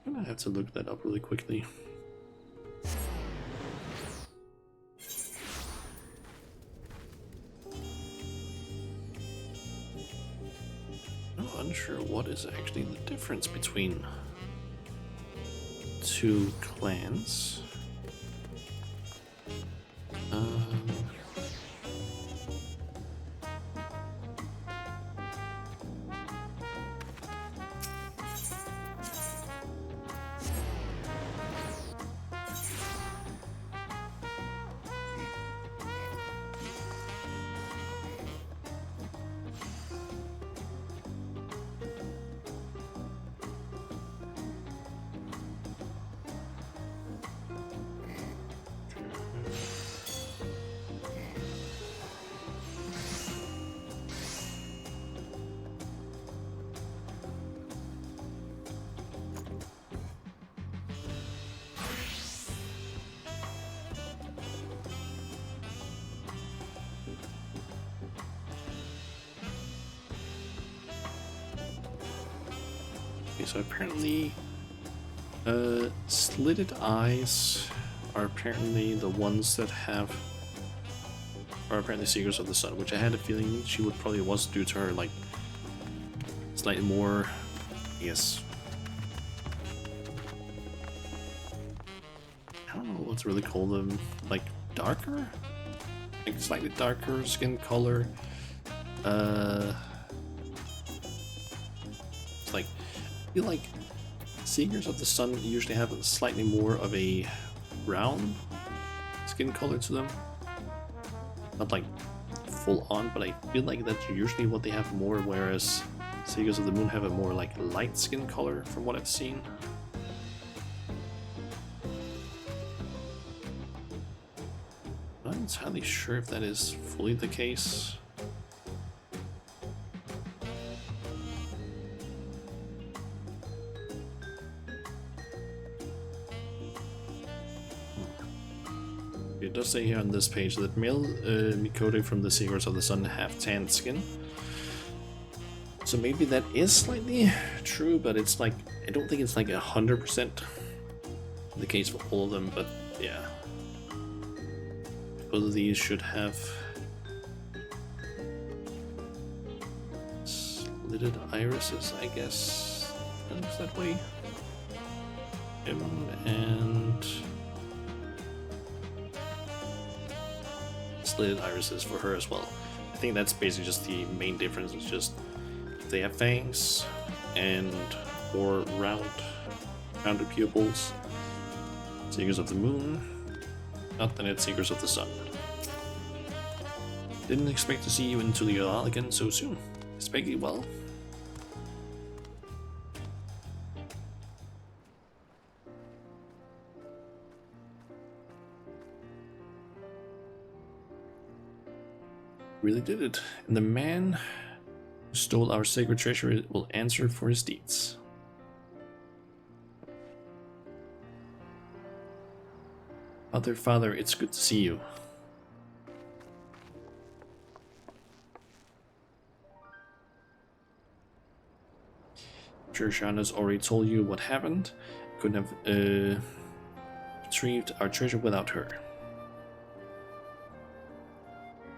I'm gonna have to look that up really quickly. I'm unsure what is actually the difference between two clans. Okay, so apparently slitted eyes are apparently the ones that are apparently Seekers of the Sun, which I had a feeling she would probably was due to her, like, slightly more, I guess, I don't know what to really call them, like, darker? Like, slightly darker skin color. It's like, I feel like Seekers of the Sun usually have slightly more of a brown skin color to them. Not like full on, but I feel like that's usually what they have more, whereas Seekers of the Moon have a more like light skin color from what I've seen. I'm not entirely sure if that is fully the case. It does say here on this page that male Mikote from the Seekers of the Sun have tanned skin. So maybe that is slightly true, but it's like, I don't think it's like 100% the case for all of them, but yeah. Both of these should have slitted irises, I guess. That looks that way. And slitted irises for her as well. I think that's basically just the main difference. It's just they have fangs and or rounded pupils. Seekers of the Moon, not that it's Seekers of the Sun. Didn't expect to see you in Tuliolal again so soon. Is Peggy well? really did it. And the man who stole our sacred treasure will answer for his deeds. Father, it's good to see you. I'm sure Shana's already told you what happened. Couldn't have retrieved our treasure without her.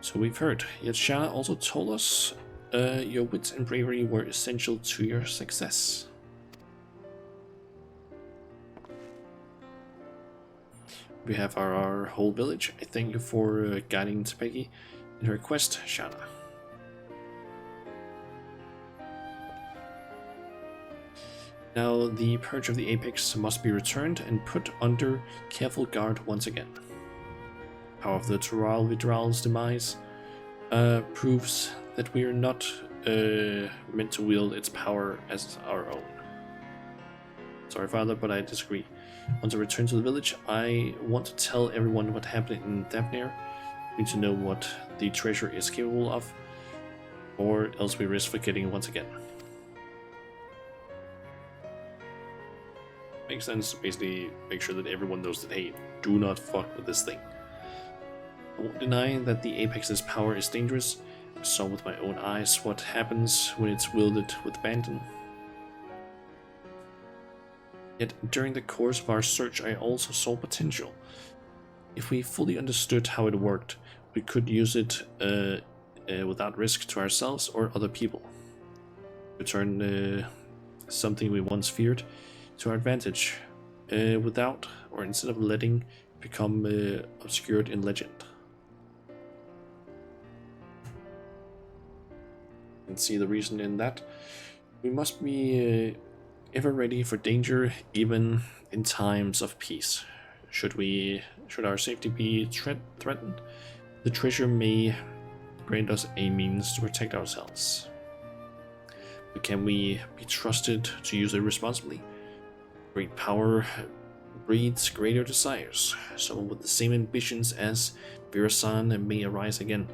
So we've heard. Yet Shana also told us your wits and bravery were essential to your success. We have our whole village. I thank you for guiding Peggy in her quest, Shana. Now the Purge of the Apex must be returned and put under careful guard once again. Power of the Tural Vidral's demise proves that we are not meant to wield its power as our own. Sorry, Father, but I disagree. Once I return to the village, I want to tell everyone what happened in Dawntrail. We need to know what the treasure is capable of, or else we risk forgetting once again. Makes sense. Basically, make sure that everyone knows that, hey, do not fuck with this thing. I won't deny that the Apex's power is dangerous. I saw with my own eyes what happens when it's wielded with abandon. Yet during the course of our search I also saw potential. If we fully understood how it worked, we could use it without risk to ourselves or other people. To turn something we once feared to our advantage, without or instead of letting it become obscured in legend. And see the reason in that. We must be ever ready for danger, even in times of peace. Should our safety be threatened, the treasure may grant us a means to protect ourselves. But can we be trusted to use it responsibly? Great power breeds greater desires. Someone with the same ambitions as Virasan may arise again,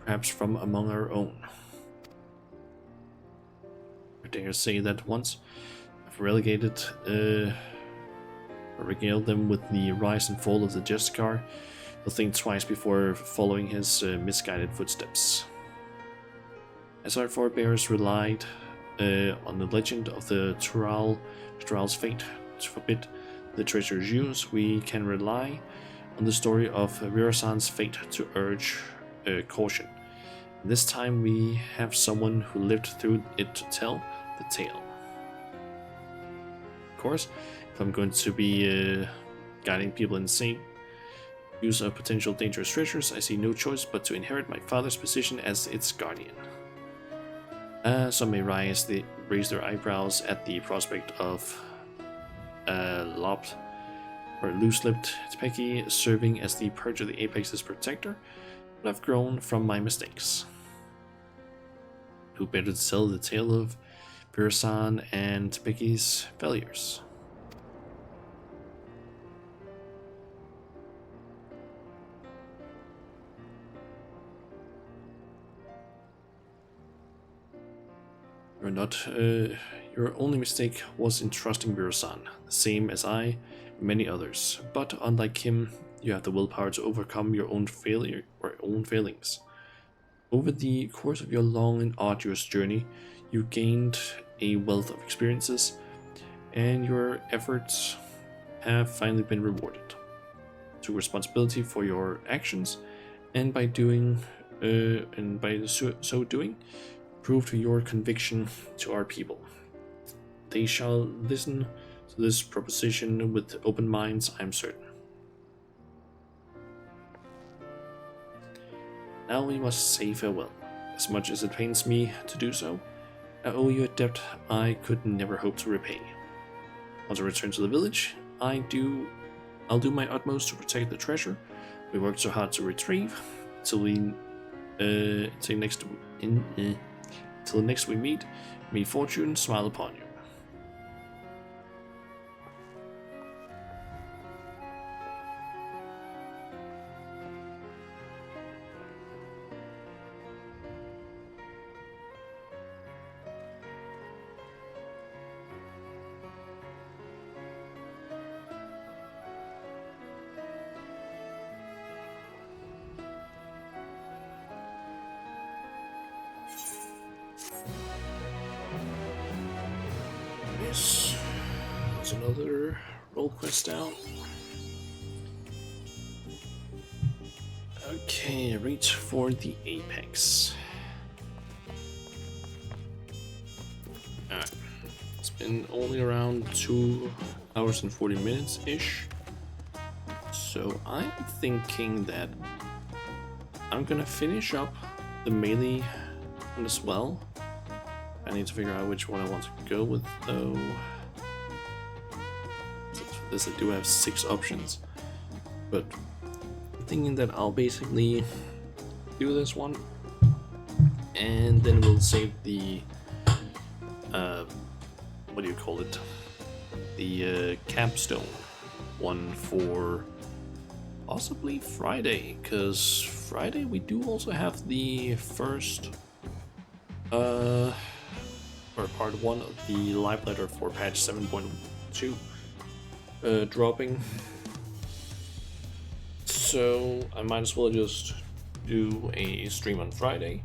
perhaps from among our own. I dare say that once I've regaled them with the rise and fall of the Justicar, he'll think twice before following his misguided footsteps. As our forebears relied on the legend of the Tural's fate to forbid the treasure's use, we can rely on the story of Virasan's fate to urge caution. This time we have someone who lived through it to tell the tale. Of course, if I'm going to be guiding people in the same use of potential dangerous treasures, I see no choice but to inherit my father's position as its guardian. Some may raise their eyebrows at the prospect of loose-lipped Peggy serving as the Purge of the Apex's protector, but I've grown from my mistakes. Who better to tell the tale of Virasan and Peggy's failures? Your only mistake was in trusting Virasan, the same as I, and many others. But unlike him, you have the willpower to overcome your own failure or own failings. Over the course of your long and arduous journey, you gained a wealth of experiences, and your efforts have finally been rewarded. Took responsibility for your actions, and by so doing, prove your conviction to our people. They shall listen to this proposition with open minds, I am certain. Now we must say farewell. As much as it pains me to do so, I owe you a debt I could never hope to repay. Once I return to the village, I'll do my utmost to protect the treasure we worked so hard to retrieve, till next we meet. May fortune smile upon you. Nice. There's another roll quest out. Okay, reach for the apex. Alright. It's been only around 2 hours and 40 minutes ish. So I'm thinking that I'm gonna finish up the melee one as well. I need to figure out which one I want to go with though. So for this I do have 6 options. But I'm thinking that I'll basically do this one and then we'll save the what do you call it? The capstone one for possibly Friday, because Friday we do also have the first or part 1 of the live letter for patch 7.2 dropping. So I might as well just do a stream on Friday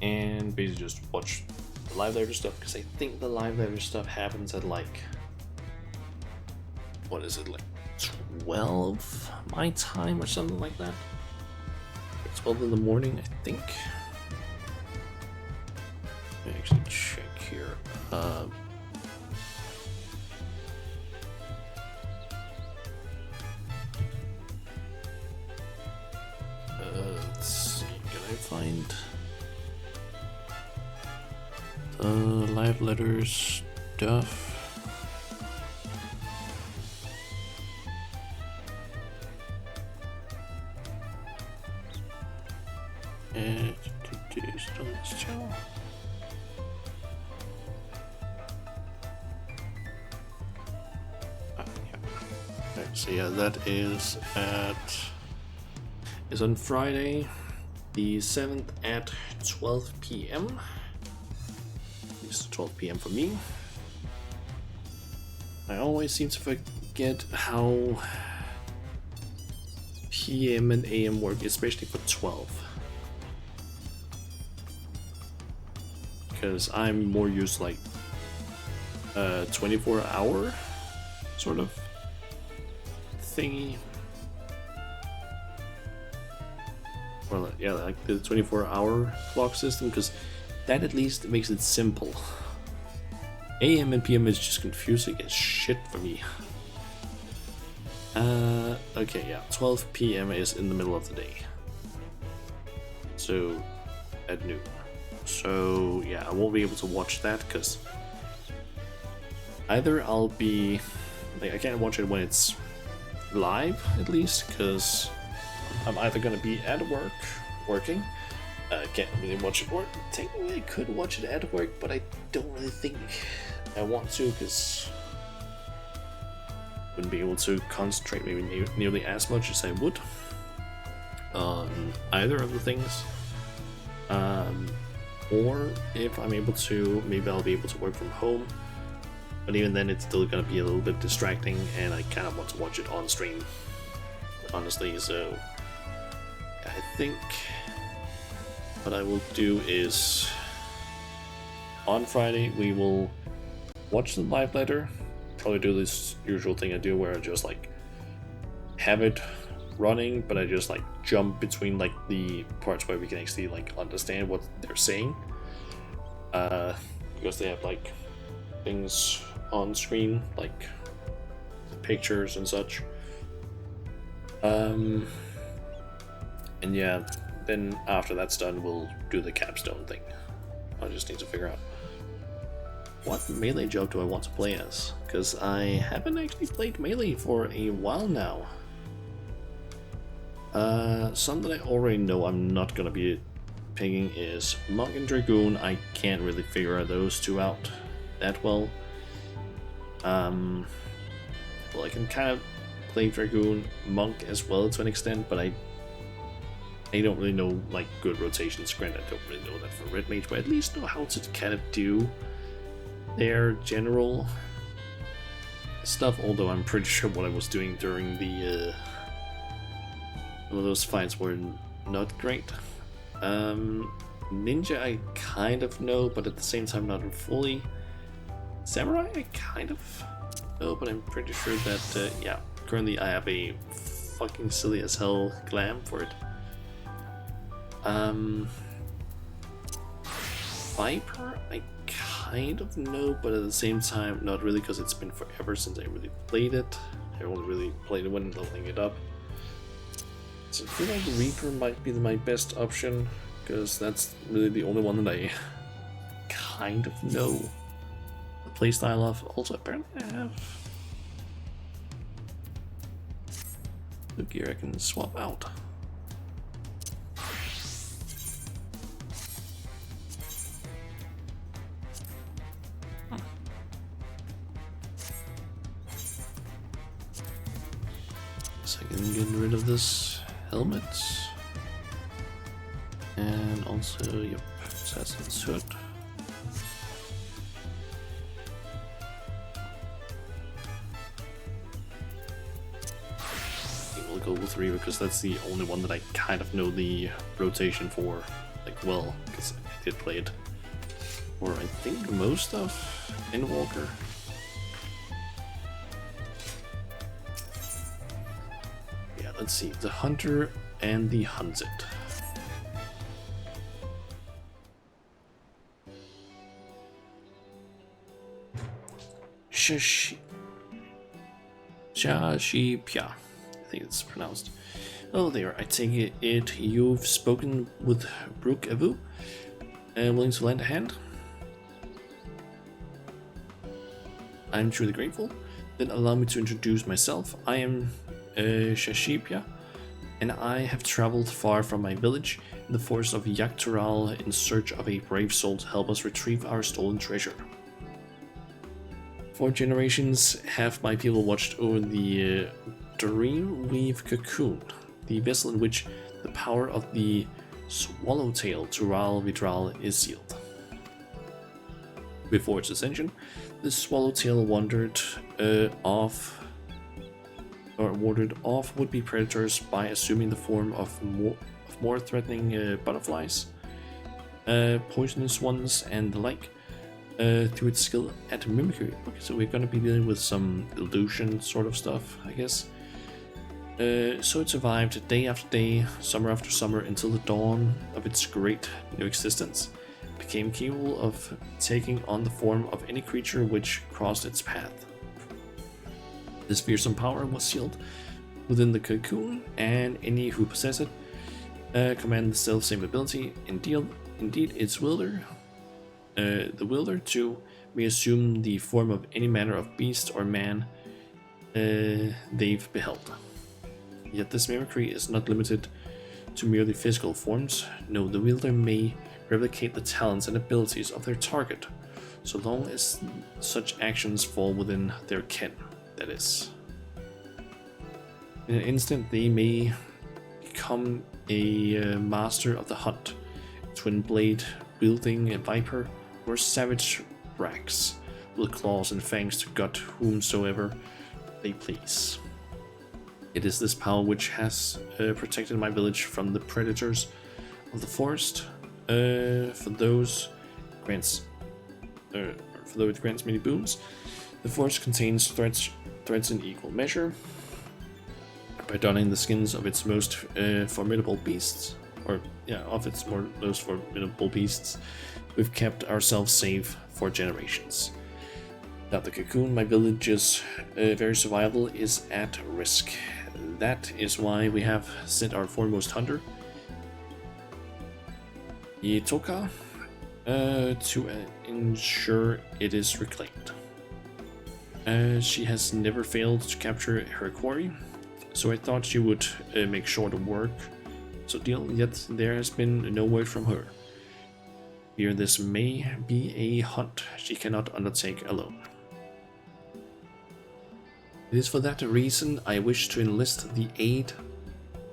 and basically just watch the live letter stuff, because I think the live letter stuff happens at like, what is it, like 12 my time or something like that. 12 in the morning, I think. Let me actually check here. Let's see, can I find the live letter stuff? So yeah, that is on Friday, the 7th at 12 p.m. It's 12 p.m. for me. I always seem to forget how p.m. and a.m. work, especially for 12. Because I'm more used to like 24-hour sort of thingy, or yeah, like the 24-hour clock system, because that at least makes it simple. AM and PM is just confusing as shit for me. Okay, yeah, 12 PM is in the middle of the day, so at noon. So yeah, I won't be able to watch that because either I'll be like, I can't watch it when it's live, at least, because I'm either gonna be at work working. Can't really watch it, or technically I could watch it at work, but I don't really think I want to, because I wouldn't be able to concentrate maybe nearly as much as I would on either of the things. Or if I'm able to, maybe I'll be able to work from home. But even then, it's still gonna be a little bit distracting, and I kind of want to watch it on stream, honestly. So I think what I will do is on Friday we will watch the live letter. Probably do this usual thing I do where I just like have it running, but I just like jump between like the parts where we can actually like understand what they're saying, because they have like things on screen, like pictures and such. And yeah, then after that's done, we'll do the capstone thing. I just need to figure out what melee job do I want to play as, because I haven't actually played melee for a while now. Some that I already know I'm not gonna be picking is Monk and Dragoon. I can't really figure those two out that well. Well, I can kind of play Dragoon, Monk as well to an extent, but I don't really know like good rotations. Granted, I don't really know that for Red Mage, but at least know how to kind of do their general stuff. Although I'm pretty sure what I was doing during the one of those fights were not great. Ninja I kind of know, but at the same time not fully. Samurai, I kind of know, but I'm pretty sure that, yeah, currently I have a fucking silly as hell glam for it. Viper, I kind of know, but at the same time, not really, because it's been forever since I really played it. I only really played it when leveling it up. So I feel like Reaper might be my best option, because that's really the only one that I kind of know the playstyle of. Also, apparently I have the gear I can swap out. So I can get rid of this helmet. And also, yep, Assassin's Hood. We'll go with Reaver because that's the only one that I kind of know the rotation for, like, well, because I did play it for, I think, most of Endwalker. Yeah, let's see, the Hunter and the Hunted. Shashipya, I think it's pronounced. Oh, there, I take it you've spoken with Brook Avu and willing to lend a hand? I'm truly grateful. Then allow me to introduce myself. I am Shashipya, and I have traveled far from my village in the forest of Yaktural in search of a brave soul to help us retrieve our stolen treasure. For generations have my people watched over the Dreamweave Cocoon, the vessel in which the power of the Swallowtail Tural Vidral is sealed. Before its ascension, the Swallowtail warded off would-be predators by assuming the form of more threatening butterflies, poisonous ones, and the like. Through its skill at mimicry. Okay, so we're gonna be dealing with some illusion sort of stuff, I guess. So it survived day after day, summer after summer, until the dawn of its great new existence. It became capable of taking on the form of any creature which crossed its path. This fearsome power was sealed within the cocoon, and any who possess it command the self-same ability. Indeed, its wielder, the wielder too, may assume the form of any manner of beast or man they've beheld. Yet this mimicry is not limited to merely physical forms. No, the wielder may replicate the talents and abilities of their target, so long as such actions fall within their ken, that is. In an instant, they may become a master of the hunt, twin blade wielding a viper, or savage rags with claws and fangs to gut whomsoever they please. It is this power which has protected my village from the predators of the forest. For those it grants many boons. The forest contains threats in equal measure. By donning the skins of its most formidable beasts, most formidable beasts, we've kept ourselves safe for generations. Without the cocoon, my village's very survival is at risk. That is why we have sent our foremost hunter, Yetoka, to ensure it is reclaimed. She has never failed to capture her quarry, so I thought she would make short work. Yet there has been no word from her. Fear this may be a hunt she cannot undertake alone. It is for that reason I wish to enlist the aid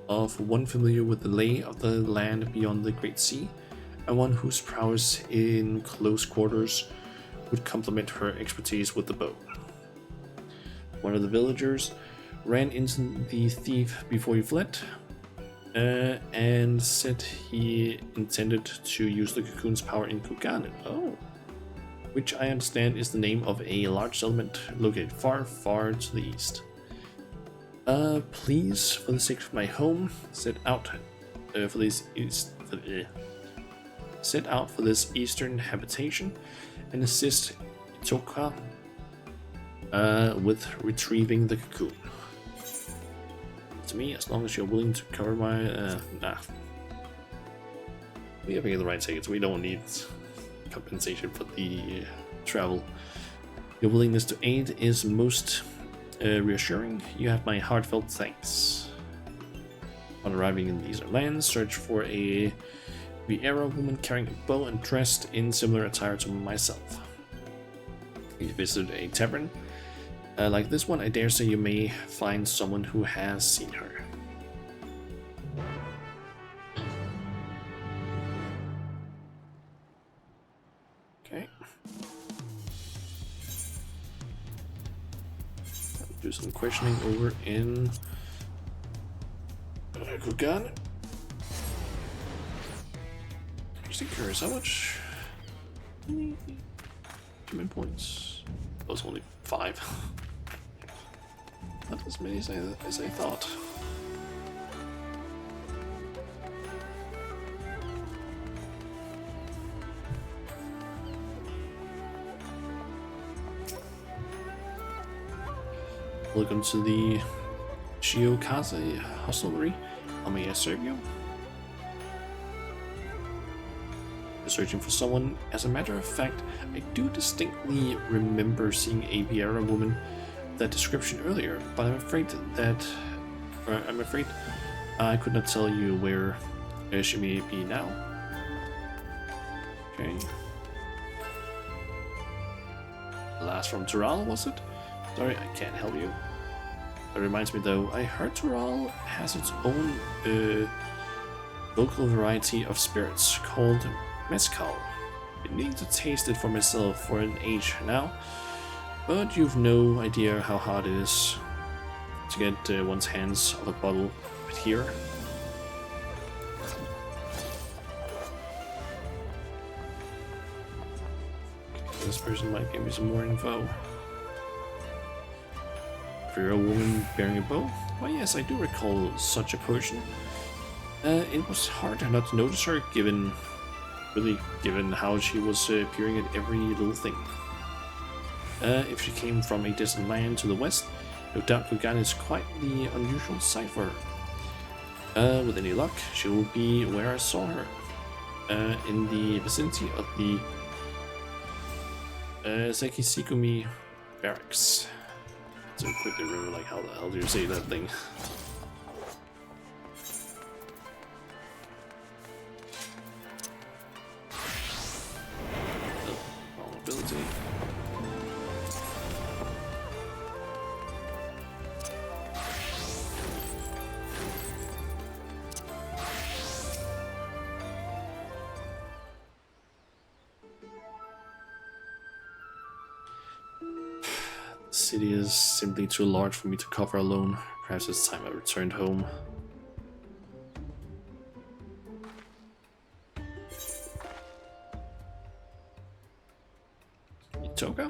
of one familiar with the lay of the land beyond the Great Sea, and one whose prowess in close quarters would complement her expertise with the bow. One of the villagers ran into the thief before he fled, and said he intended to use the cocoon's power in Kugane. Oh. which I understand is the name of a large settlement located far, far to the east. Please, for the sake of my home, set out for this eastern habitation and assist Itoka with retrieving the cocoon. To me, as long as you're willing to cover my we are paying the right tickets. We don't need compensation for the travel. Your willingness to aid is most reassuring. You have my heartfelt thanks. On arriving in these lands, search for a Vieira woman carrying a bow and dressed in similar attire to myself. If you visit a tavern like this one, I dare say you may find someone who has seen her. Okay. Do some questioning over in Kugan. Just curious, how much? Too many points. That was only 5. Not as many as I thought. Welcome to the Shiokaze hostelry. How may I serve you? You're searching for someone. As a matter of fact, I do distinctly remember seeing a Vieira woman that description earlier, but I'm afraid I could not tell you where she may be now. Okay. Last from Tural, was it? Sorry, I can't help you. That reminds me though, I heard Tural has its own local variety of spirits called mezcal. I need to taste it for myself for an age now, but you've no idea how hard it is to get one's hands on a bottle right here. Okay, this person might give me some more info. For a woman bearing a bow? Why yes, I do recall such a person. It was hard not to notice her, given how she was appearing at every little thing. If she came from a distant land to the west, no doubt Kugan is quite the unusual sight for her. With any luck, she will be where I saw her, in the vicinity of the Sekisikumi barracks. So quickly remember, like, how the hell do you say that thing? Vulnerability. The city is simply too large for me to cover alone. Perhaps it's time I returned home. Itoka?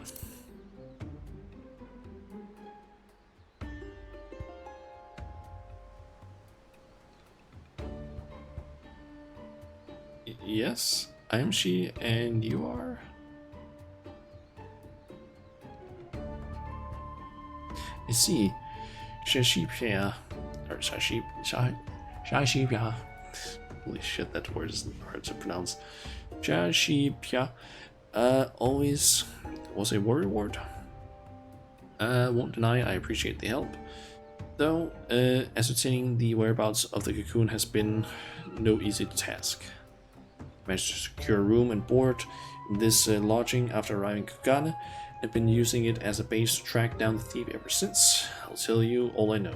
Yes, I am she, and you are? I see. Shashipia. Or Shashipia. Holy shit, that word is hard to pronounce. Shashipia. Always was a worry word. Won't deny I appreciate the help. Though, ascertaining the whereabouts of the cocoon has been no easy task. Managed to secure room and board in this lodging after arriving in Kugane. I've been using it as a base to track down the thief ever since. I'll tell you all I know.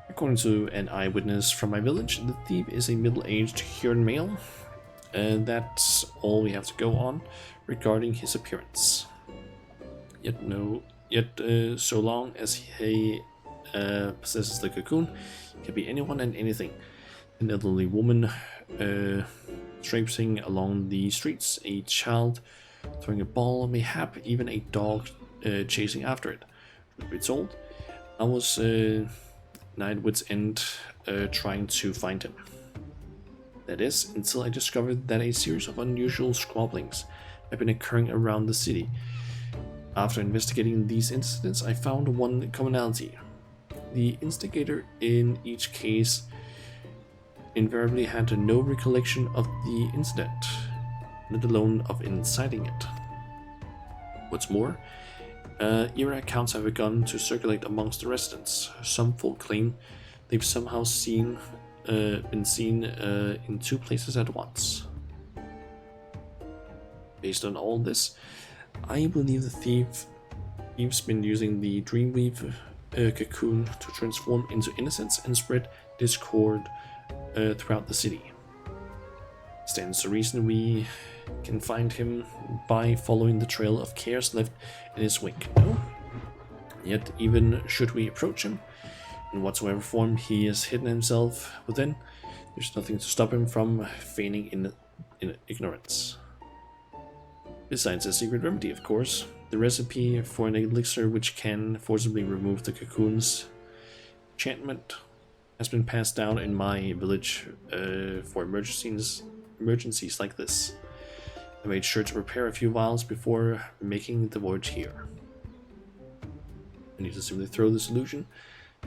According to an eyewitness from my village, the thief is a middle-aged Huron male. That's all we have to go on regarding his appearance. Yet so long as he possesses the cocoon, it can be anyone and anything. An elderly woman traipsing along the streets, a child throwing a ball, mayhap even a dog chasing after it. Truth be told, I was nigh at wit's end trying to find him. That is, until I discovered that a series of unusual squabblings had been occurring around the city. After investigating these incidents, I found one commonality. The instigator in each case invariably had no recollection of the incident, let alone of inciting it. What's more, era accounts have begun to circulate amongst the residents. Some folk claim they've somehow been seen in two places at once. Based on all this, I believe the thieves been using the Dreamweave cocoon to transform into innocence and spread discord throughout the city. Stands to reason we can find him by following the trail of chaos left in his wake. No? Yet, even should we approach him, in whatsoever form he has hidden himself within, there's nothing to stop him from feigning in ignorance. Besides a secret remedy, of course, the recipe for an elixir which can forcibly remove the cocoon's enchantment has been passed down in my village for emergencies like this. I made sure to prepare a few vials before making the voyage here. I need to simply throw the solution.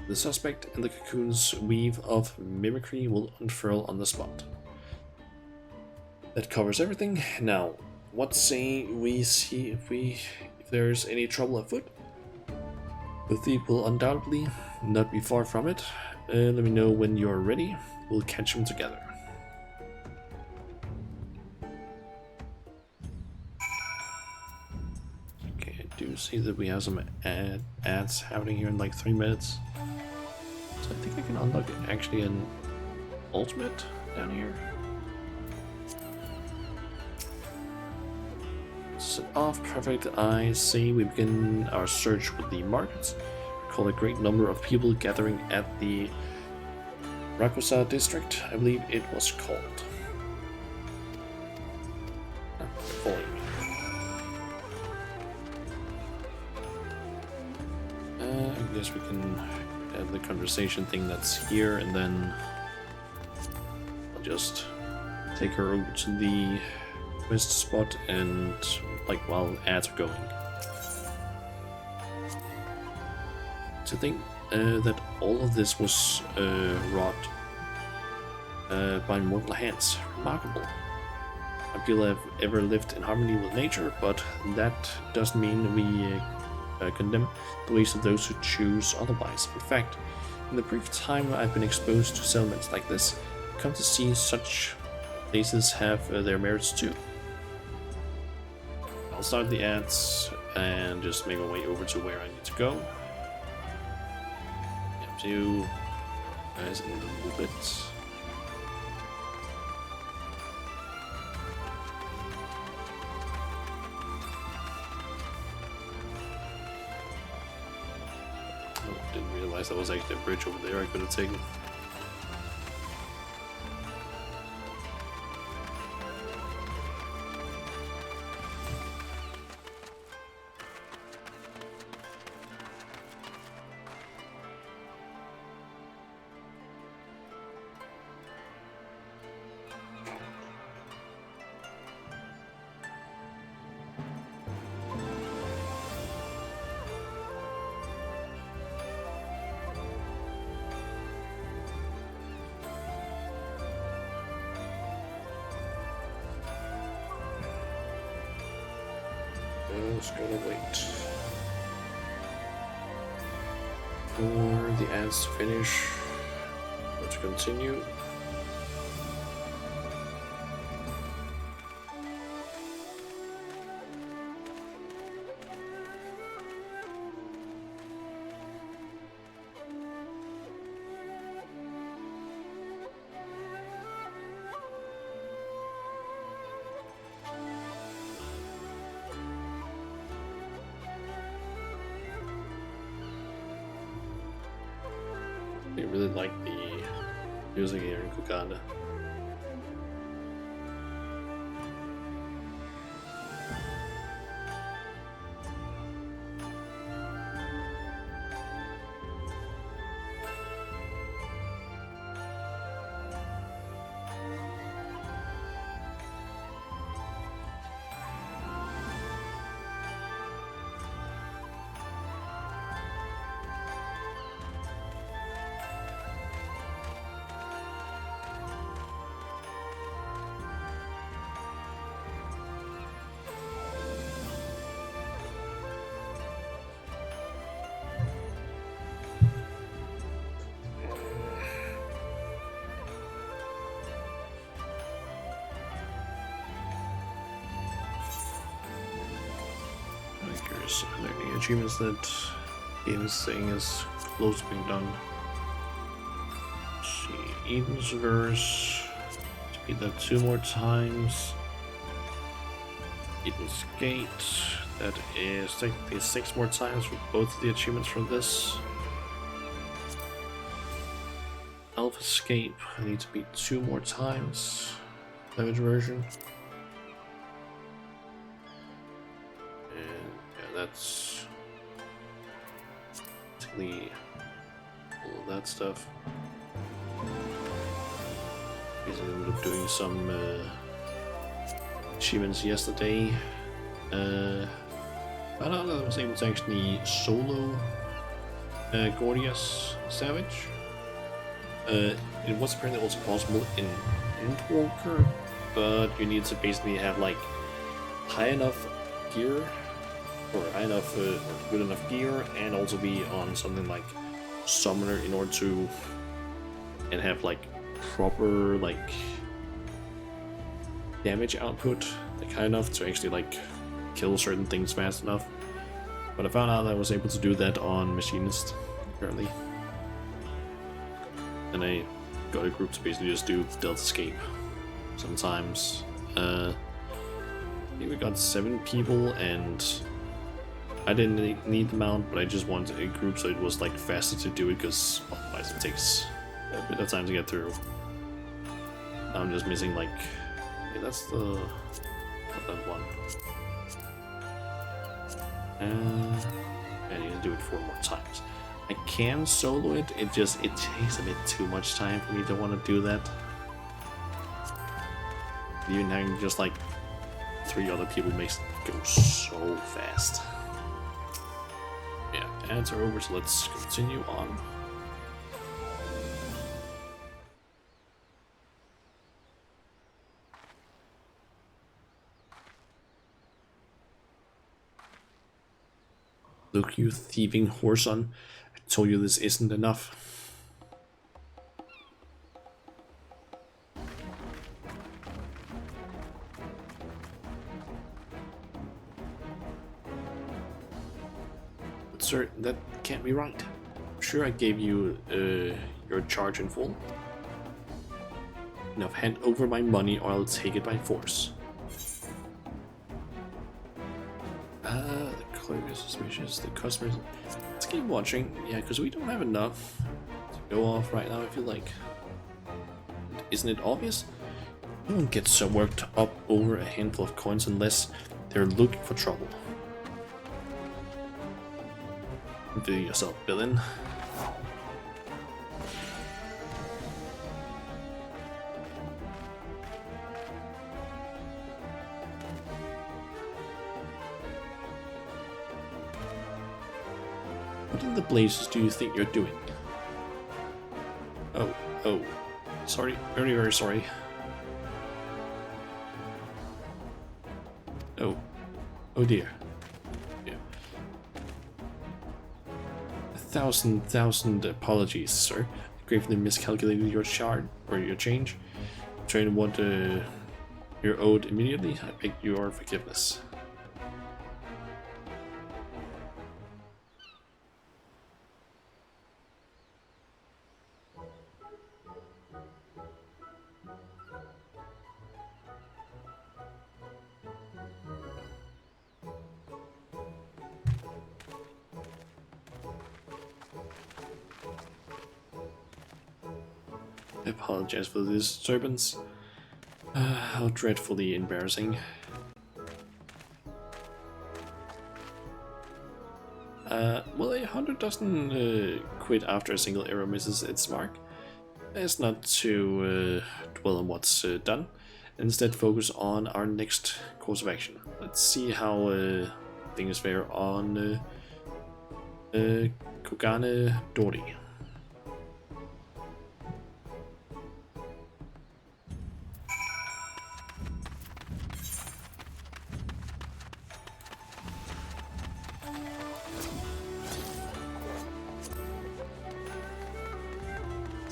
The suspect and the cocoon's weave of mimicry will unfurl on the spot. That covers everything. Now, what say we see if there's any trouble afoot? The thief will undoubtedly not be far from it. Let me know when you're ready. We'll catch him together. Okay, I do see that we have some ads happening here in like 3 minutes. So I think I can unlock actually an ultimate down here. Set off, perfect. I see we begin our search with the markets. Recall a great number of people gathering at the Rakusa district, I believe it was called. I guess we can have the conversation thing that's here, and then I'll just take her over to the quest spot and like while ads are going. To think that all of this was wrought by mortal hands. Remarkable. Few people have ever lived in harmony with nature, but that doesn't mean we condemn the ways of those who choose otherwise. In fact, in the brief time I've been exposed to settlements like this, I've come to see such places have their merits too. I'll start the ads and just make my way over to where I need to go. Have to guys in a little bit. Oh, didn't realize that was actually a bridge over there I could have taken. Just gotta wait for the ads to finish. Let's continue. I really like the music here in Kuganda. Wars. Are there any achievements that game is saying is close to being done? Let's see, Eden's Verse. Repeat that 2 more times. Eden's Gate. That is technically 6 more times for both of the achievements from this. Elf Escape. I need to beat 2 more times. Damage version. And yeah, that's basically all of that stuff. I ended up doing some achievements yesterday. I don't know, I was able to actually solo Gordius Savage. It was apparently also possible in Endwalker, but you need to basically have like high enough gear, or high enough, or good enough gear, and also be on something like Summoner in order to, and have like proper like damage output, like high enough to actually like kill certain things fast enough. But I found out that I was able to do that on Machinist apparently, and I got a group to basically just do Stealth Escape sometimes. I think we got 7 people, and I didn't need the mount, but I just wanted a group so it was like faster to do it, because otherwise it takes a bit of time to get through. Now I'm just missing like, okay, that's the that one. I need to do it 4 more times. I can solo it, it takes a bit too much time for me to want to do that. Even having just like 3 other people makes it go so fast. Yeah, ads are over, so let's continue on. Look, you thieving whoreson, I told you this isn't enough. But sir, that can't be right. I'm sure I gave you your charge in full. Now hand over my money or I'll take it by force. The clerk is suspicious, the customers... Let's keep watching, yeah, because we don't have enough to go off right now, I feel like. Isn't it obvious? No one gets so worked up over a handful of coins unless they're looking for trouble. Do yourself, villain. What in the blazes do you think you're doing? Oh, sorry, very, very sorry. Oh dear. Yeah. 1,000 apologies, sir. I gravely miscalculated your chart, or your change. Trying to want you're owed immediately. I beg your forgiveness. I apologize for the disturbance. How dreadfully embarrassing. Well, a hunter doesn't quit after a single arrow misses its mark. It's not to dwell on what's done, instead focus on our next course of action. Let's see how things fare on Kogane Dori.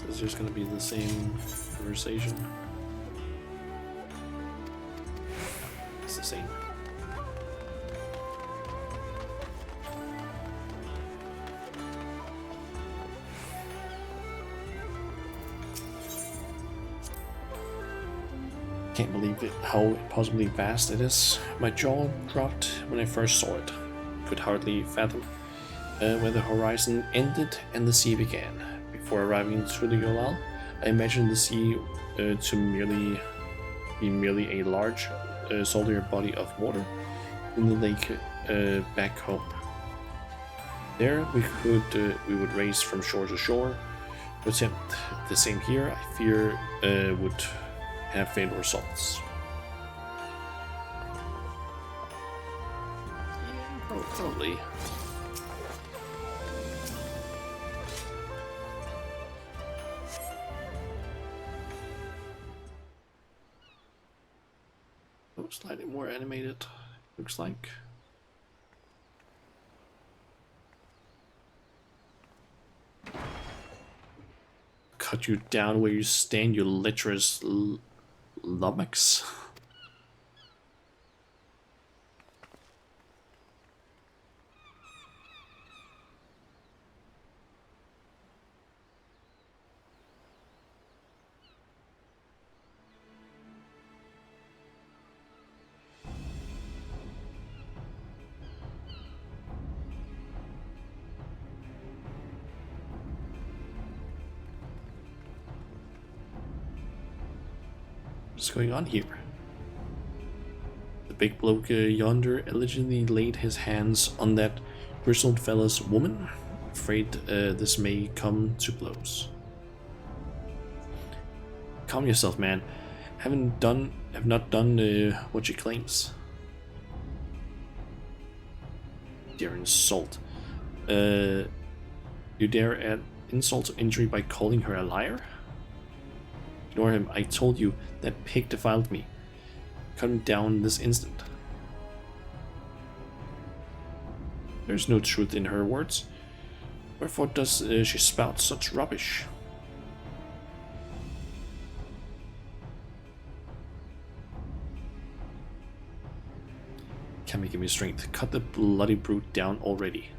It's just going to be the same conversation. It's the same. Can't believe it, how impossibly vast it is. My jaw dropped when I first saw it. Could hardly fathom where the horizon ended and the sea began. Before arriving to the Yolal, I imagined the sea to be merely a large, saltier body of water in the lake back home. There we would race from shore to shore. To attempt the same here, I fear would have fatal results. Yeah, probably. Oh, slightly more animated, looks like. Cut you down where you stand, you lecherous lummox. What's going on here? The big bloke yonder allegedly laid his hands on that grizzled fella's woman. Afraid this may come to blows. Calm yourself, man. Have not done what she claims. Dare insult. You dare add insult to injury by calling her a liar? Ignore him. I told you that pig defiled me. Cut him down this instant. There's no truth in her words. Wherefore does she spout such rubbish? Kami, give me strength. Cut the bloody brute down already.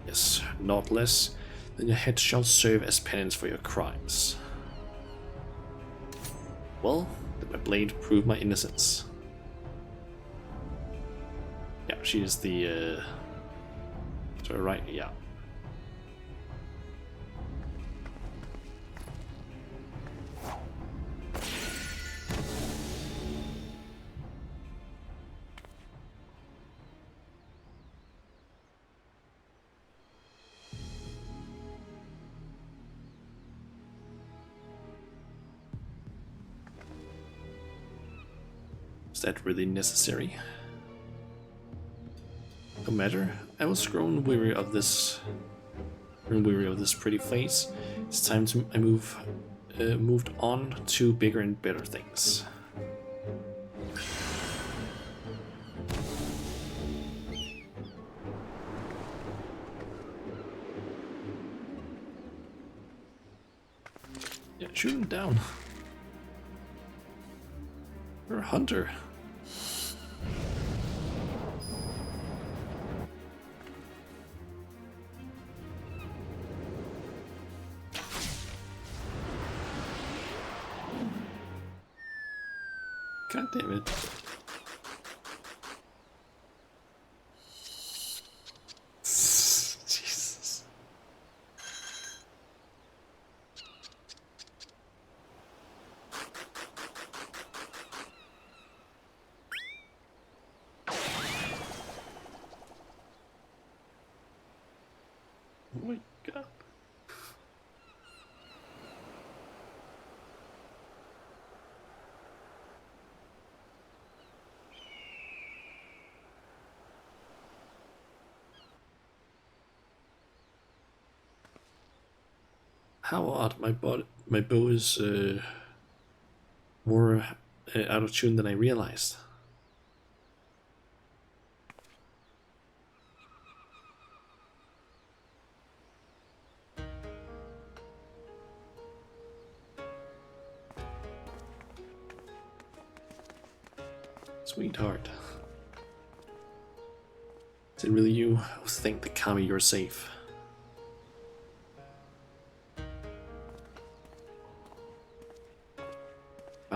Yes, not less. Then your head shall serve as penance for your crimes. Well, let my blade prove my innocence. Yeah, she is the, to her right, yeah. Is that really necessary? No matter. I was grown weary of this pretty place. It's time to moved on to bigger and better things. Yeah, shoot him down. You're a hunter. God damn it. Jesus. Oh my God. How odd, my bow is more out of tune than I realized. Sweetheart. Is it really you? Thank the Kami you're safe.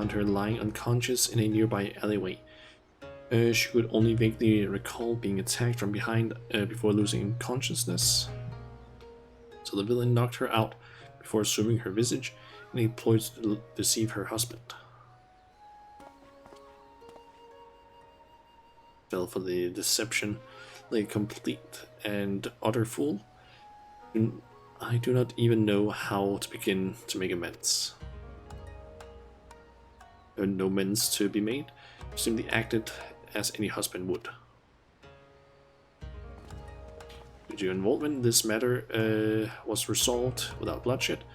found her lying unconscious in a nearby alleyway. She could only vaguely recall being attacked from behind before losing consciousness. So the villain knocked her out before assuming her visage in a ploy to deceive her husband. Fell for the deception like a complete and utter fool. I do not even know how to begin to make amends. There are no amends to be made. Simply acted as any husband would. Due to your involvement in this matter was resolved without bloodshed.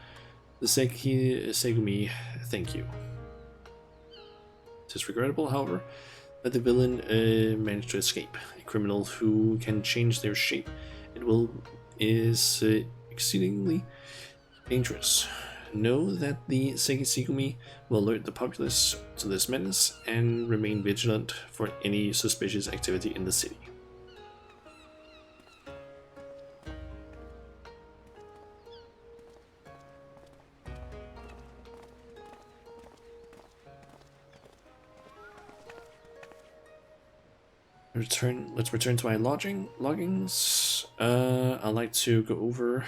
The Segumi thank you. It is regrettable, however, that the villain managed to escape. A criminal who can change their shape is exceedingly dangerous. Know that the Segumi will alert the populace to this menace and remain vigilant for any suspicious activity in the city. Let's return to my loggings. I'd like to go over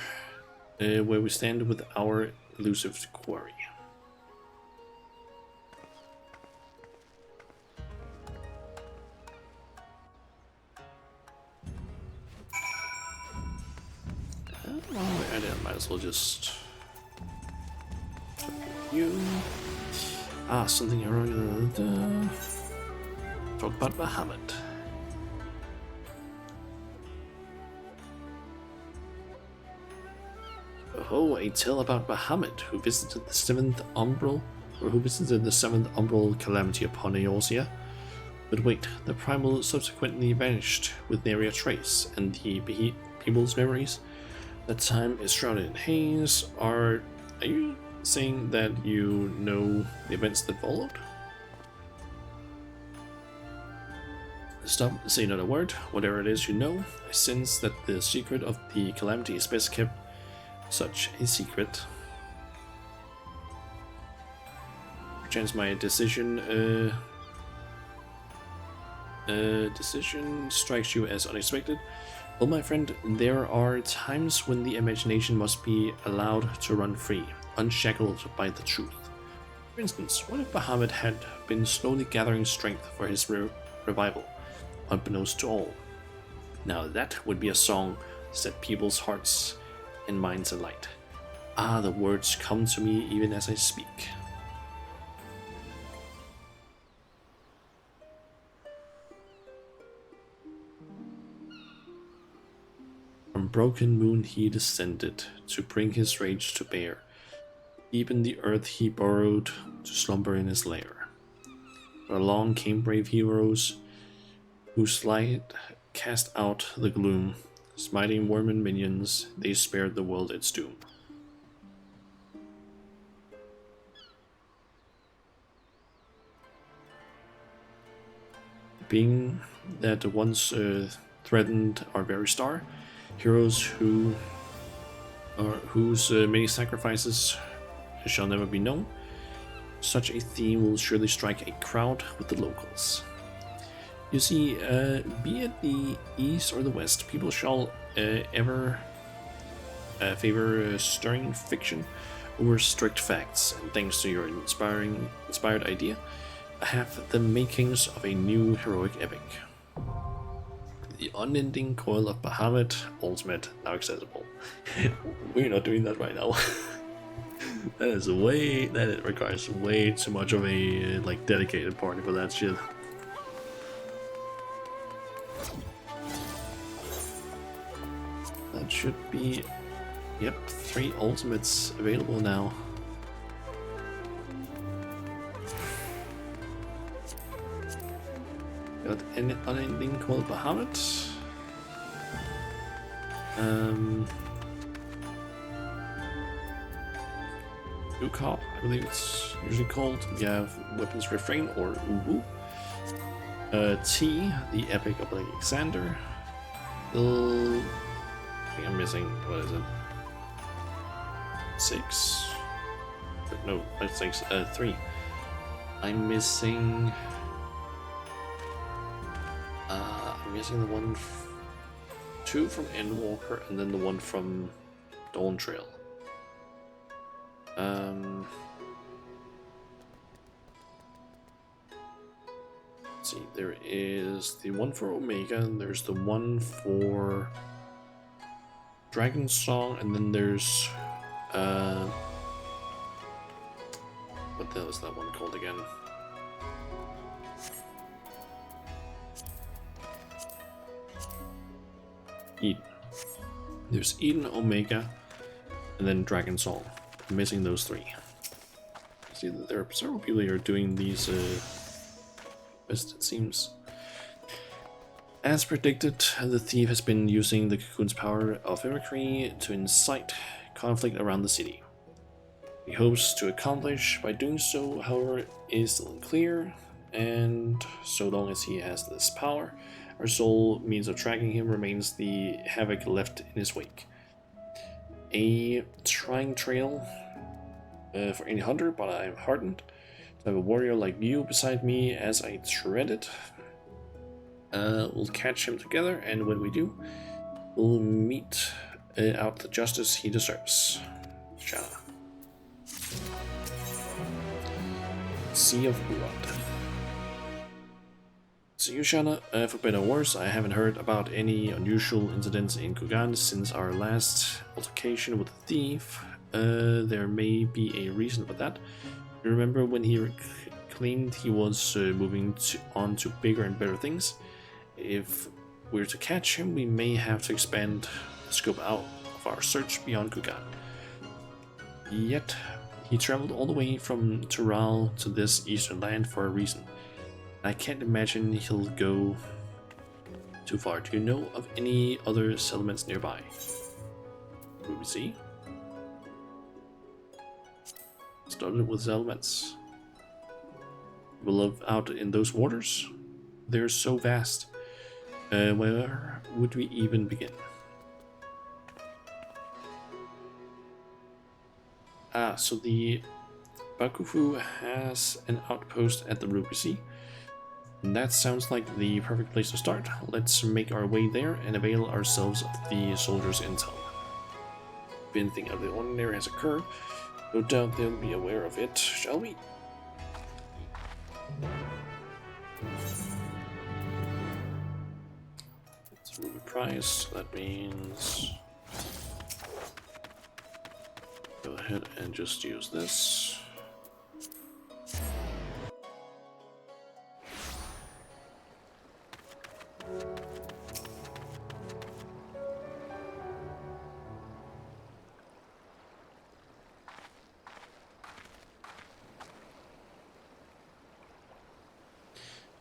where we stand with our elusive quarry. I might as well just you. Something heroic. Talk about Bahamut. Oh, a tale about Bahamut, who visited the seventh umbral calamity upon Eorzea. But wait, the primal subsequently vanished with nary a trace, and the people's memories. That time is shrouded in haze. Are you saying that you know the events that followed? Stop, say not a word. Whatever it is you know, I sense that the secret of the calamity is best kept such a secret. Perchance my decision strikes you as unexpected. Well, my friend, there are times when the imagination must be allowed to run free, unshackled by the truth. For instance, what if Bahamut had been slowly gathering strength for his revival, unbeknownst to all? Now that would be a song to set people's hearts and minds alight. The words come to me even as I speak. From broken moon he descended to bring his rage to bear. Deep in the earth he burrowed to slumber in his lair. But along came brave heroes whose light cast out the gloom. Smiting worm and minions, they spared the world its doom. Being that once threatened our very star, heroes whose many sacrifices shall never be known, such a theme will surely strike a crowd with the locals. You see, be it the East or the West, people shall ever favor stirring fiction over strict facts, and thanks to your inspired idea, I have the makings of a new heroic epic. The unending coil of Bahamut Ultimate, now accessible. We're not doing that right now. That requires way too much of a dedicated party for that shit. That should be, yep, 3 ultimates available now. Got an unending called Bahamut. Ukop, I believe it's usually called. We have Weapons Refrain or Uwu. T, the Epic of Alexander. I think I'm missing, what is it? 6? No, that's 3. I'm missing... I'm missing the one... two from Endwalker, and then the one from Dawntrail. Let's see, there is the one for Omega, and there's the one for Dragon Song, and then there's what the hell is that one called again? Eden. There's Eden, Omega, and then Dragon Song. I'm missing those three. See, there are several people here doing these best it seems. As predicted, the thief has been using the cocoon's power of mimicry to incite conflict around the city. He hopes to accomplish by doing so, however, is still unclear, and so long as he has this power, our sole means of tracking him remains the havoc left in his wake. A trying trail for any hunter, but I am heartened to have a warrior like you beside me as I tread it. We'll catch him together, and when we do, we'll mete out the justice he deserves. Shanna. Sea of Blood. So you, Shanna, for better or worse, I haven't heard about any unusual incidents in Kugan since our last altercation with the thief. There may be a reason for that. You remember when he claimed he was moving on to bigger and better things? If we're to catch him, we may have to expand the scope out of our search beyond Kugan. Yet, he traveled all the way from Tural to this eastern land for a reason. I can't imagine he'll go too far. Do you know of any other settlements nearby? Ruby Sea? Started with settlements. We live out in those waters? They're so vast. Where would we even begin? So the Bakufu has an outpost at the Ruby Sea. And that sounds like the perfect place to start. Let's make our way there and avail ourselves of the soldiers' intel. If anything out of the ordinary has occurred, no doubt they'll be aware of it, shall we? It's Ruby Price, that means... go ahead and just use this.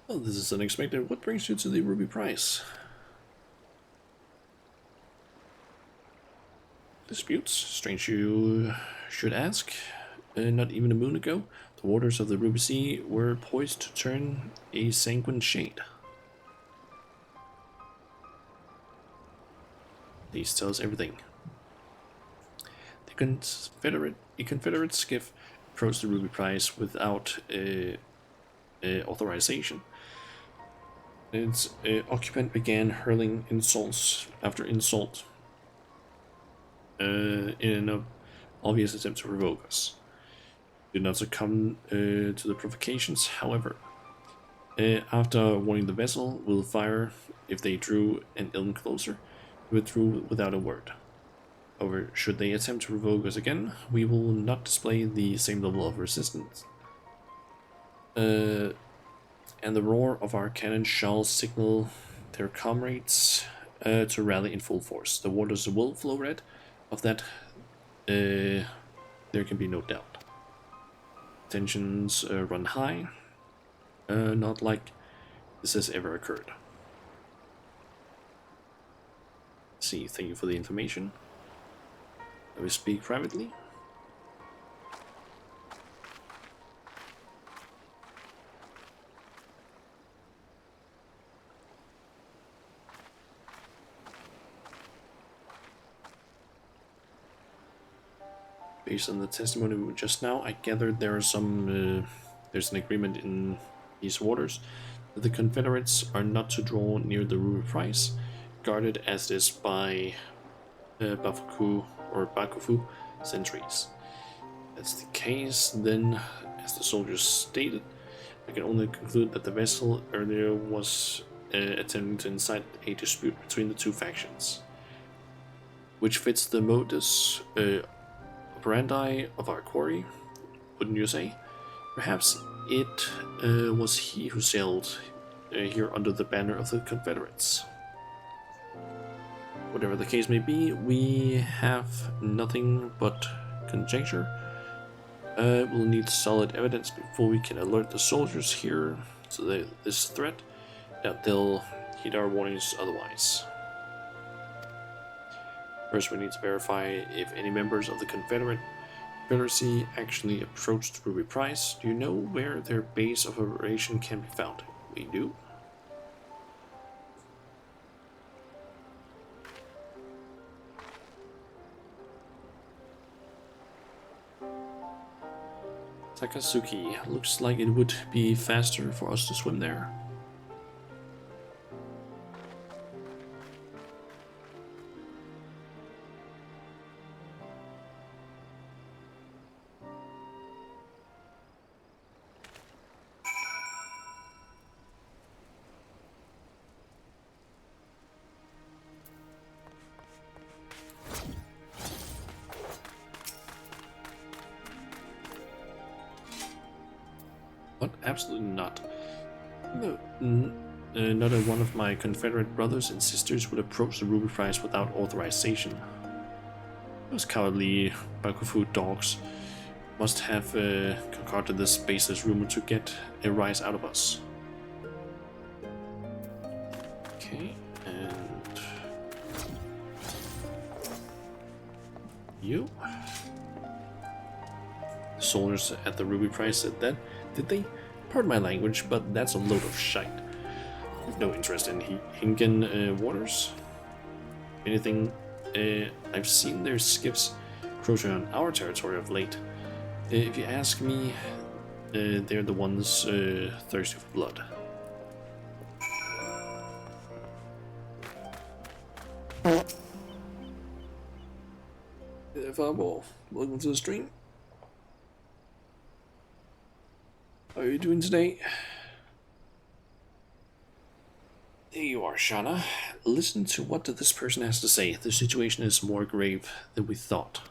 Well, this is unexpected. What brings you to the Ruby Price? Disputes? Strange you should ask. Not even a moon ago, the waters of the Ruby Sea were poised to turn a sanguine shade. This tells everything. A Confederate skiff approached the Ruby Price without authorization. Its occupant began hurling insults after insult in an obvious attempt to provoke us. Did not succumb to the provocations, however. After warning the vessel will fire if they drew an ilm closer, we withdrew without a word. However, should they attempt to provoke us again, we will not display the same level of resistance. And the roar of our cannon shall signal their comrades to rally in full force. The waters will flow red. Of that, there can be no doubt. Tensions run high, not like this has ever occurred. See, thank you for the information. I will speak privately. Based on the testimony just now, I gathered there are some There's an agreement in these waters that the Confederates are not to draw near the Ruby Prize, guarded as it is by Bakufu sentries. If that's the case, then, as the soldiers stated, I can only conclude that the vessel earlier was attempting to incite a dispute between the two factions, which fits the modus operandi of our quarry, wouldn't you say? Perhaps it was he who sailed here under the banner of the Confederates. Whatever the case may be, we have nothing but conjecture. We'll need solid evidence before we can alert the soldiers here to this threat. Doubt they'll heed our warnings otherwise. First, we need to verify if any members of the Confederate Confederacy actually approached Ruby Prize. Do you know where their base of operation can be found? We do. Takasuki. Looks like it would be faster for us to swim there. What? Absolutely not. No, not one of my Confederate brothers and sisters would approach the Ruby Prize without authorization. Those cowardly Bakufu dogs must have concocted this baseless rumor to get a rise out of us. Okay, and you? The soldiers at the Ruby Prize said that. Did they? Pardon my language, but that's a load of shite. I've no interest in Hinken waters. Anything, I've seen their skips cruising on our territory of late. If you ask me, they're the ones thirsty for blood. Fireball, welcome to the stream. How are you doing today? There you are, Shauna. Listen to what this person has to say. The situation is more grave than we thought.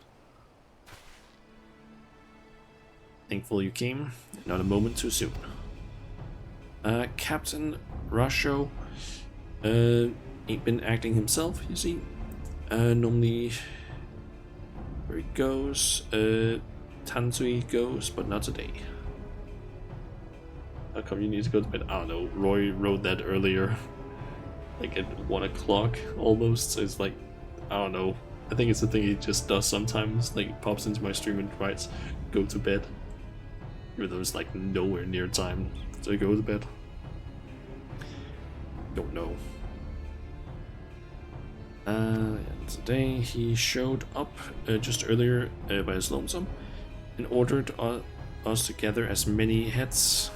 Thankful you came, not a moment too soon. Captain Rasho ain't been acting himself, you see. Normally where he goes, Tansui goes, but not today. How come you need to go to bed? I don't know. Roy wrote that earlier, like at 1 o'clock almost. So it's like, I don't know. I think it's a thing he just does sometimes. Like, he pops into my stream and writes, "Go to bed," even though it's like nowhere near time to go to bed. Don't know. And today he showed up just earlier by his lonesome and ordered us to gather as many heads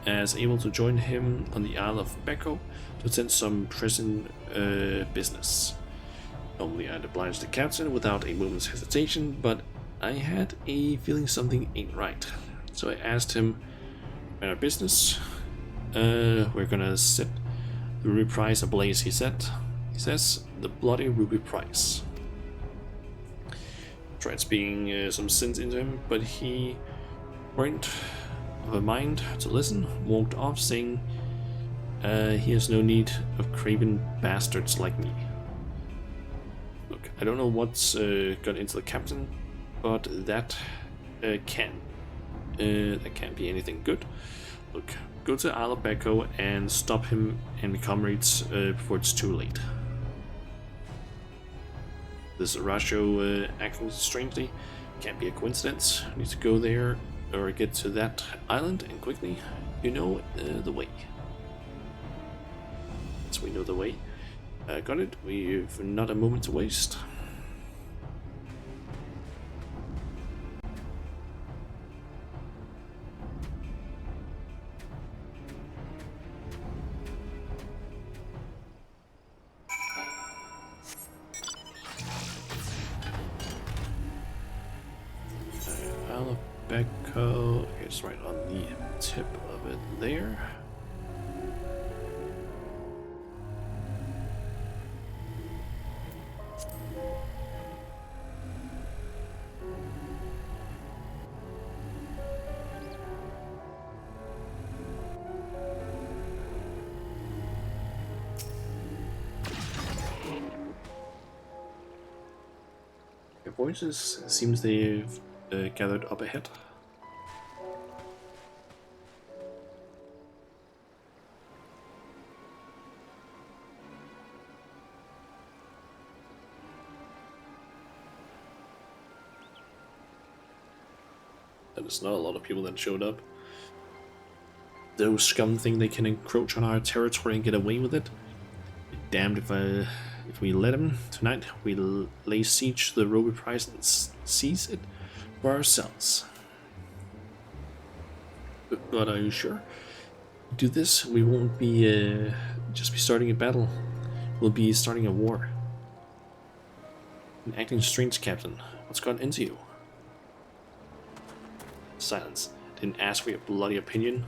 as able to join him on the Isle of Beko to attend some pressing business. Normally I'd oblige the captain without a moment's hesitation, but I had a feeling something ain't right. So I asked him about our business. We're gonna set the Ruby Prize ablaze, he said. He says, the bloody Ruby Prize. Tried speaking some sense into him, but he weren't of a mind to listen, walked off saying he has no need of craven bastards like me. Look, I don't know what's got into the captain, but that can't be anything good. Look, go to Isle of Beko and stop him and comrades before it's too late. This Rasho acting strangely can't be a coincidence. I need to go there or get to that island and quickly. You know the way. Yes, we know the way. Got it. We've not a moment to waste. tobacco is right on the tip of it there. Your voices seems they've gathered up ahead. There's not a lot of people that showed up. Those scum think they can encroach on our territory and get away with it. Be damned if we let them. Tonight we'll lay siege to the ruby prize and seize it for ourselves. But are you sure? Do this, we won't be just be starting a battle. We'll be starting a war. An acting strange, Captain. What's got into you? Silence. Didn't ask for your bloody opinion.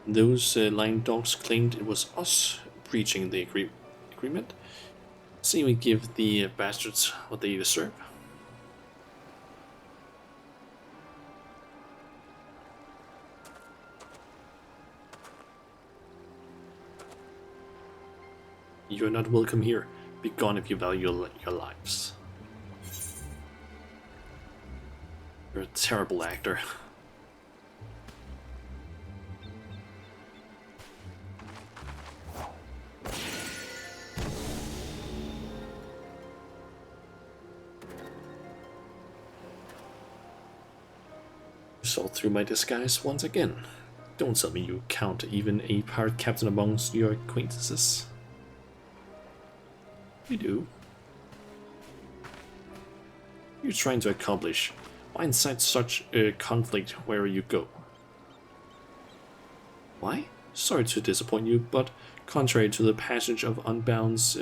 Those lying dogs claimed it was us breaching the agreement. See, we give the bastards what they deserve. You are not welcome here. Be gone if you value your lives. You're a terrible actor. You saw through my disguise once again. Don't tell me you count even a pirate captain amongst your acquaintances. You do. You're trying to accomplish. Why incite such a conflict wherever you go? Why? Sorry to disappoint you, but contrary to the passage of Unbound's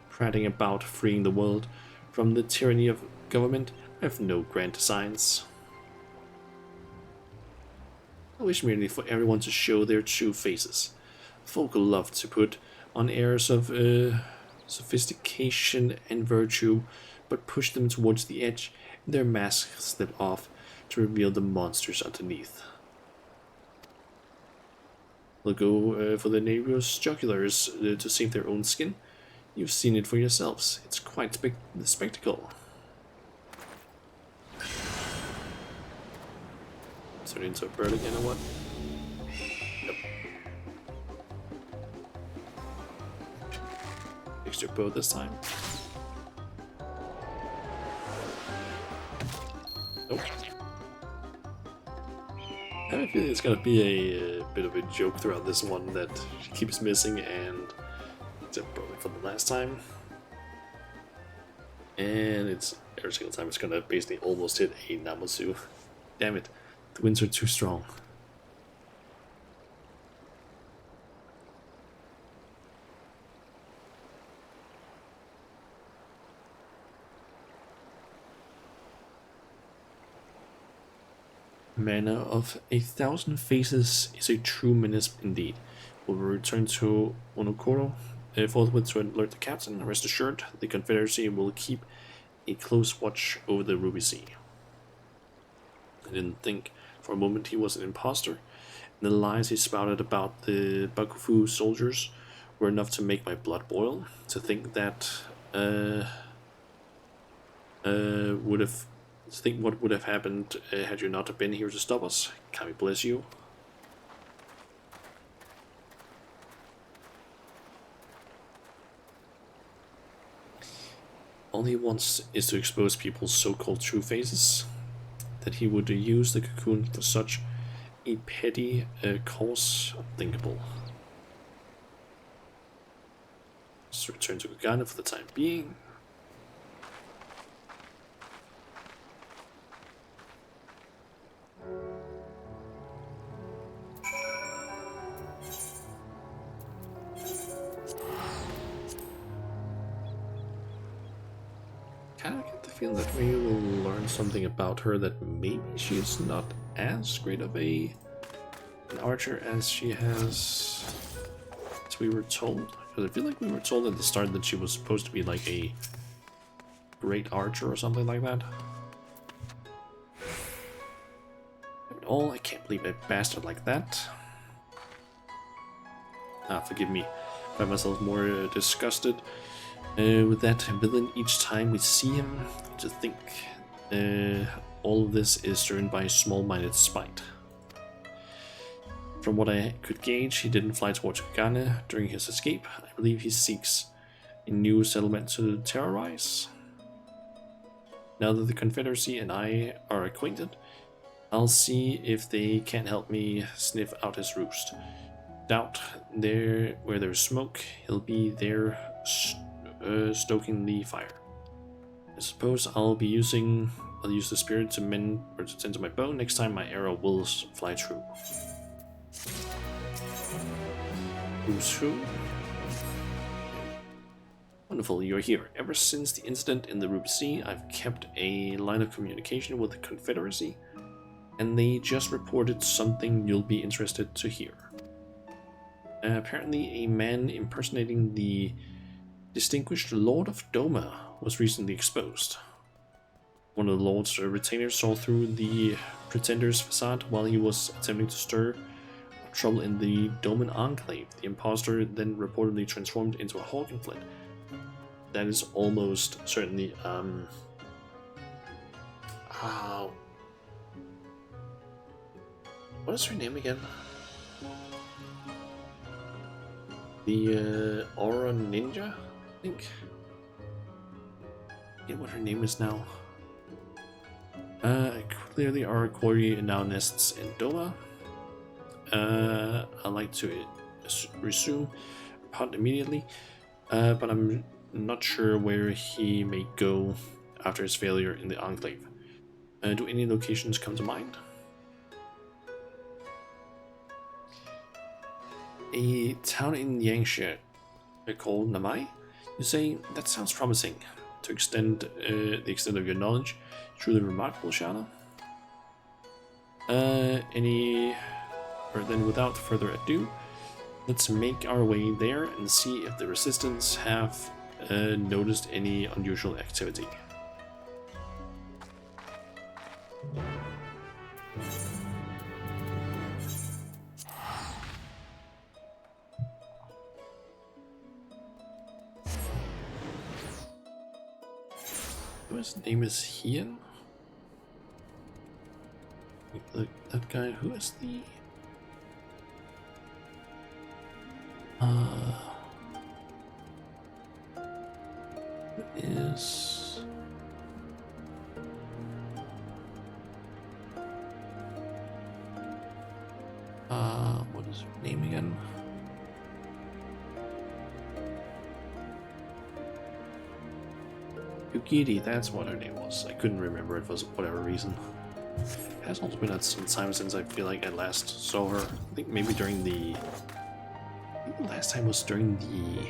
prating about freeing the world from the tyranny of government, I have no grand designs. I wish merely for everyone to show their true faces. Folk love to put on airs of sophistication and virtue, but push them towards the edge, and their masks slip off to reveal the monsters underneath. They'll go for the neighbor's jugulars to save their own skin. You've seen it for yourselves. It's quite the spectacle. Turn into a bird again or what? Yep. Fixed your bow this time. Nope. I have a feeling it's gonna be a bit of a joke throughout this one that she keeps missing, and except probably for the last time. And it's every single time it's gonna basically almost hit a Namazu. Damn it, the winds are too strong. Mana of 1,000 faces is a true menace indeed. We'll return to Onokoro forthwith to alert the captain. Rest assured, the Confederacy will keep a close watch over the Ruby Sea. I didn't think for a moment he was an imposter, and the lies he spouted about the Bakufu soldiers were enough to make my blood boil. To think that what would have happened had you not been here to stop us. Kami bless you. All he wants is to expose people's so-called true faces. That he would use the cocoon for such a petty cause, unthinkable. Let's return to Gagana for the time being. kind of get the feeling that we will learn something about her, that maybe she's not as great of an archer as she has, as we were told. Because I feel like we were told at the start that she was supposed to be like a great archer or something like that. Oh, I can't believe a bastard like that. Forgive me, I find myself more disgusted with that villain each time we see him. To think all of this is driven by small-minded spite. From what I could gauge, he didn't fly towards Ghana during his escape. I believe he seeks a new settlement to terrorize. Now that the Confederacy and I are acquainted, I'll see if they can't help me sniff out his roost. Doubt where there's smoke, he'll be there stoking the fire. I suppose I'll use the spirit to mend or to tend to my bow next time my arrow will fly true. Who's who? Wonderful, you're here. Ever since the incident in the Ruby Sea, I've kept a line of communication with the Confederacy, and they just reported something you'll be interested to hear. Apparently, a man impersonating the distinguished Lord of Doma was recently exposed. One of the Lord's retainers saw through the pretender's facade while he was attempting to stir trouble in the Doman Enclave. The impostor then reportedly transformed into a Hawkenflint. That is almost certainly what is her name again? The Aura Ninja, I think. I forget what her name is now. Clearly our quarry now nests in Doma. I'd like to resume hunt immediately, but I'm not sure where he may go after his failure in the Enclave. Do any locations come to mind? A town in Yangtze called Namai? You say? That sounds promising. To extend the extent of your knowledge, truly remarkable, Shana. Then without further ado, let's make our way there and see if the Resistance have noticed any unusual activity. His name is Hian. Look, that guy. Who is the? Who is? What is her name again? Yugiri, that's what her name was. I couldn't remember it for whatever reason. It has also been some time since I feel like I last saw her. I think maybe during the... I think the last time was during the...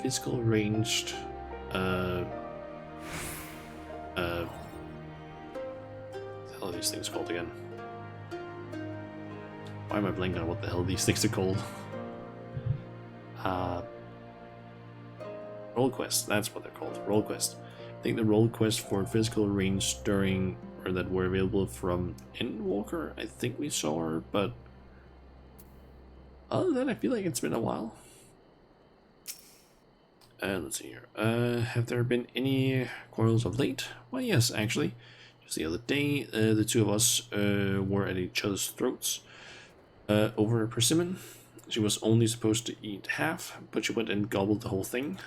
physical ranged... what the hell are these things called again? Why am I blanking on what the hell these things are called? Roll quest, that's what they're called. Roll quest. I think the roll quest for physical range during, or that were available from Endwalker, I think we saw her, but other than that, I feel like it's been a while. Let's see here. Have there been any quarrels of late? Well, yes, actually. Just the other day, the two of us were at each other's throats over a persimmon. She was only supposed to eat half, but she went and gobbled the whole thing.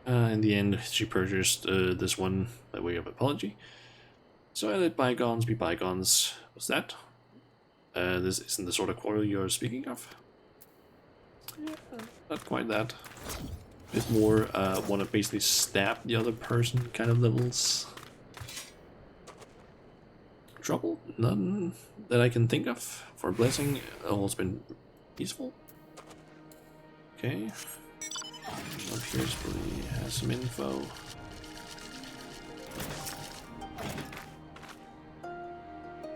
In the end, she purchased this one by way of apology. So I let bygones be bygones. What's that? This isn't the sort of quarrel you're speaking of? Yeah, not quite that. A bit more want to basically stab the other person kind of levels. Trouble? None that I can think of. For a blessing, all's been peaceful. Okay. Up here probably has some info.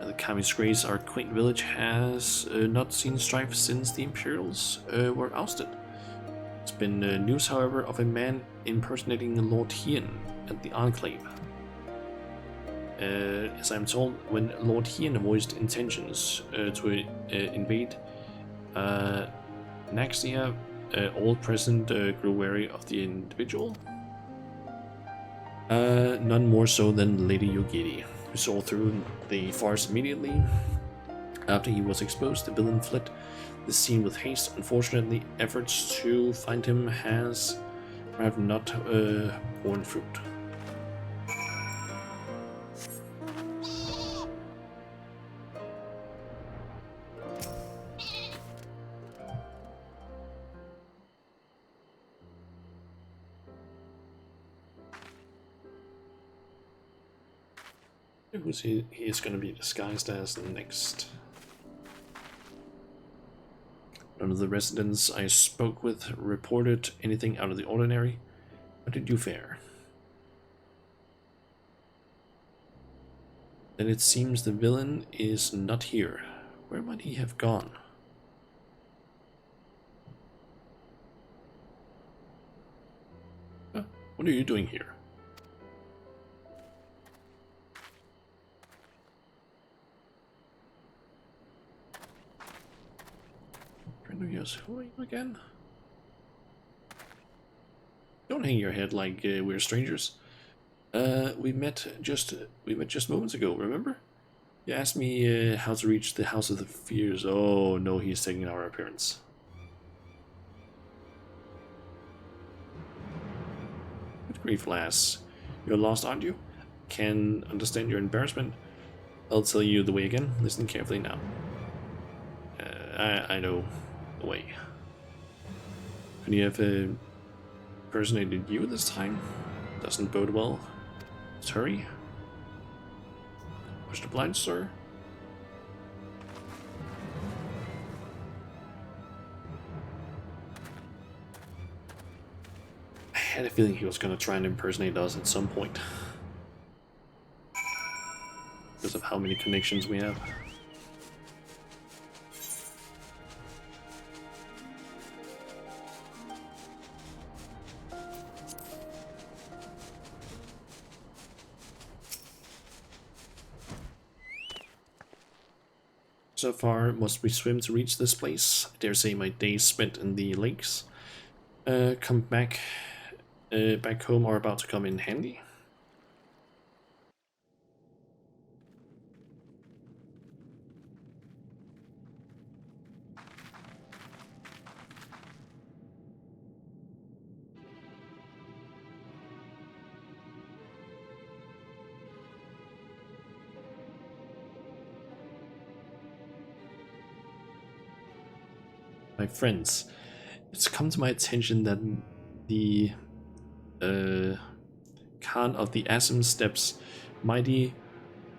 The Kami's Grace, our quaint village, has not seen strife since the Imperials were ousted. There's been news, however, of a man impersonating Lord Hien at the Enclave. As I'm told, when Lord Hien voiced intentions to invade Naxia, all present grew wary of the individual. None more so than Lady Yogiri, who saw through the farce immediately. After he was exposed, the villain fled the scene with haste. Unfortunately, efforts to find him have not borne fruit. Who's he is going to be disguised as next? None of the residents I spoke with reported anything out of the ordinary. How did you fare? Then it seems the villain is not here. Where might he have gone? What are you doing here? Who are you again? Don't hang your head like we're strangers. We met just moments ago. Remember? You asked me how to reach the House of the Fears. Oh no, he's taking our appearance. Good grief, lass. You're lost, aren't you? Can understand your embarrassment. I'll tell you the way again. Listen carefully now. I know the way. Could you have impersonated you this time? Doesn't bode well. Let's hurry. Push the blind, sir. I had a feeling he was going to try and impersonate us at some point. Because of how many connections we have. So far, must we swim to reach this place? I dare say my days spent in the lakes come back home are about to come in handy. My friends, it's come to my attention that the Khan of the Assam Steppes, mighty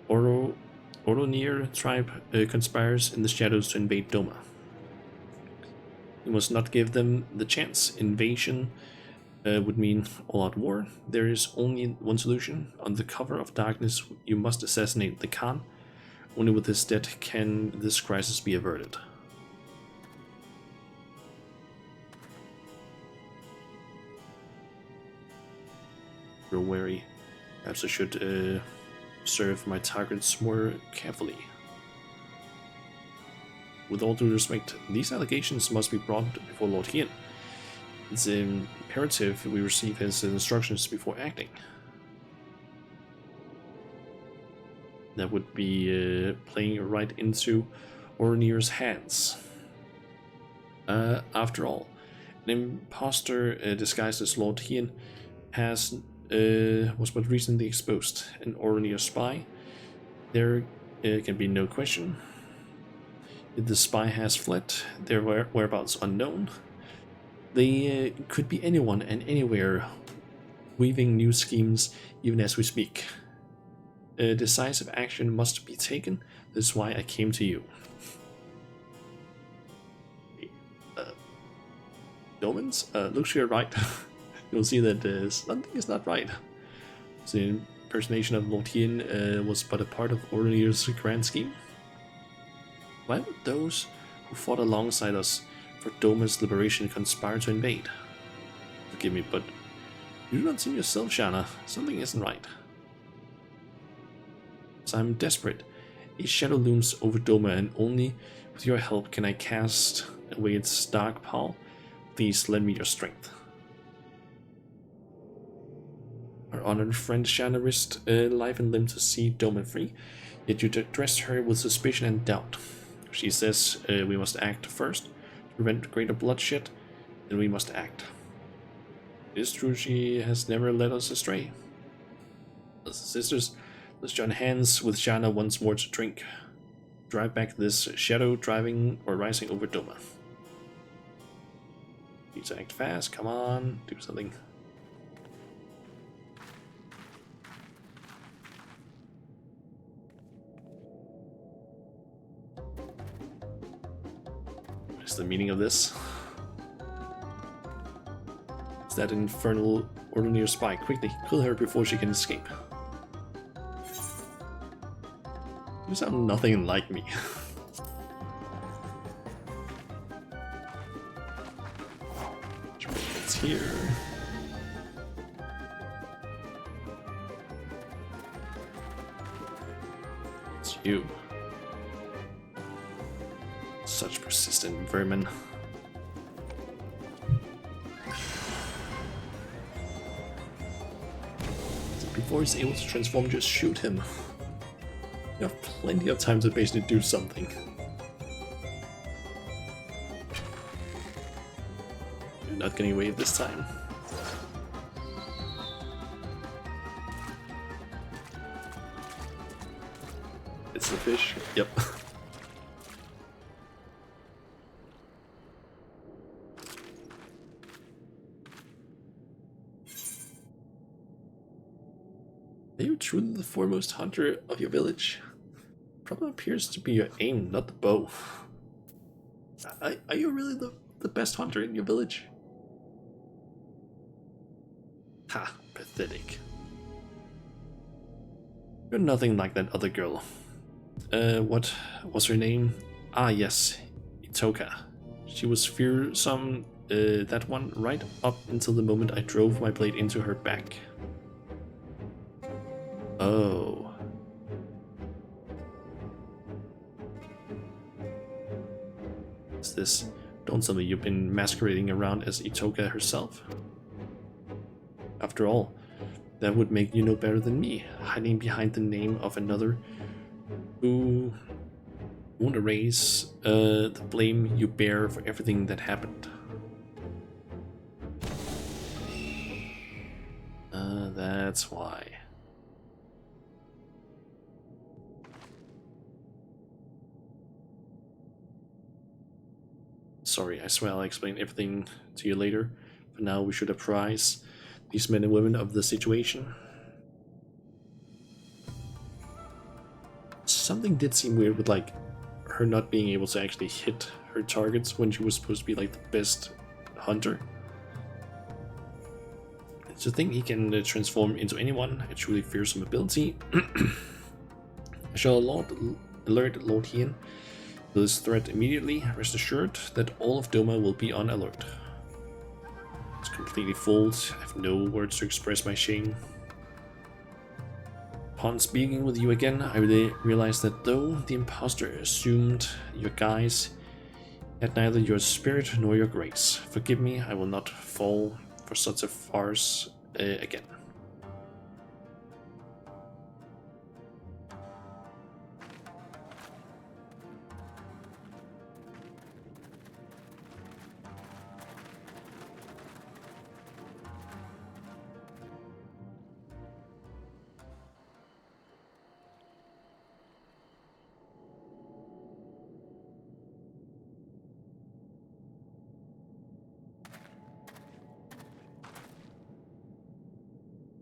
Oronir tribe, conspires in the shadows to invade Doma. We must not give them the chance. Invasion would mean all-out war. There is only one solution. Under cover of darkness, you must assassinate the Khan. Only with his death can this crisis be averted. Real wary. Perhaps I should serve my targets more carefully. With all due respect, these allegations must be brought before Lord Hien. It's imperative we receive his instructions before acting. That would be playing right into Oronir's hands. After all, an impostor disguised as Lord Hien was but recently exposed. An Oronir spy. There can be no question. If the spy has fled, their whereabouts unknown. They could be anyone and anywhere, weaving new schemes even as we speak. Decisive action must be taken. This is why I came to you. Domans? Look to your right. You'll see that something is not right. The impersonation of Lothian was but a part of Orlanier's grand scheme. Why would those who fought alongside us for Doma's liberation conspire to invade? Forgive me, but you do not seem yourself, Shanna. Something isn't right. So I'm desperate. A shadow looms over Doma, and only with your help can I cast away its dark pall. Please lend me your strength. Our honored friend Shanna risked life and limb to see Doma free, yet you addressed her with suspicion and doubt. She says we must act first, to prevent greater bloodshed, then we must act. It is true she has never led us astray. As sisters, let's join hands with Shanna once more to drink. Drive back this shadow driving or rising over Doma. Need to act fast, come on, do something. What is the meaning of this? Is that infernal Orlanir spy? Quickly, kill her before she can escape. You sound nothing like me. It's here. It's you. Such persistent vermin. Before he's able to transform, just shoot him. You have plenty of time to basically do something. You're not getting away this time. It's the fish. Yep. Are you truly the foremost hunter of your village? Problem appears to be your aim, not the bow. Are you really the best hunter in your village? Ha, pathetic. You're nothing like that other girl. What was her name? Ah, yes, Itoka. She was fearsome, that one, right up until the moment I drove my blade into her back. Oh. Is this? Don't tell me you've been masquerading around as Itoka herself. After all, that would make you no better than me, hiding behind the name of another who won't erase the blame you bear for everything that happened. That's why. Sorry, I swear I'll explain everything to you later. For now, we should apprise these men and women of the situation. Something did seem weird with, like, her not being able to actually hit her targets when she was supposed to be, like, the best hunter. To think he can transform into anyone, a truly fearsome ability. I shall alert Lothian to this threat immediately. Rest assured that all of Doma will be on alert. It's completely fooled. I have no words to express my shame. Upon speaking with you again, I realized that though the impostor assumed your guise, had neither your spirit nor your grace. Forgive me, I will not fall for such a farce again.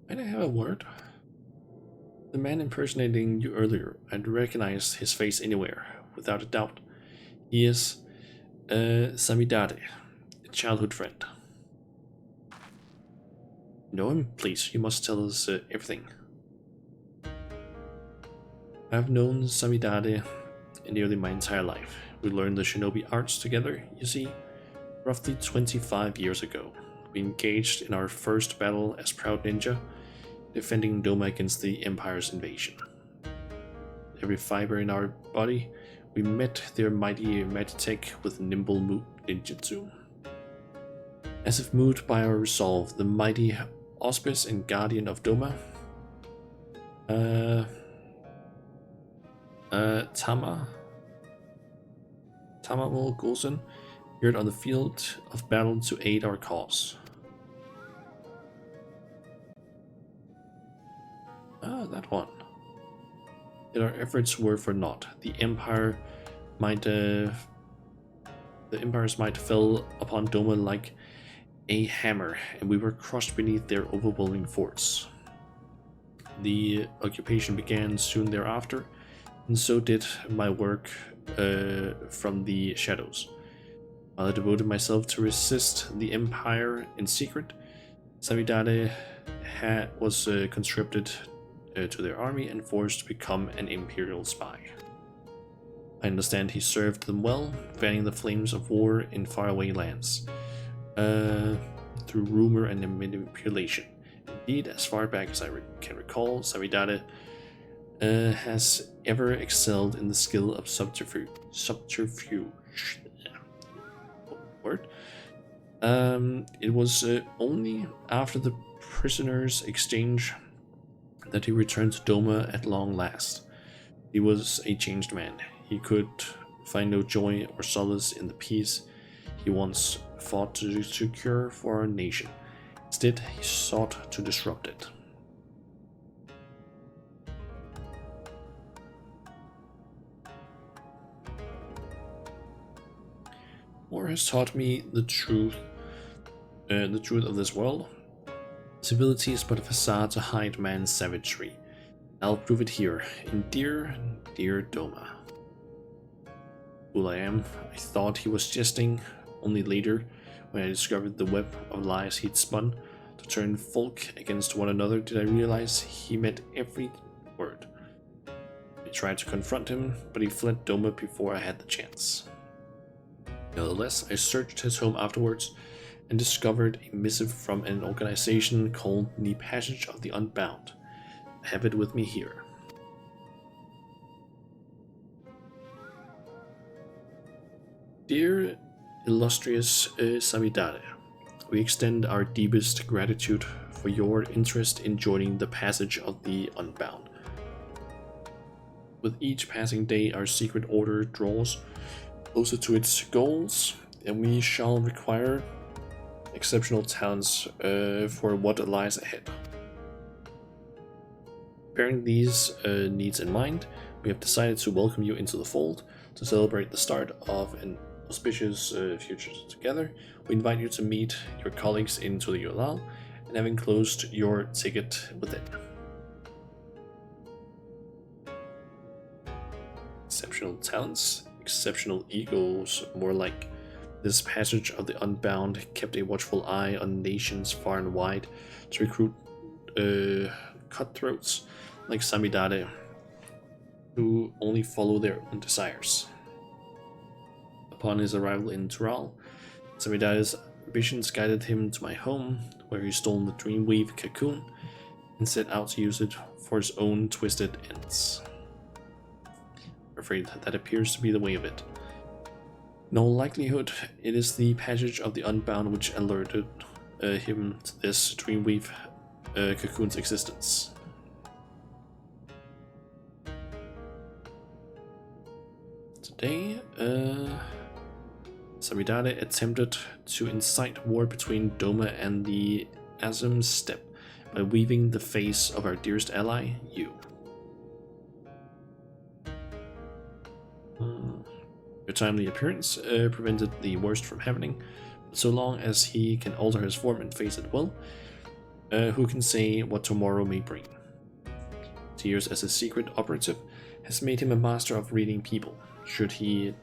Might I have a word? The man impersonating you earlier, I'd recognize his face anywhere, without a doubt. He is Samidare. a childhood friend. Know him? Please, you must tell us everything. I've known Samidade nearly my entire life. We learned the shinobi arts together, you see. Roughly 25 years ago, we engaged in our first battle as Proud Ninja, defending Doma against the Empire's invasion. Every fiber in our body, we met their mighty Magitech with nimble ninjutsu. As if moved by our resolve, the mighty Auspice and Guardian of Doma, Tamawal Gulsen, appeared on the field of battle to aid our cause. That one. Yet our efforts were for naught. The Empire's might fell upon Doma like a hammer, and we were crushed beneath their overwhelming force. The occupation began soon thereafter, and so did my work from the shadows. While I devoted myself to resist the Empire in secret, Samidade was conscripted to their army and forced to become an imperial spy. I understand he served them well, fanning the flames of war in faraway lands, through rumor and manipulation. Indeed, as far back as I can recall, Samidade has ever excelled in the skill of subterfuge. It was only after the prisoners' exchange that he returned to Doma at long last. He was a changed man. He could find no joy or solace in the peace he once fought to secure for our nation. Instead, he sought to disrupt it. War has taught me the truth of this world. Civility is but a facade to hide man's savagery. I'll prove it here, in dear Doma. Fool I am, I thought he was jesting. Only later, when I discovered the web of lies he'd spun to turn folk against one another, did I realize he meant every word. I tried to confront him, but he fled Doma before I had the chance. Nevertheless, I searched his home afterwards and discovered a missive from an organization called the Passage of the Unbound. I have it with me here. Dear illustrious Samidade, we extend our deepest gratitude for your interest in joining the Passage of the Unbound. With each passing day, our secret order draws closer to its goals, and we shall require exceptional talents for what lies ahead. Bearing these needs in mind, we have decided to welcome you into the fold to celebrate the start of an auspicious future together. We invite you to meet your colleagues in Tuliyolal and have enclosed your ticket within. Exceptional talents, exceptional egos, more like. This Passage of the Unbound kept a watchful eye on nations far and wide to recruit cutthroats like Samidade, who only follow their own desires. Upon his arrival in Tural, Samidade's visions guided him to my home, where he stole the Dreamweave cocoon and set out to use it for his own twisted ends. I'm afraid that appears to be the way of it. In all likelihood, it is the Passage of the Unbound which alerted him to this Dreamweave cocoon's existence. Today, Samidade attempted to incite war between Doma and the Azim Steppe by weaving the face of our dearest ally, you. Your timely appearance prevented the worst from happening, but so long as he can alter his form and face at will, who can say what tomorrow may bring? 2 years as a secret operative has made him a master of reading people. Should he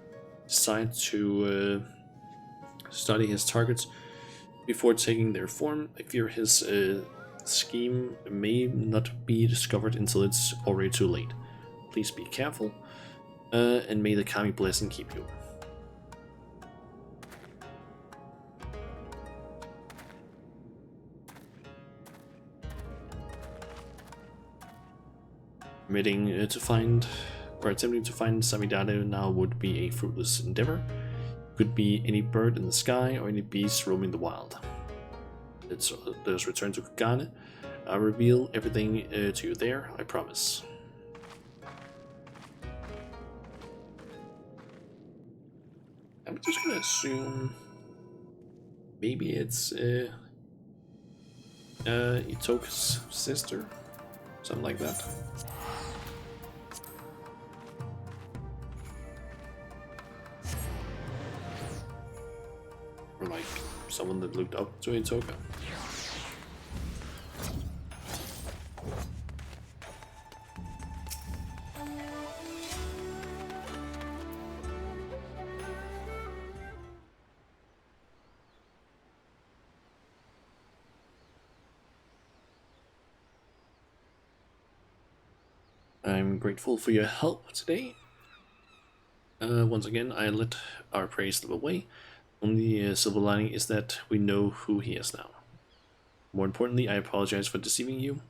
decide to Study his targets before taking their form. I fear his scheme may not be discovered until it's already too late. Please be careful, and may the Kami bless and keep you. Attempting to find Samidare now would be a fruitless endeavor. It could be any bird in the sky or any beast roaming the wild. Let's return to Kagane. I'll reveal everything to you there, I promise. I'm just gonna assume maybe it's Itoka's sister, something like that. Or like someone that looked up to Itoka. I'm grateful for your help today. Once again, I let our prey slip away. Only silver lining is that we know who he is now. More importantly, I apologize for deceiving you.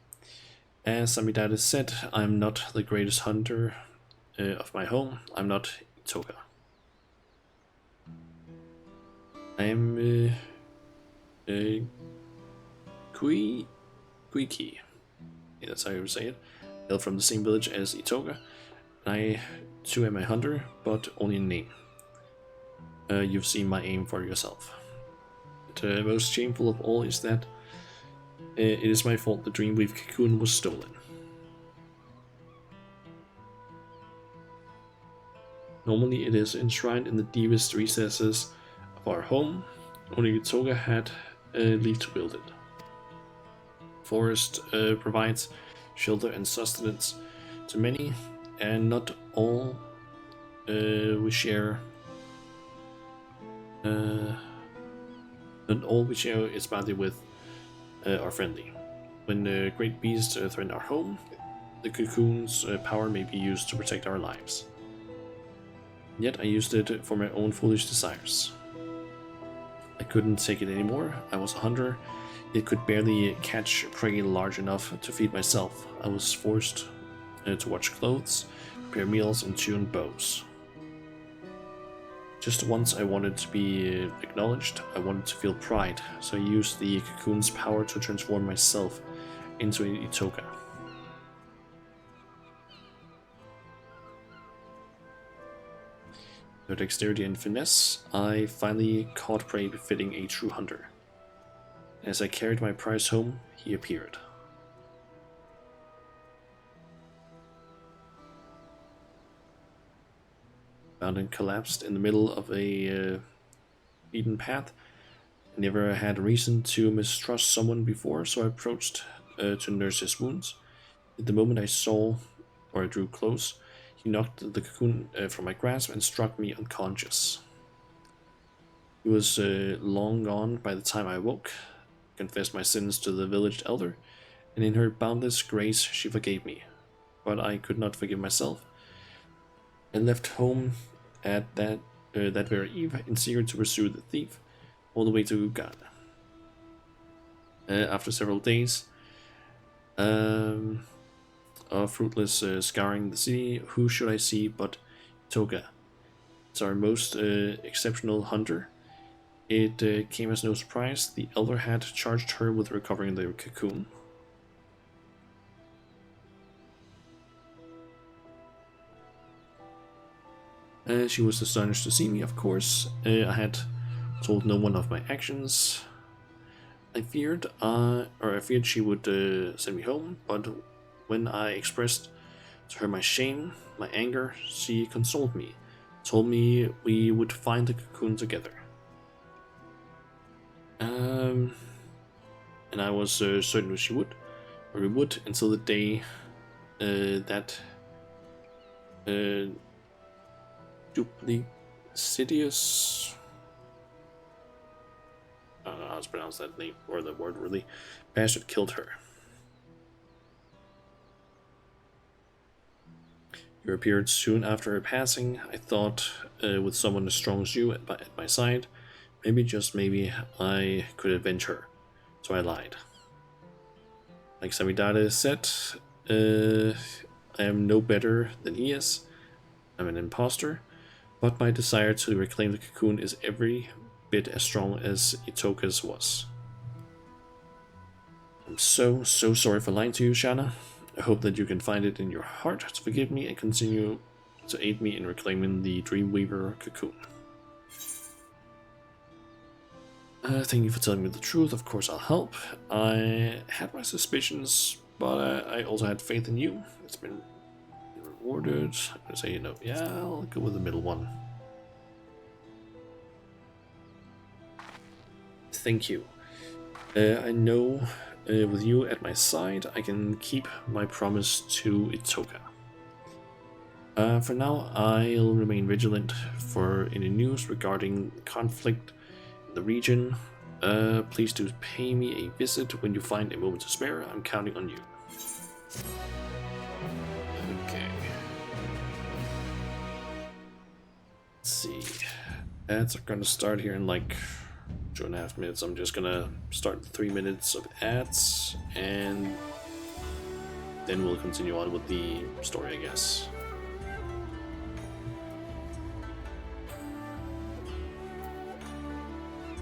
As Samidare said, I'm not the greatest hunter of my home. I'm not Itoka. I am Kuiki. Yeah, that's how you say it. Hail from the same village as Itoka. I too am a hunter, but only in name. You've seen my aim for yourself. But most shameful of all is that it is my fault the Dreamweave cocoon was stolen. Normally it is enshrined in the deepest recesses of our home. Only Itoka had leave to build it. Forest provides shelter and sustenance to many, and not all we share. Not all we share is bounty with are friendly. When great beasts threaten our home, the cocoon's power may be used to protect our lives. Yet I used it for my own foolish desires. I couldn't take it anymore. I was a hunter. It could barely catch prey large enough to feed myself. I was forced to watch clothes, prepare meals, and tune bows. Just once I wanted to be acknowledged, I wanted to feel pride, so I used the cocoon's power to transform myself into Itoka. With dexterity and finesse, I finally caught prey befitting a true hunter. As I carried my prize home, he appeared. Found and collapsed in the middle of a beaten path. I never had reason to mistrust someone before, so I approached to nurse his wounds. At the moment I drew close, he knocked the cocoon from my grasp and struck me unconscious. He was long gone by the time I woke. Confessed my sins to the village elder, and in her boundless grace she forgave me. But I could not forgive myself, and left home at that very eve in secret to pursue the thief all the way to Uganda. After several days of fruitless scouring the city, who should I see but Toga? It's our most exceptional hunter. It came as no surprise. The elder had charged her with recovering the cocoon. She was astonished to see me, of course. I had told no one of my actions. I feared she would send me home, but when I expressed to her my shame, my anger, she consoled me, told me we would find the cocoon together. And I was certain we would, until the day that duplicitous I don't know how to pronounce that name or the word really. Bastard killed her. You appeared soon after her passing. I thought, with someone as strong as you at my side, maybe, just maybe, I could avenge her. So I lied. Like Samidare said, I am no better than he is. I'm an imposter, but my desire to reclaim the cocoon is every bit as strong as Itoka's was. I'm so sorry for lying to you, Shanna. I hope that you can find it in your heart to forgive me and continue to aid me in reclaiming the Dreamweaver cocoon. Thank you for telling me the truth. Of course I'll help. I had my suspicions, but I also had faith in you. It's been rewarded. I'm gonna say, yeah, I'll go with the middle one. Thank you. I know with you at my side, I can keep my promise to Itoka. For now, I'll remain vigilant for any news regarding conflict in the region. Please do pay me a visit when you find a moment to spare. I'm counting on you. Okay. Let's see. Ads are gonna start here in like 2.5 minutes. I'm just gonna start 3 minutes of ads and then we'll continue on with the story, I guess.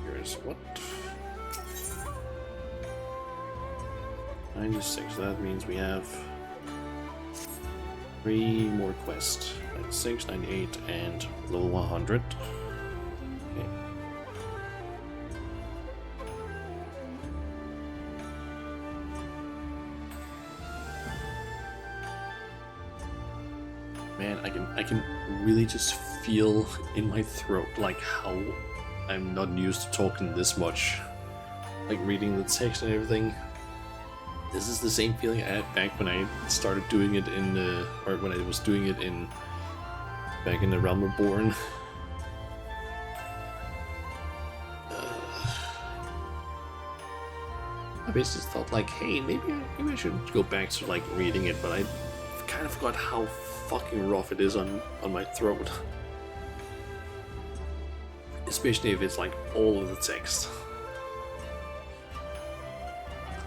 Here's what? 96, that means we have 3 more quests. 96, 98, and level 100. Okay. Man, I can really just feel in my throat like how I'm not used to talking this much. Like reading the text and everything. This is the same feeling I had back when I started doing it in or when I was doing it in back in the Realm Reborn. I basically thought like, hey, maybe I should go back to like reading it, but I kind of forgot how fucking rough it is on my throat. Especially if it's like all of the text.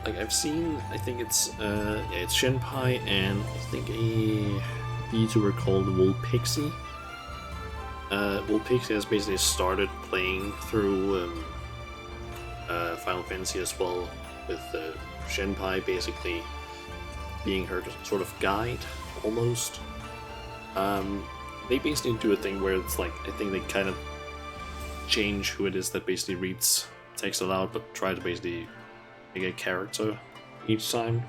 Like I've seen, I think it's Shenpai and I think a VTuber called Wolpixie. Wolpixie has basically started playing through Final Fantasy as well, with Shenpai basically being her sort of guide, almost. They basically do a thing where it's like, I think they kind of change who it is that basically reads text aloud, but try to basically make a character each time.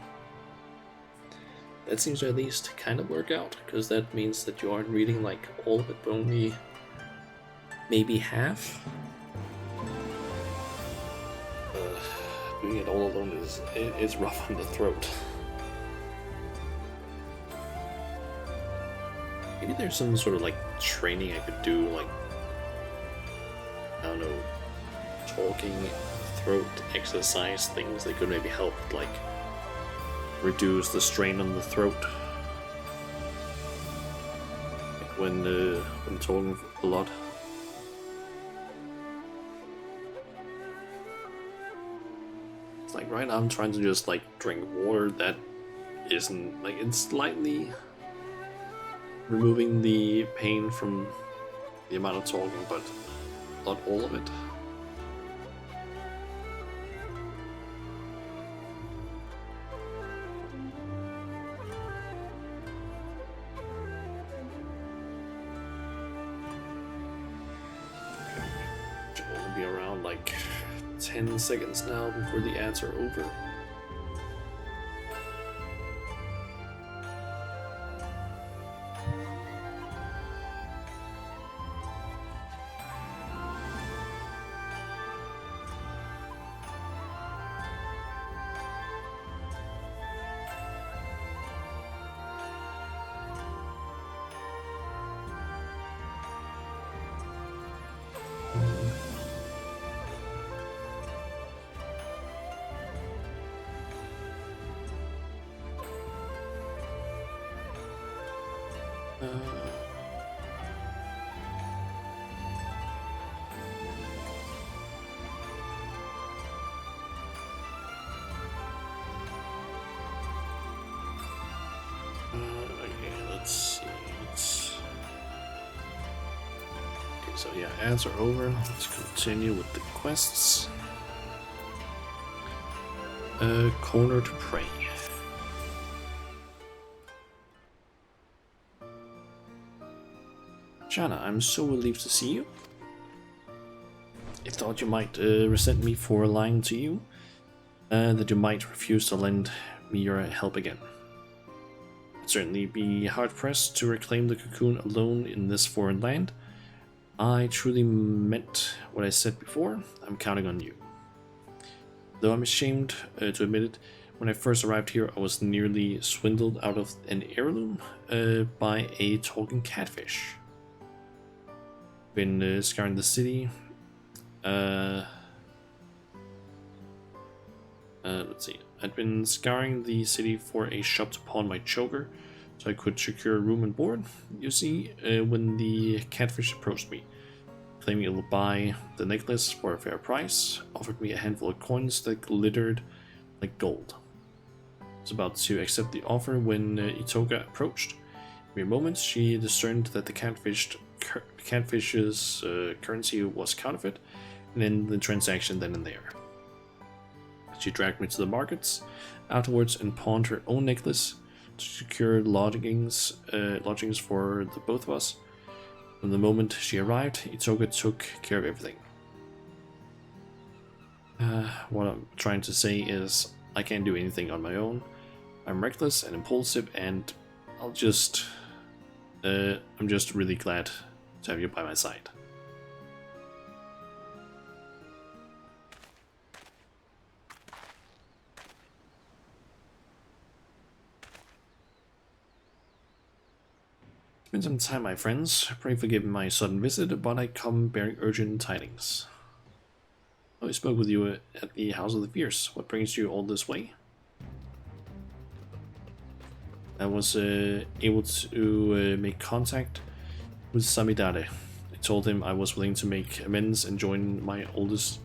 That seems to at least kind of work out, because that means that you aren't reading like all of it, but only maybe half. Doing it all alone is rough on the throat. Maybe there's some sort of like training I could do, like, I don't know, talking, throat exercise things that could maybe help, like, reduce the strain on the throat. Like when talking a lot. It's like right now I'm trying to just like drink water that isn't, like, it's slightly removing the pain from the amount of talking, but not all of it. Should only be around like 10 seconds now before the ads are over. Uh, okay, let's see. Okay, so yeah, ads are over. Let's continue with the quests. Corner to pray. Jana, I'm so relieved to see you. I thought you might resent me for lying to you, that you might refuse to lend me your help again. I'd certainly be hard-pressed to reclaim the cocoon alone in this foreign land. I truly meant what I said before. I'm counting on you. Though I'm ashamed to admit it, when I first arrived here I was nearly swindled out of an heirloom by a talking catfish. Been scouring the city. Let's see. I'd been scouring the city for a shop to pawn my choker, so I could secure room and board. You see, when the catfish approached me, claiming it will buy the necklace for a fair price, offered me a handful of coins that glittered like gold. I was about to accept the offer when Itoga approached. In mere moments, she discerned that the catfish's currency was counterfeit, and ended the transaction then and there. She dragged me to the markets afterwards and pawned her own necklace to secure lodgings for the both of us. From the moment she arrived, Itoga took care of everything. What I'm trying to say is, I can't do anything on my own. I'm reckless and impulsive, and I'm just really glad to have you by my side. It's been some time, my friends. Pray forgive my sudden visit, but I come bearing urgent tidings. I spoke with you at the House of the Fierce. What brings you all this way? I was able to make contact with Samidare. I told him I was willing to make amends and join my oldest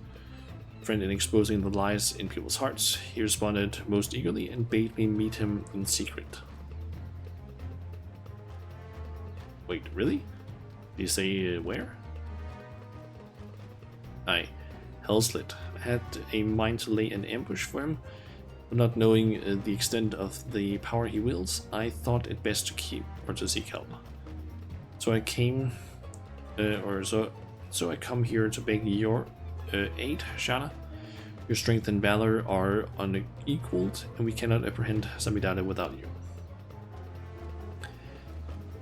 friend in exposing the lies in people's hearts. He responded most eagerly and bade me meet him in secret. Wait, really? Did you say where? Aye, Hellslit. I had a mind to lay an ambush for him, but not knowing the extent of the power he wields, I thought it best to seek help. So I came, so I come here to beg your aid, Shana. Your strength and valor are unequaled, and we cannot apprehend Samidare without you.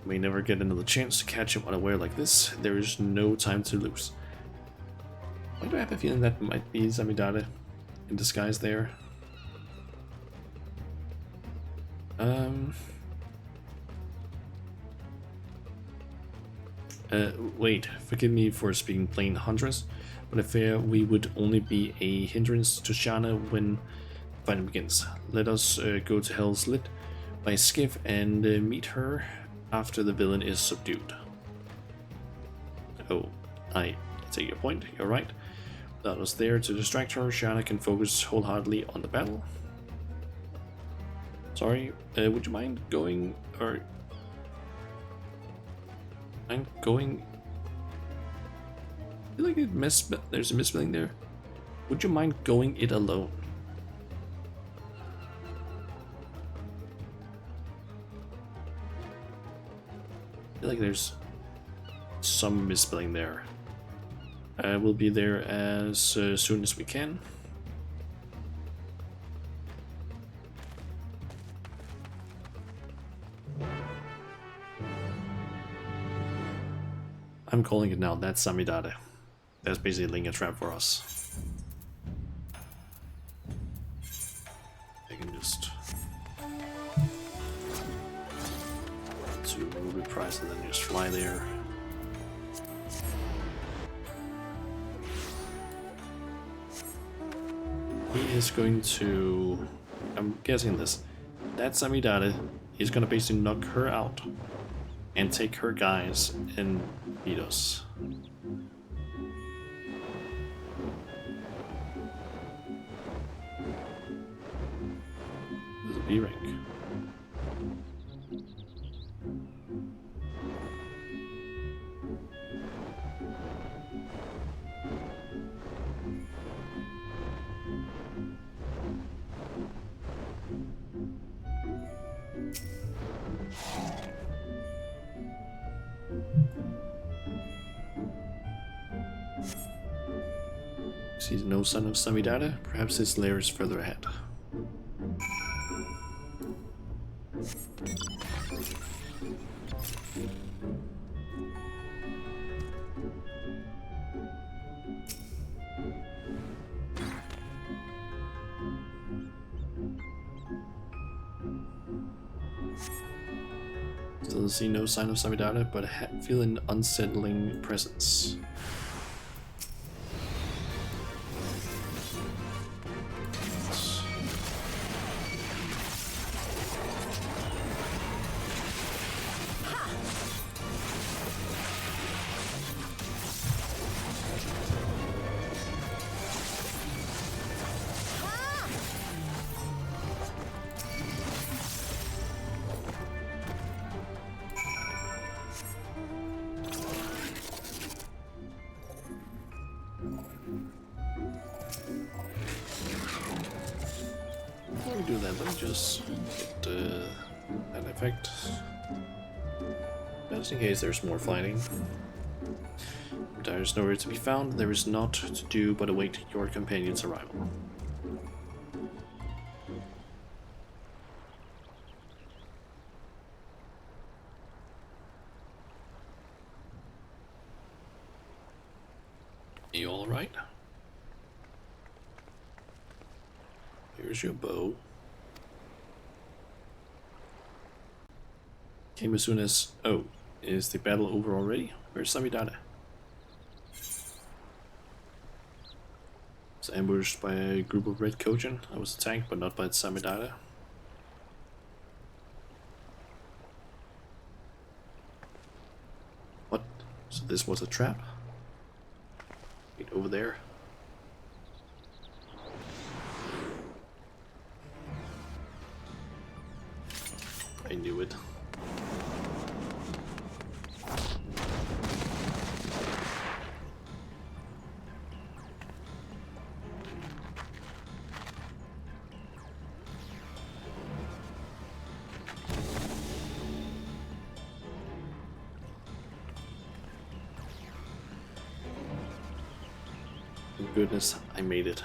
May never get another chance to catch him unaware like this. There is no time to lose. Why do I have a feeling that might be Samidare in disguise there? Wait, forgive me for speaking plain, Huntress, but I fear we would only be a hindrance to Shana when fighting begins. Let us go to Hell's Lit by skiff and meet her after the villain is subdued. Oh, I take your point, you're right. Without us there to distract her, Shana can focus wholeheartedly on the battle. Sorry, would you mind going, or... I'm going... I feel like there's a misspelling there. Would you mind going it alone? I feel like there's some misspelling there. We'll be there as soon as we can. I'm calling it now. That's Samidare. That's basically laying a trap for us. I can just to ruby price and then just fly there. He is going to, I'm guessing this, that Samidare is going to basically knock her out. and take her guys and beat us. There's a B rank. Sees no sign of Samidare. Perhaps his lair is further ahead. Still see no sign of Samidare, but feel an unsettling presence. Before we do that, let me just get that effect. Just in case there's more fighting. There is nowhere to be found. There is naught to do but await your companion's arrival. You alright? Here's your bow. Came as soon as... Oh, is the battle over already? Where's Samidare? Was ambushed by a group of red Kojin. I was attacked, but not by Samidare. What? So this was a trap? Wait, over there. I knew it. Thank goodness I made it.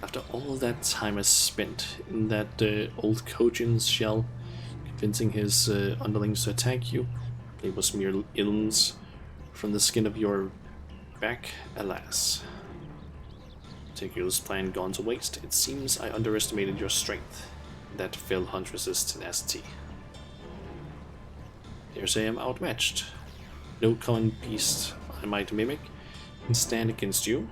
After all that time I spent in that old Kojin's shell, convincing his underlings to attack you, it was mere ilms from the skin of your back, alas. Tegule's plan gone to waste. It seems I underestimated your strength, that fell huntress's tenacity. Dare say I'm outmatched. No common beast I might mimic can stand against you.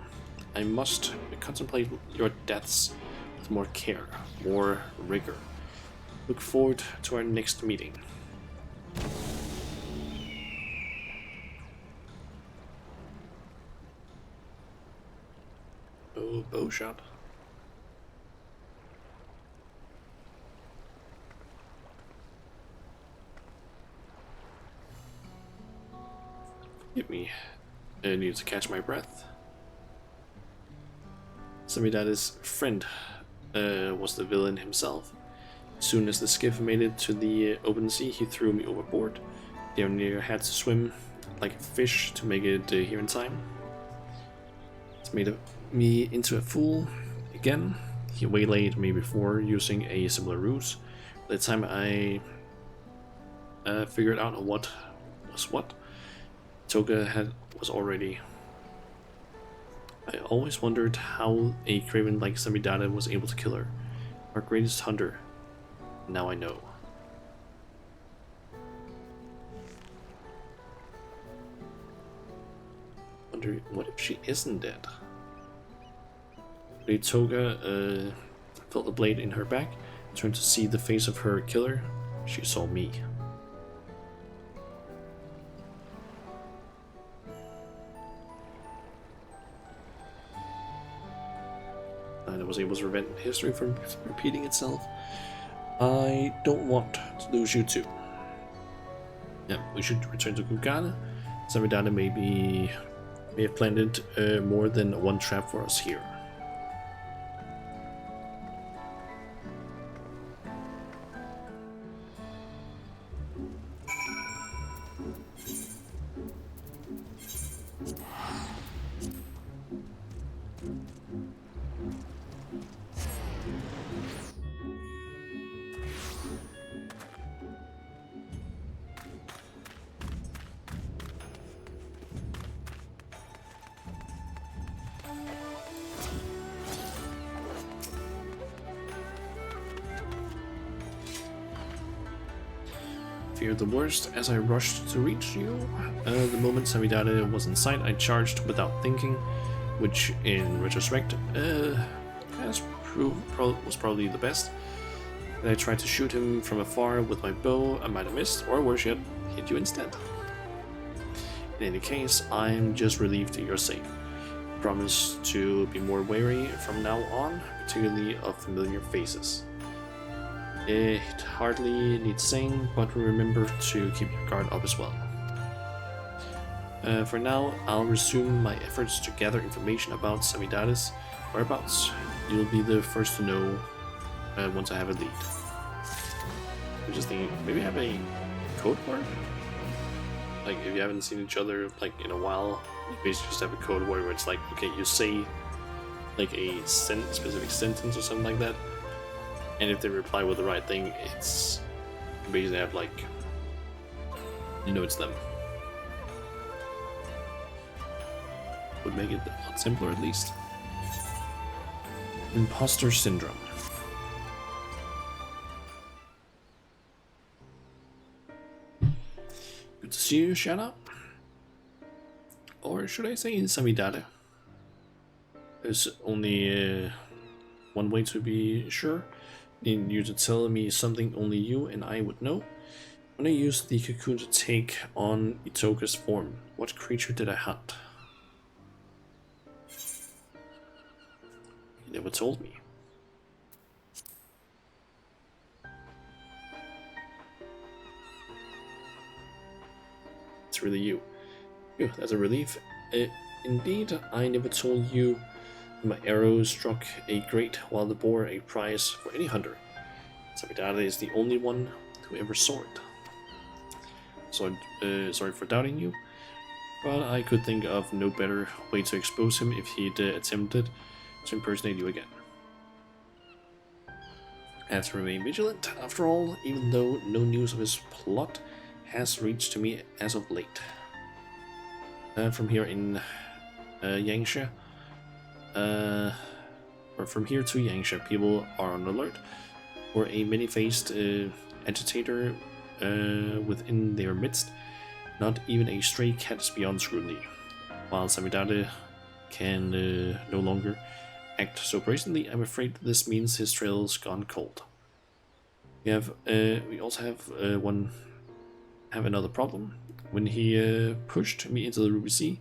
I must contemplate your deaths with more care, more rigor. Look forward to our next meeting. Oh, bow shot. Give me. I need to catch my breath. Samidare's friend was the villain himself. As soon as the skiff made it to the open sea, he threw me overboard. Dawntrail had to swim like a fish to make it here in time. It's made me into a fool again. He waylaid me before using a similar ruse. By the time I figured out what was what, Toga was already. I always wondered how a craven like Samidare was able to kill her, our greatest hunter. Now I know. Wonder what if she isn't dead? Toga felt the blade in her back. turned to see the face of her killer, she saw me. And I was able to prevent history from repeating itself. I don't want to lose you too. Yeah, we should return to Gugana. Samidana may have planted more than one trap for us here. Feared the worst as I rushed to reach you. The moment Samidana was in sight, I charged without thinking, which in retrospect was probably the best. And I tried to shoot him from afar with my bow. I might have missed, or worse yet, hit you instead. In any case, I'm just relieved that you're safe. I promise to be more wary from now on, particularly of familiar faces. It hardly needs saying, but remember to keep your guard up as well. For now, I'll resume my efforts to gather information about Samidana's whereabouts. You'll be the first to know once I have a lead. I'm just thinking, maybe have a code word? Like, if you haven't seen each other like in a while, you basically just have a code word where it's like, okay, you say like a specific sentence or something like that. And if they reply with the right thing, it's you basically have like, you know, it's them. Would make it a lot simpler at least. Imposter syndrome. Good to see you, Shanna. Or should I say Samidana? There's only one way to be sure. Need you to tell me something only you and I would know. When I used the cocoon to take on Itoka's form, what creature did I hunt? You never told me. It's really you. Phew, that's a relief. Indeed, I never told you. My arrow struck a great while it bore a prize for any hunter. Samidana is the only one who ever saw it. So, sorry for doubting you, but I could think of no better way to expose him if he'd attempted to impersonate you again. I have to remain vigilant, after all, even though no news of his plot has reached to me as of late. From here in Yangsha, or from here to Yangsha, people are on alert for a many-faced agitator within their midst. Not even a stray cat is beyond scrutiny. While Samidana can no longer act so brazenly, I'm afraid this means his trail's gone cold. We also have another problem. When he pushed me into the Ruby Sea,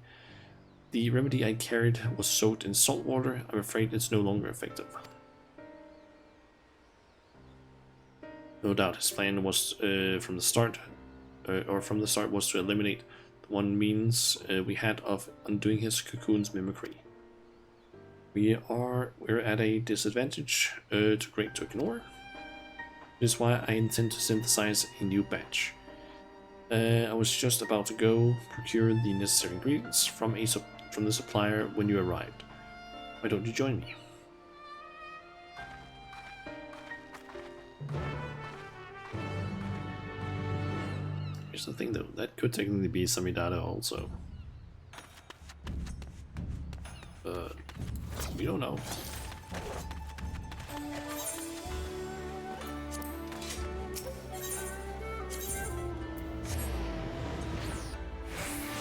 the remedy I carried was soaked in salt water. I'm afraid it's no longer effective. No doubt his plan was from the start was to eliminate the one means we had of undoing his cocoon's mimicry. We're at a disadvantage too great to ignore. This is why I intend to synthesize a new batch. I was just about to go procure the necessary ingredients from the supplier when you arrived. Why don't you join me? Here's the thing though, that could technically be Samidana also. But we don't know.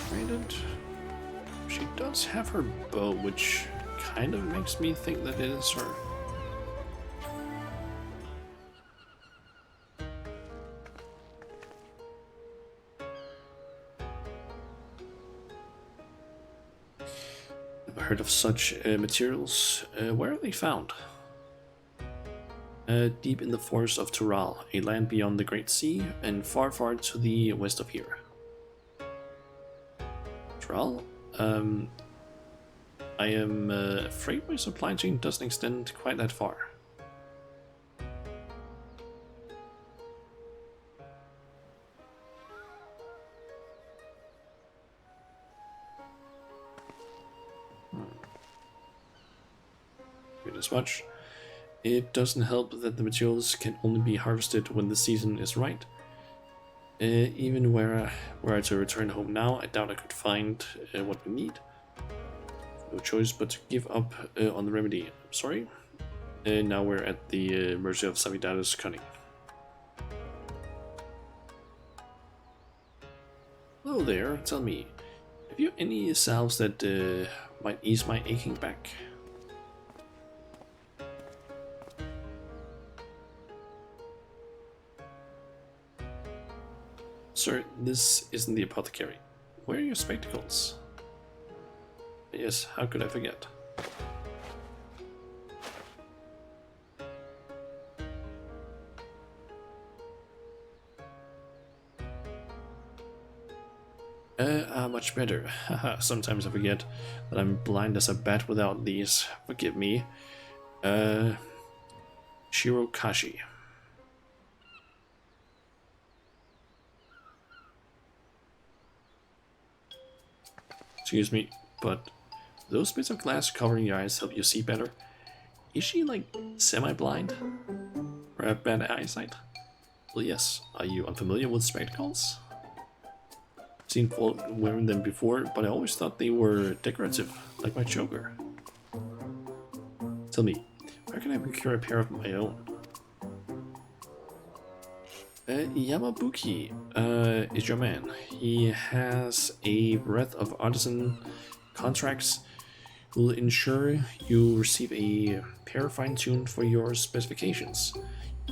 Granted, she does have her bow, which kind of makes me think that it is her. heard of such materials. Where are they found? Deep in the forest of Tural, a land beyond the Great Sea, and far, far to the west of here. Tural? I am afraid my supply chain doesn't extend quite that far. Good as much. It doesn't help that the materials can only be harvested when the season is right. Even were I to return home now, I doubt I could find what we need. No choice but to give up on the remedy. I'm sorry. Now we're at the mercy of Savidada's cunning. Hello there, tell me, have you any salves that might ease my aching back? Sir, this isn't the apothecary. Where are your spectacles? Yes, how could I forget? Much better. Haha, sometimes I forget that I'm blind as a bat without these. Forgive me. Shirokashi. Excuse me, but those bits of glass covering your eyes help you see better? Is she, like, semi-blind? Or have bad eyesight? Well, yes. Are you unfamiliar with spectacles? I've seen folk wearing them before, but I always thought they were decorative, like my choker. Tell me, where can I procure a pair of my own? Yamabuki is your man. He has a breadth of artisan contracts who will ensure you receive a pair fine-tuned for your specifications.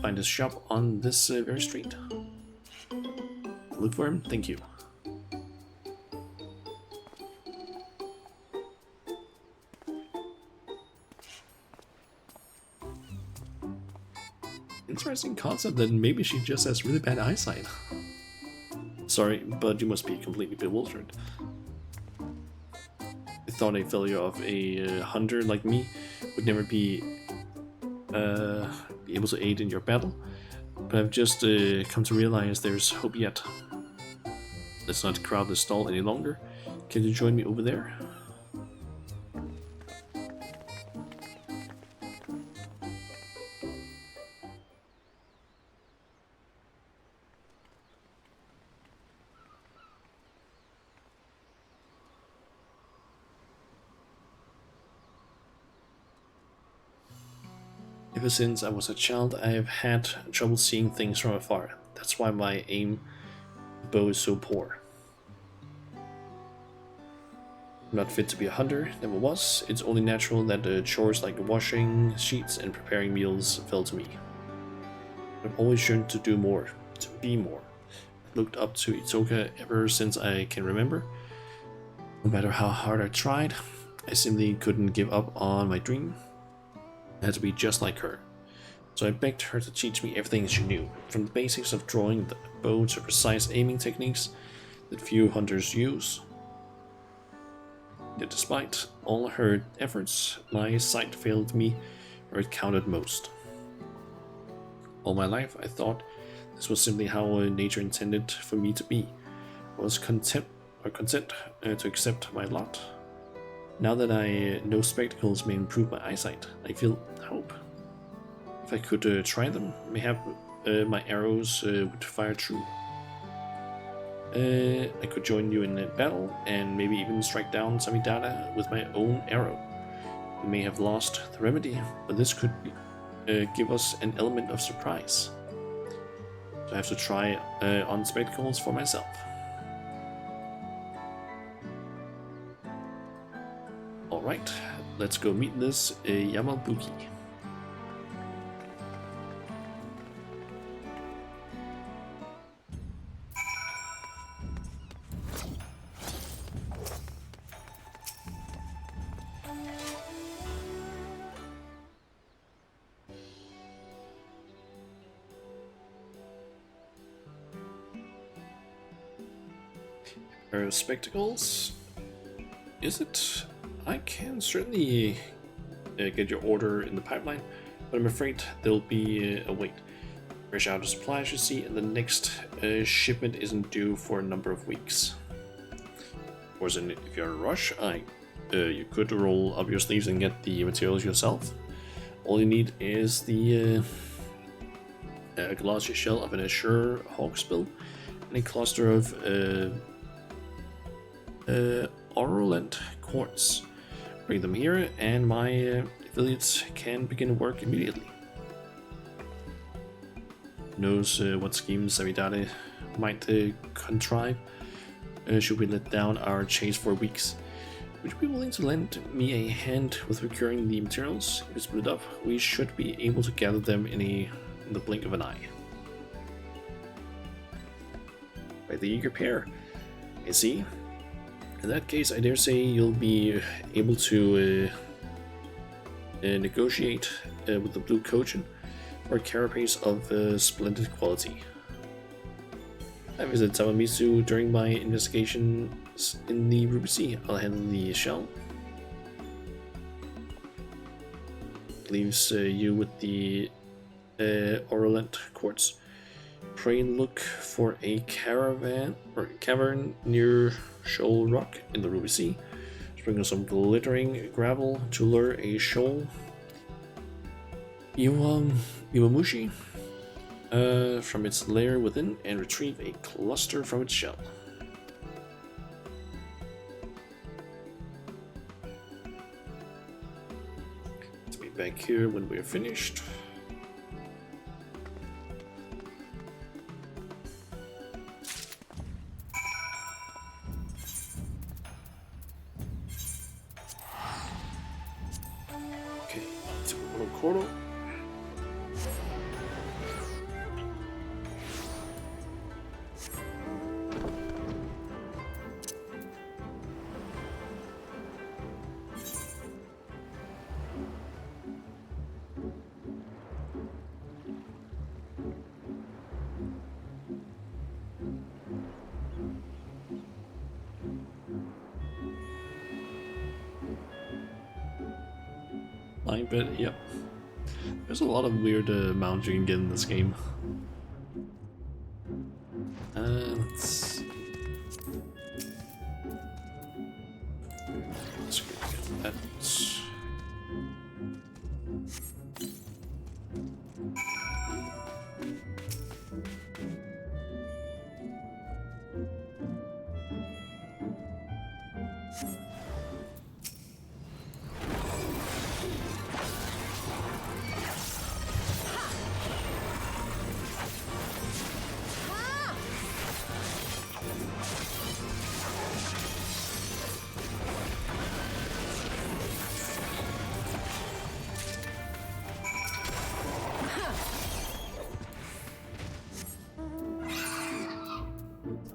Find his shop on this very street. Look for him, thank you. Interesting concept that maybe she just has really bad eyesight. Sorry, but you must be completely bewildered. I thought a failure of a hunter like me would never be able to aid in your battle, but I've just come to realize there's hope yet. Let's not crowd the stall any longer. Can you join me over there? Ever since I was a child, I have had trouble seeing things from afar. That's why my aim bow is so poor. I'm not fit to be a hunter, never was. It's only natural that chores like washing sheets and preparing meals fell to me. I've always yearned to do more, to be more. I've looked up to Itoka ever since I can remember. No matter how hard I tried, I simply couldn't give up on my dream. I had to be just like her. So I begged her to teach me everything she knew, from the basics of drawing the bow to precise aiming techniques that few hunters use. Yet despite all her efforts, my sight failed me where it counted most. All my life I thought this was simply how nature intended for me to be. I was content to accept my lot. Now that I know spectacles may improve my eyesight, I feel hope. If I could try them, mayhap my arrows would fire true. I could join you in a battle, and maybe even strike down Samidana with my own arrow. We may have lost the remedy, but this could give us an element of surprise. So I have to try on spectacles for myself. Alright, let's go meet this Yamabuki. Spectacles. Is it? I can certainly get your order in the pipeline, but I'm afraid there'll be a wait. Fresh out of supply, as you see, and the next shipment isn't due for a number of weeks. Of course, if you're in a rush, you could roll up your sleeves and get the materials yourself. All you need is the glossy shell of an Azure Hawksbill and a cluster of Aurulent quartz. Bring them here, and my affiliates can begin work immediately. Knows what schemes Samidade might contrive should we let down our chase for weeks. Would you be willing to lend me a hand with procuring the materials? If we split up, we should be able to gather them in the blink of an eye. By the eager pair, I see. In that case, I dare say you'll be able to negotiate with the Blue Cochin for a carapace of splendid quality. I visited Tamamitsu during my investigations in the Ruby Sea. I'll handle the shell. Leaves you with the Aurulent quartz. Pray and look for a cavern near Shoal Rock in the Ruby Sea. Sprinkle some glittering gravel to lure a shoal Iwamushi from its lair within and retrieve a cluster from its shell. Let's be back here when we're finished. Okay, to Koro. But yep, there's a lot of weird mounts you can get in this game. Let's get that.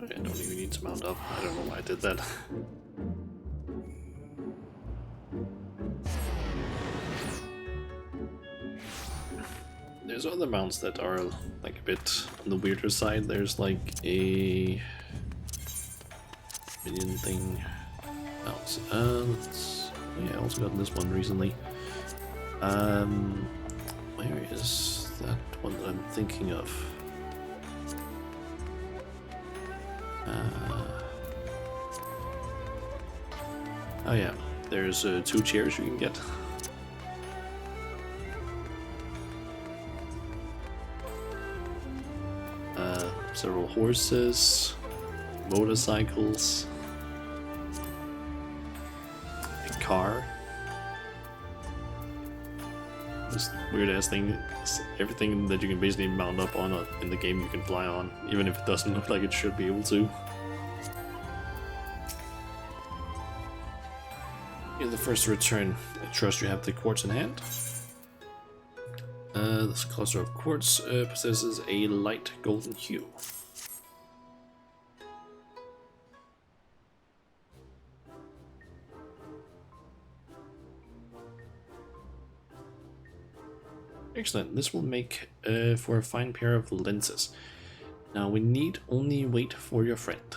I don't even need to mount up. I don't know why I did that. There's other mounts that are like a bit on the weirder side. There's like a minion thing mount. Yeah, I also got this one recently. Where is that one that I'm thinking of? Oh yeah, there's 2 chairs you can get. Several horses, motorcycles, a car. This weird ass thing, everything that you can basically mount up on in the game you can fly on, even if it doesn't look like it should be able to. You're the first to return. I trust you have the quartz in hand. This cluster of quartz possesses a light golden hue. Excellent. This will make for a fine pair of lenses. Now we need only wait for your friend.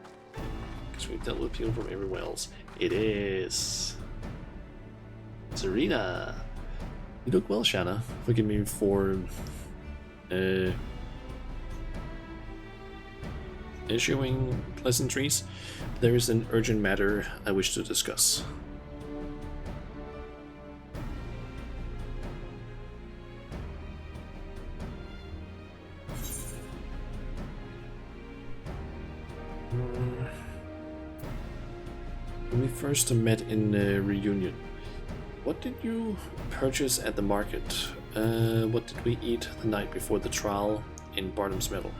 Because we've dealt with people from everywhere else. It is Serena. You look well, Shanna. Forgive me for issuing pleasantries. There is an urgent matter I wish to discuss. When we first met in Reunion, what did you purchase at the market? What did we eat the night before the trial in Barnum's Meadow?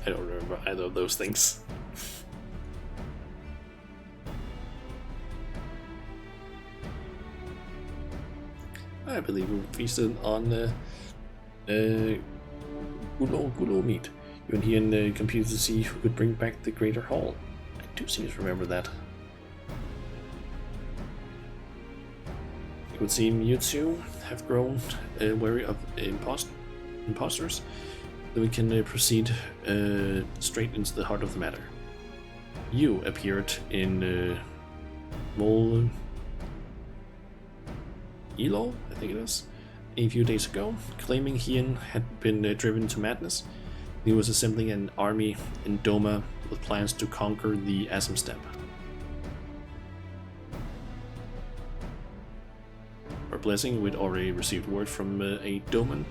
I don't remember either of those things. I believe we feasted on good old meat. You and he competed to see who could bring back the Greater Hall. I do seem to remember that. It would seem you two have grown wary of imposters. Then we can proceed straight into the heart of the matter. You appeared in Mol Elo, I think it is, a few days ago, claiming Hien had been driven to madness. He was assembling an army in Doma with plans to conquer the Asm Steppe. For a blessing, we'd already received word from a Doman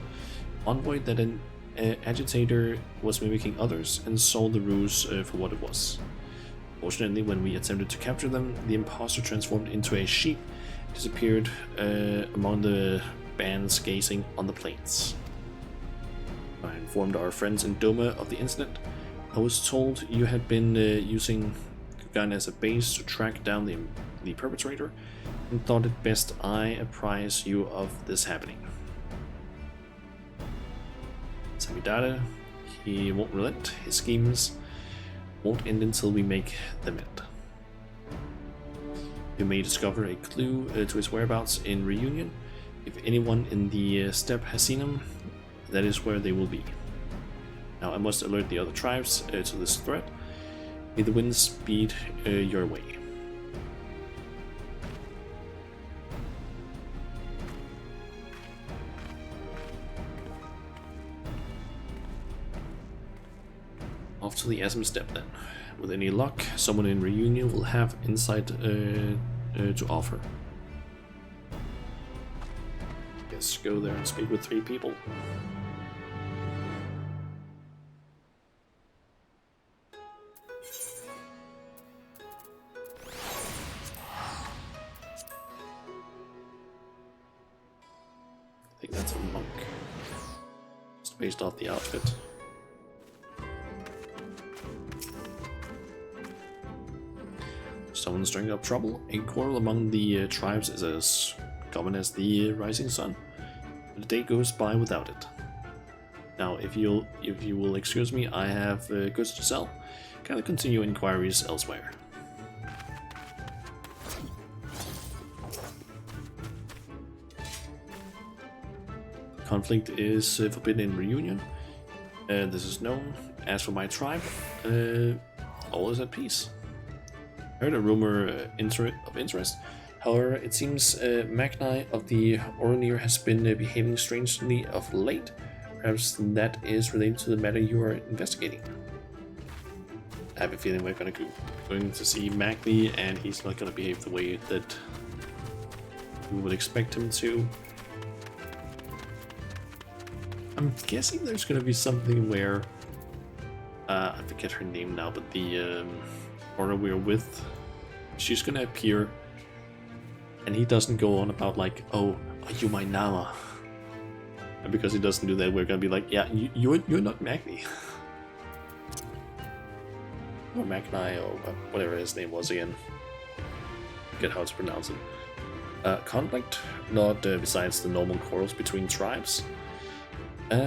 envoy that an agitator was mimicking others and sold the ruse for what it was. Fortunately, when we attempted to capture them, the imposter transformed into a sheep and disappeared among the bands gazing on the plains. I informed our friends in Doma of the incident. I was told you had been using Kugan as a base to track down the perpetrator, and thought it best I apprise you of this happening. Samidare, he won't relent. His schemes won't end until we make them end. You may discover a clue to his whereabouts in Reunion. If anyone in the steppe has seen him, that is where they will be. Now I must alert the other tribes to this threat. May the wind speed your way. Off to the Asm Steppe then. With any luck, someone in Reunion will have insight to offer. Guess go there and speak with 3 people. I think that's a monk. Just based off the outfit. Someone's stirring up trouble. A quarrel among the tribes is as common as the rising sun. But a day goes by without it. Now, if you will excuse me, I have goods to sell. Can I continue inquiries elsewhere? Conflict is forbidden in Reunion. This is known. As for my tribe, all is at peace. I heard a rumor of interest. However, it seems Magni of the Oronir has been behaving strangely of late. Perhaps that is related to the matter you are investigating. I have a feeling we're going to see Magni, and he's not going to behave the way that we would expect him to. I'm guessing there's going to be something where I forget her name now, but the Aura we're with, she's going to appear, and he doesn't go on about like, "Oh, are you my Nama?" And because he doesn't do that, we're going to be like, "Yeah, you're not Magni." Or Magni, or whatever his name was again. Forget how to pronounce it. Conflict? Not besides the normal quarrels between tribes.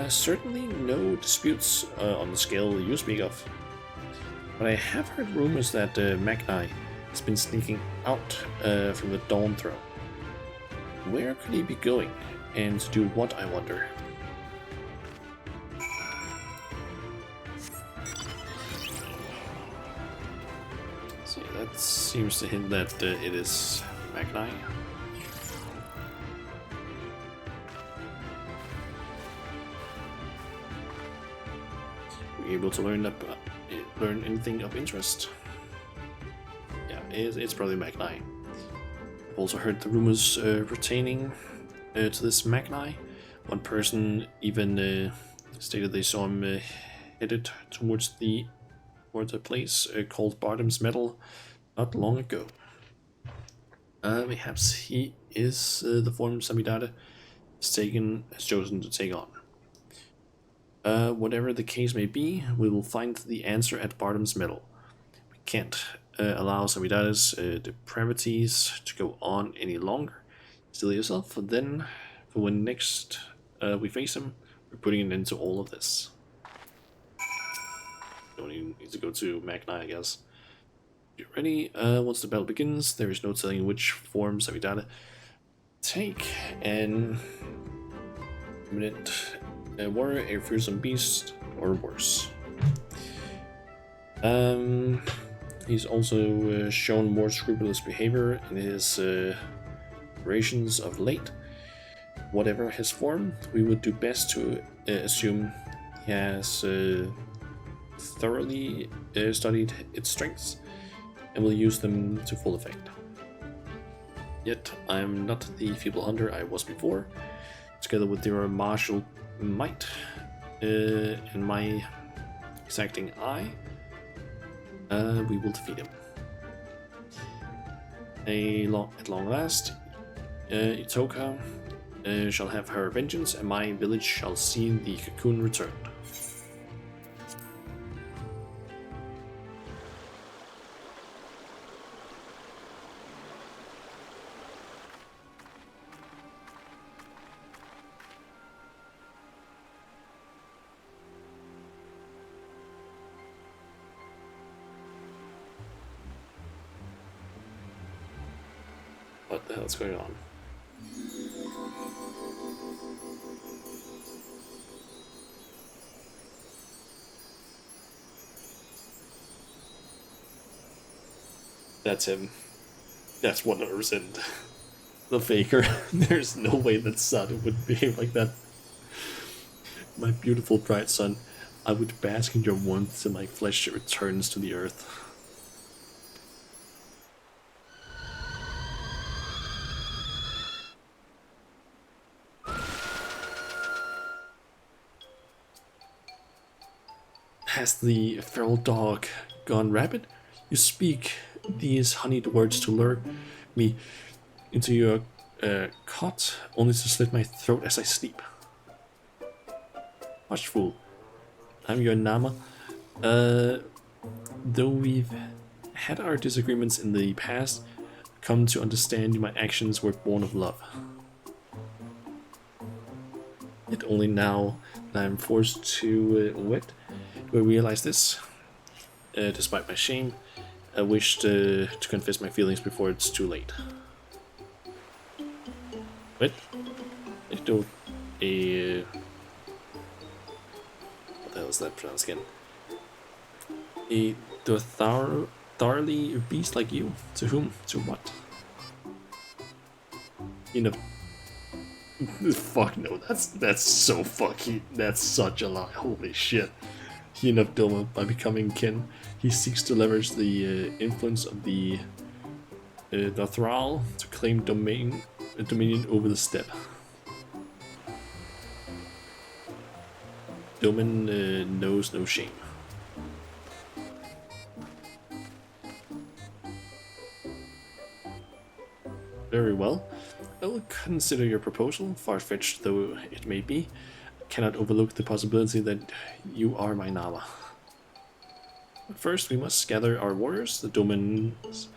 Certainly no disputes on the scale you speak of. But I have heard rumors that Magni has been sneaking out from the Dawntrail. Where could he be going? And to do what, I wonder? So yeah, that seems to hint that it is Magni. We're able to learn anything of interest. Yeah, it's probably Magni. I've also heard the rumors pertaining to this Magni. One person even stated they saw him headed towards a place called Bardom's Metal not long ago. Perhaps he is the form Samidada has chosen to take on. Whatever the case may be, we will find the answer at Bardom's Metal. We can't allow Samidada's depravities to go on any longer. Still yourself, for when next we face him, we're putting an end to all of this. Don't even need to go to Magni, I guess. Get ready. Once the battle begins, there is no telling which form Samidada take. And imminent warrior, a fearsome beast, or worse. He's also shown more scrupulous behavior in his operations of late. Whatever his form, we would do best to assume he has thoroughly studied its strengths and will use them to full effect. Yet I am not the feeble hunter I was before. Together with your martial might and my exacting eye, we will defeat him. At long last, Itoka shall have her vengeance, and my village shall see the cocoon returned. What the hell's going on? That's him. That's 100% the faker. There's no way that Sadu would behave like that. My beautiful bright son, I would bask in your warmth till my flesh returns to the earth. Has the feral dog gone rabid? You speak these honeyed words to lure me into your cot, only to slit my throat as I sleep. Hush, fool. I'm your Nama. Though we've had our disagreements in the past, come to understand my actions were born of love. Yet only now that I'm forced to wed, do I realize this. Despite my shame, I wish to confess my feelings before it's too late. What? I don't... what the hell is that pronounced again? A thoroughly beast like you? To whom? To what? You know... Fuck no, that's so fucky. That's such a lie. Holy shit. He of Doma, by becoming kin, he seeks to leverage the influence of the Dawntrail to claim dominion over the steppe. Domin knows no shame. Very well. I will consider your proposal, far-fetched though it may be. I cannot overlook the possibility that you are my Nama. But first we must gather our warriors. The Domin's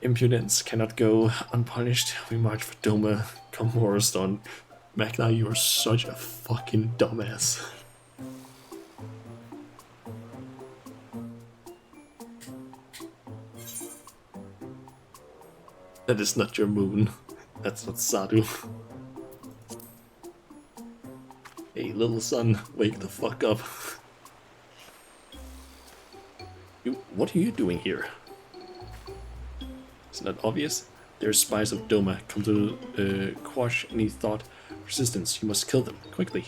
impudence cannot go unpunished. We march for Doma. Come Morriston. Magna, you are such a fucking dumbass. That is not your moon. That's not Sadu. Hey, little son, wake the fuck up. What are you doing here? Isn't that obvious? There's spies of Doma come to quash any thought resistance. You must kill them quickly.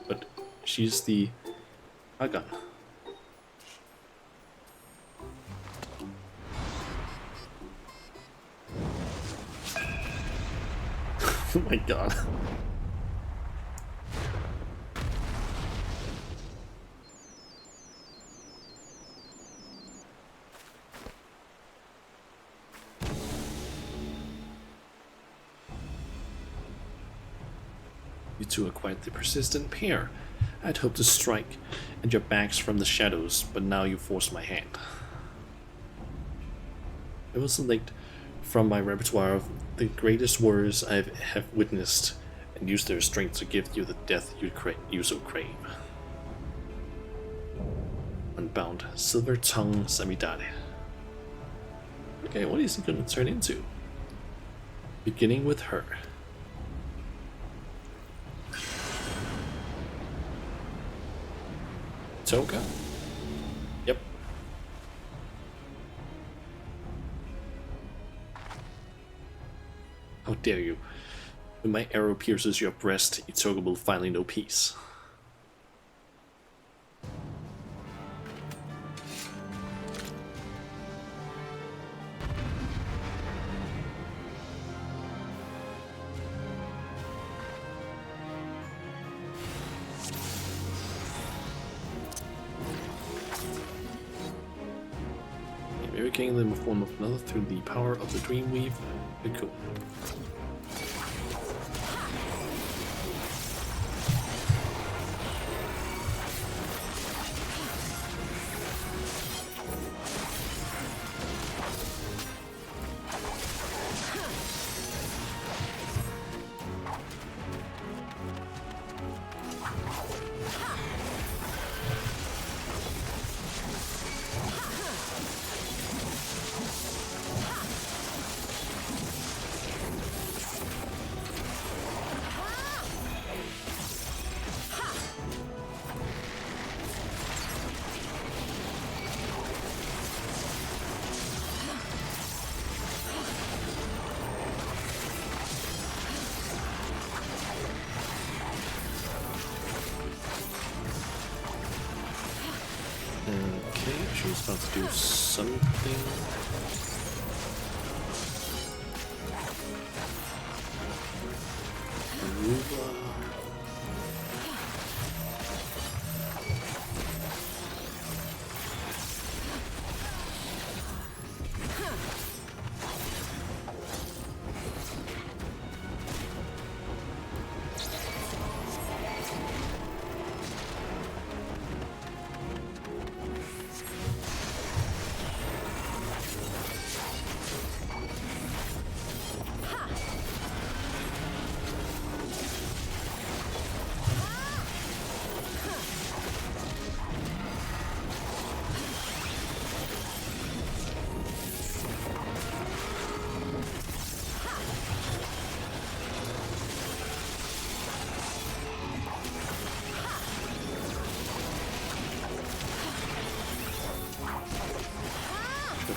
But she's the Hagan. Oh my god. You two are quite the persistent pair. I'd hoped to strike at your backs from the shadows, but now you forced my hand. It was select from my repertoire of the greatest warriors I have witnessed, and use their strength to give you the death you so crave. Unbound, Silver Tongue Samidare. Okay, what is he going to turn into? Beginning with her. Toga? Yep. How dare you? When my arrow pierces your breast, Itoga will finally know peace. Making them a form of another through the power of the Dreamweave. Cool. Okay, she was about to do something. Aruba.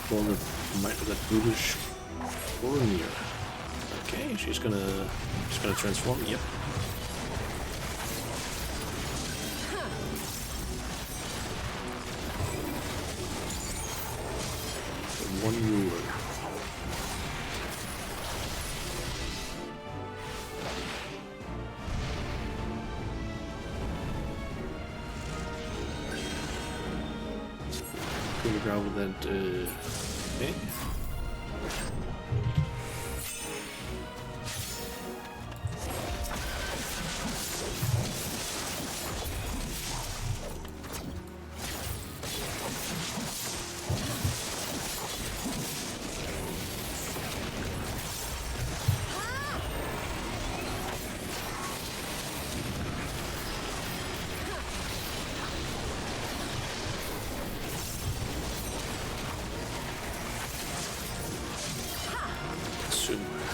For the might of that brutish Boromir. Okay, she's gonna transform. Yep. One ruler. Gonna grab with that. Okay.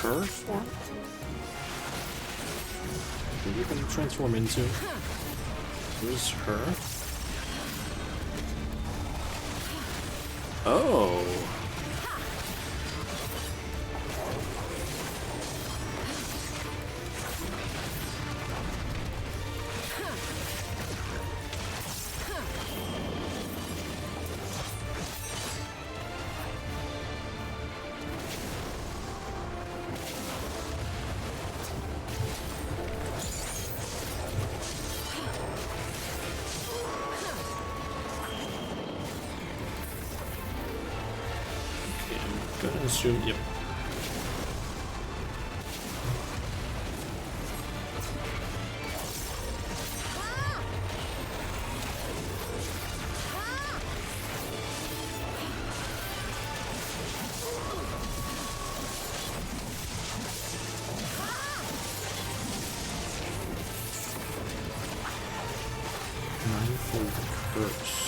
Her form? What are you gonna transform into? Who's her? Oh. Gonna assume, yep. Mindful curse.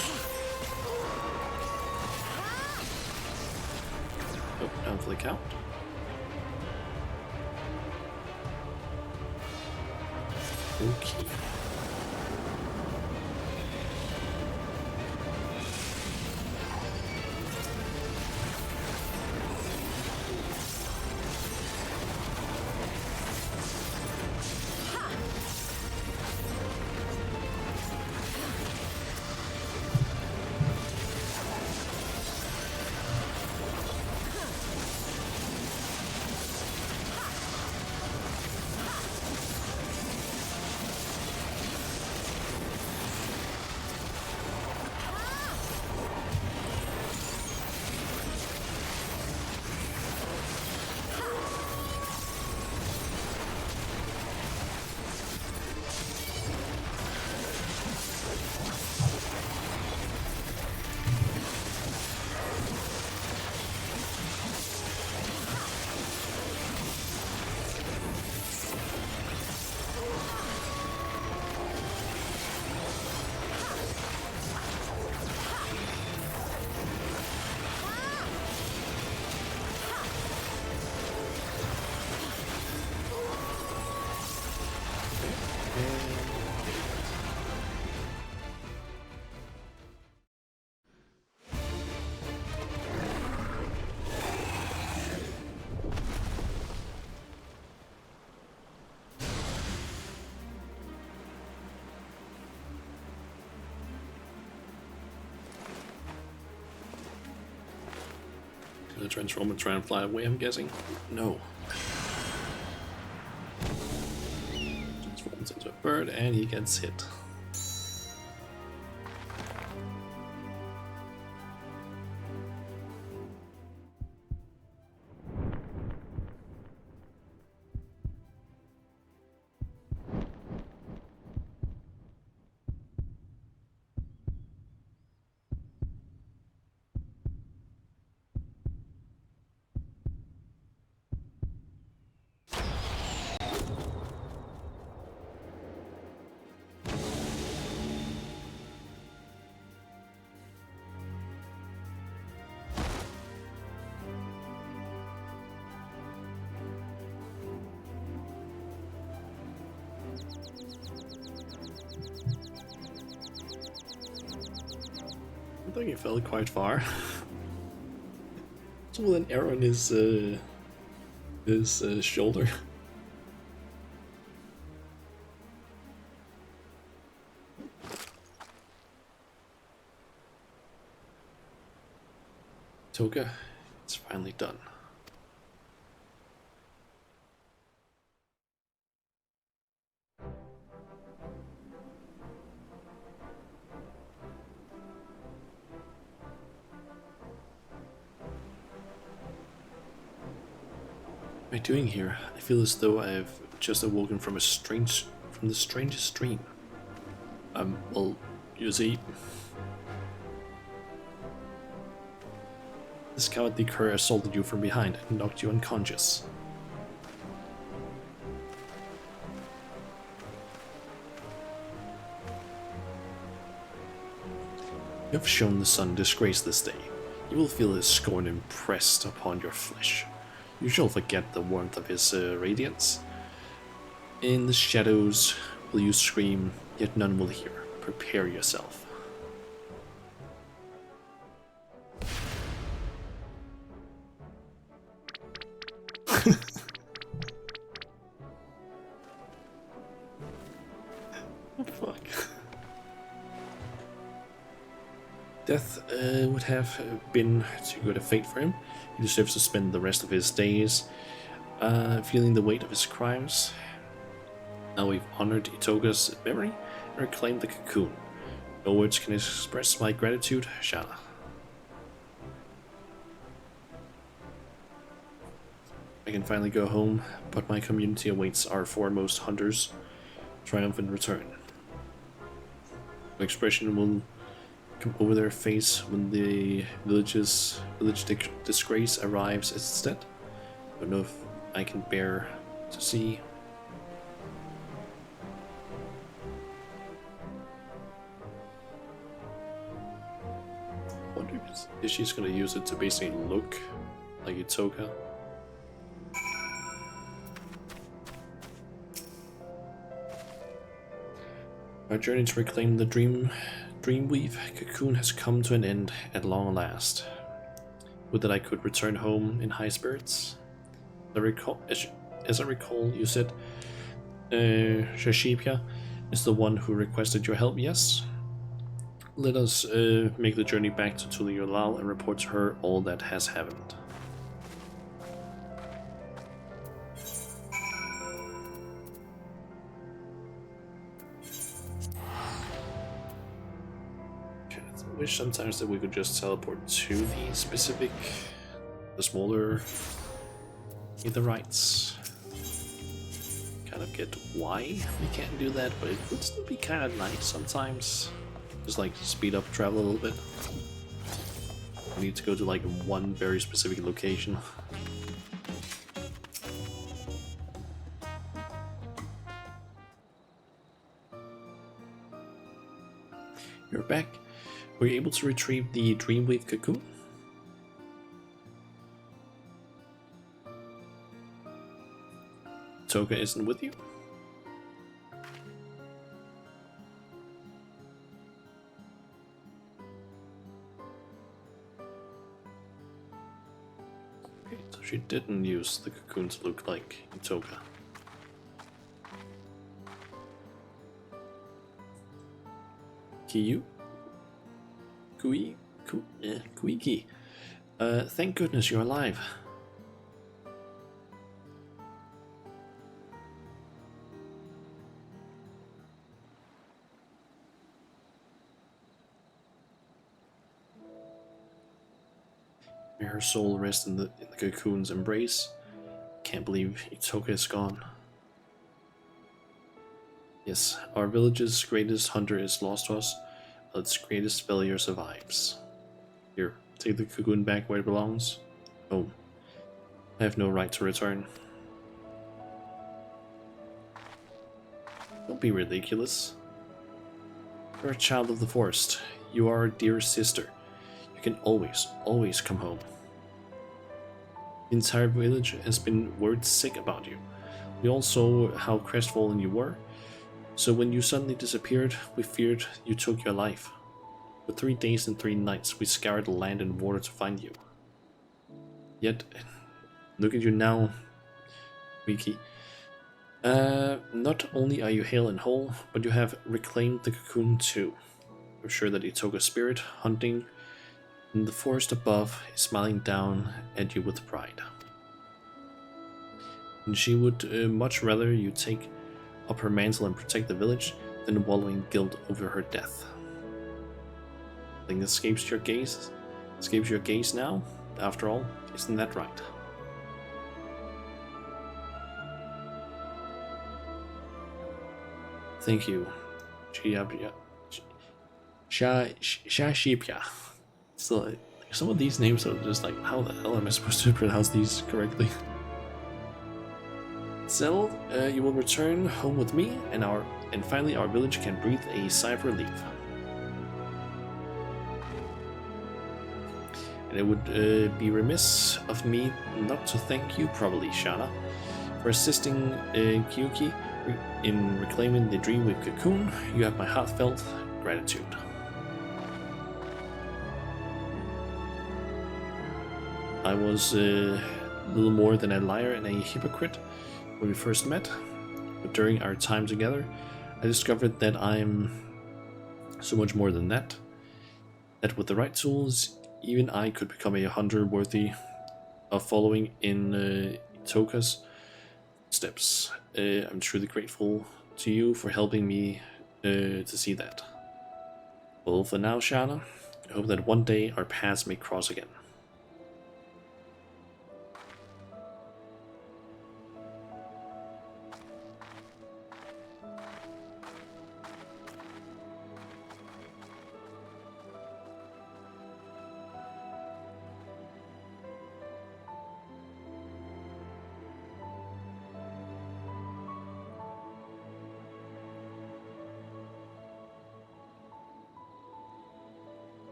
Oh, down for the count. Okay. Gonna transform and try and fly away, I'm guessing. No. Transforms into a bird and he gets hit. I think he fell quite far. So with an arrow in his shoulder. Toka, it's finally done. What am I doing here? I feel as though I've just awoken from the strangest dream. Well, you see, this cowardly cur assaulted you from behind and knocked you unconscious. You have shown the sun disgrace this day. You will feel his scorn impressed upon your flesh. You shall forget the warmth of his radiance. In the shadows will you scream, yet none will hear. Prepare yourself. Fuck. Death would have been too good a fate for him. He deserves to spend the rest of his days feeling the weight of his crimes. Now we've honored Itoga's memory and reclaimed the cocoon. No words can express my gratitude, Shala. I can finally go home, but my community awaits our foremost hunters' triumphant return. The expression will come over their face when the village disgrace arrives instead. I don't know if I can bear to see. I wonder if she's gonna use it to basically look like Itoga. Our journey to reclaim the Dreamweave cocoon has come to an end at long last. Would that I could return home in high spirits. As I recall, you said Shashipia is the one who requested your help, yes? Let us make the journey back to Tuliyolal and report to her all that has happened. I wish sometimes that we could just teleport to the smaller Aetherites. Kind of get why we can't do that, but it would still be kind of nice sometimes. Just like speed up travel a little bit. We need to go to like one very specific location. You're back. Were you able to retrieve the Dreamweave cocoon? Toga isn't with you? Okay, so she didn't use the cocoon to look like Toga. Kiyu? Kuiki. Thank goodness you're alive. May her soul rest in the cocoon's embrace. Can't believe Itoga is gone. Yes, our village's greatest hunter is lost to us. Its greatest failure survives. Here, take the cocoon back where it belongs. Oh, I have no right to return. Don't be ridiculous. You're a child of the forest. You are our dear sister. You can always come home. The entire village has been word sick about you. We all saw how crestfallen you were. So when you suddenly disappeared, we feared you took your life. For 3 days and 3 nights, we scoured the land and water to find you. Yet, look at you now, Wiki. Not only are you hale and whole, but you have reclaimed the cocoon too. I'm sure that Itoga's spirit, hunting in the forest above, is smiling down at you with pride. And she would much rather you take up her mantle and protect the village than wallow in guilt over her death. Nothing escapes your gaze now, after all, isn't that right? Thank you, Shashipia. So, some of these names are just like, how the hell am I supposed to pronounce these correctly? Settled, you will return home with me, and finally our village can breathe a sigh of relief. And it would be remiss of me not to thank you properly, Shana, for assisting Kyuki in reclaiming the Dreamweave cocoon. You have my heartfelt gratitude. I was a little more than a liar and a hypocrite when we first met, but during our time together, I discovered that I'm so much more than that. That with the right tools, even I could become a hunter worthy of following in Toka's steps. I'm truly grateful to you for helping me to see that. Well, for now, Shana, I hope that one day our paths may cross again.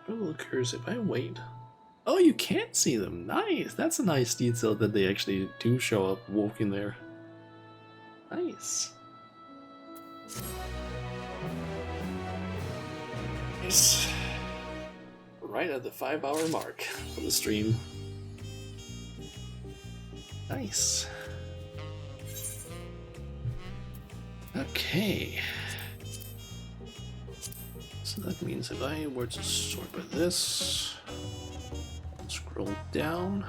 I'm a little curious if I wait. Oh, you can't see them. Nice. That's a nice detail that they actually do show up walking there. Nice. Nice. Right at the 5-hour mark for the stream. Nice. Okay. So that means if I were to sort by this, scroll down,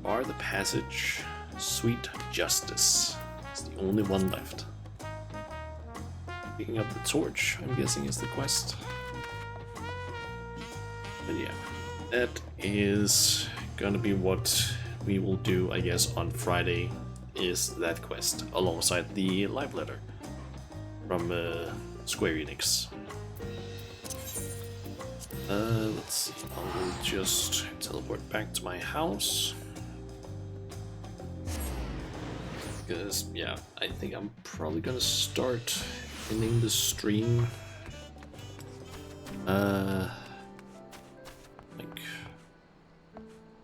bar the passage, Sweet Justice. It's the only one left. Picking up the torch, I'm guessing, is the quest. But yeah, that is gonna be what we will do, I guess, on Friday, is that quest, alongside the live letter from Square Enix. Let's see, I'll just teleport back to my house. Because, yeah, I think I'm probably gonna start ending the stream. Like,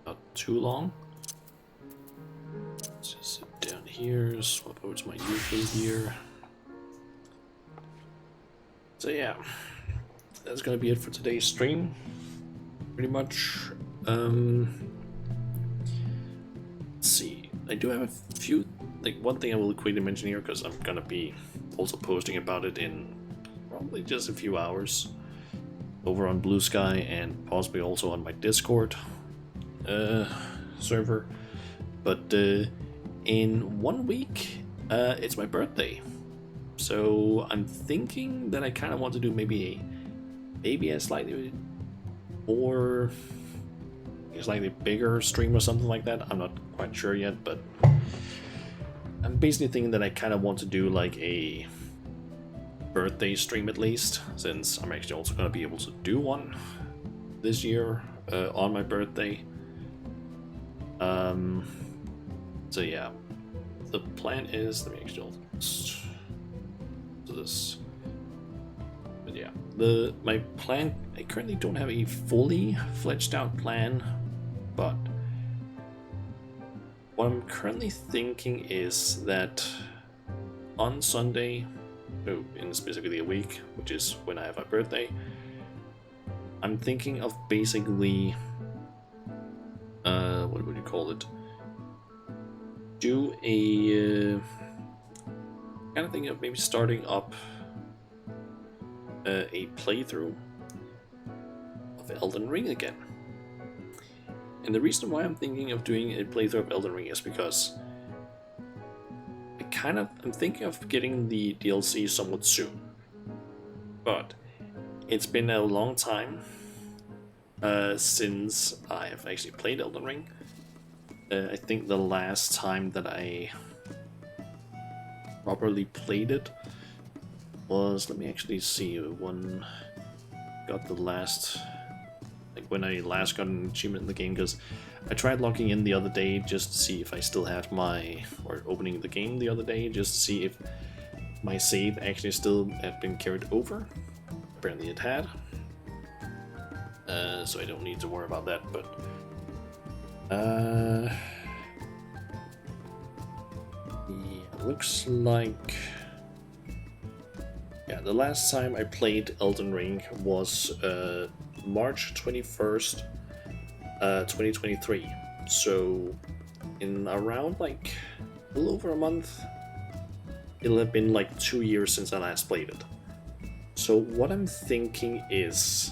not too long. Let's just sit down here, swap over to my usual gear. So yeah, that's gonna be it for today's stream, pretty much. Let's see, I do have a few, like one thing I will quickly mention here, because I'm gonna be also posting about it in probably just a few hours over on Blue Sky and possibly also on my Discord server. But in 1 week, it's my birthday. So I'm thinking that I kind of want to do maybe a slightly more, a slightly bigger stream or something like that. I'm not quite sure yet, but I'm basically thinking that I kind of want to do like a birthday stream at least, since I'm actually also going to be able to do one this year on my birthday. So yeah, the plan is, let me actually just do this. But yeah, my plan, I currently don't have a fully fledged out plan, but what I'm currently thinking is that on Sunday, in specifically a week, which is when I have my birthday, I'm thinking of basically, what would you call it? Do a kind of thing of maybe starting up a playthrough of Elden Ring again. And the reason why I'm thinking of doing a playthrough of Elden Ring is because I'm thinking of getting the DLC somewhat soon. But it's been a long time since I have actually played Elden Ring. I think the last time that I properly played it was, let me actually see, when got the last, like when I last got an achievement in the game, because I tried logging in the other day just to see if I still had my, or opening the game the other day just to see if my save actually still had been carried over. Apparently it had. So I don't need to worry about that, but yeah, looks like... Yeah, the last time I played Elden Ring was March 21st, 2023. So in around like a little over a month, it'll have been like 2 years since I last played it. So what I'm thinking is,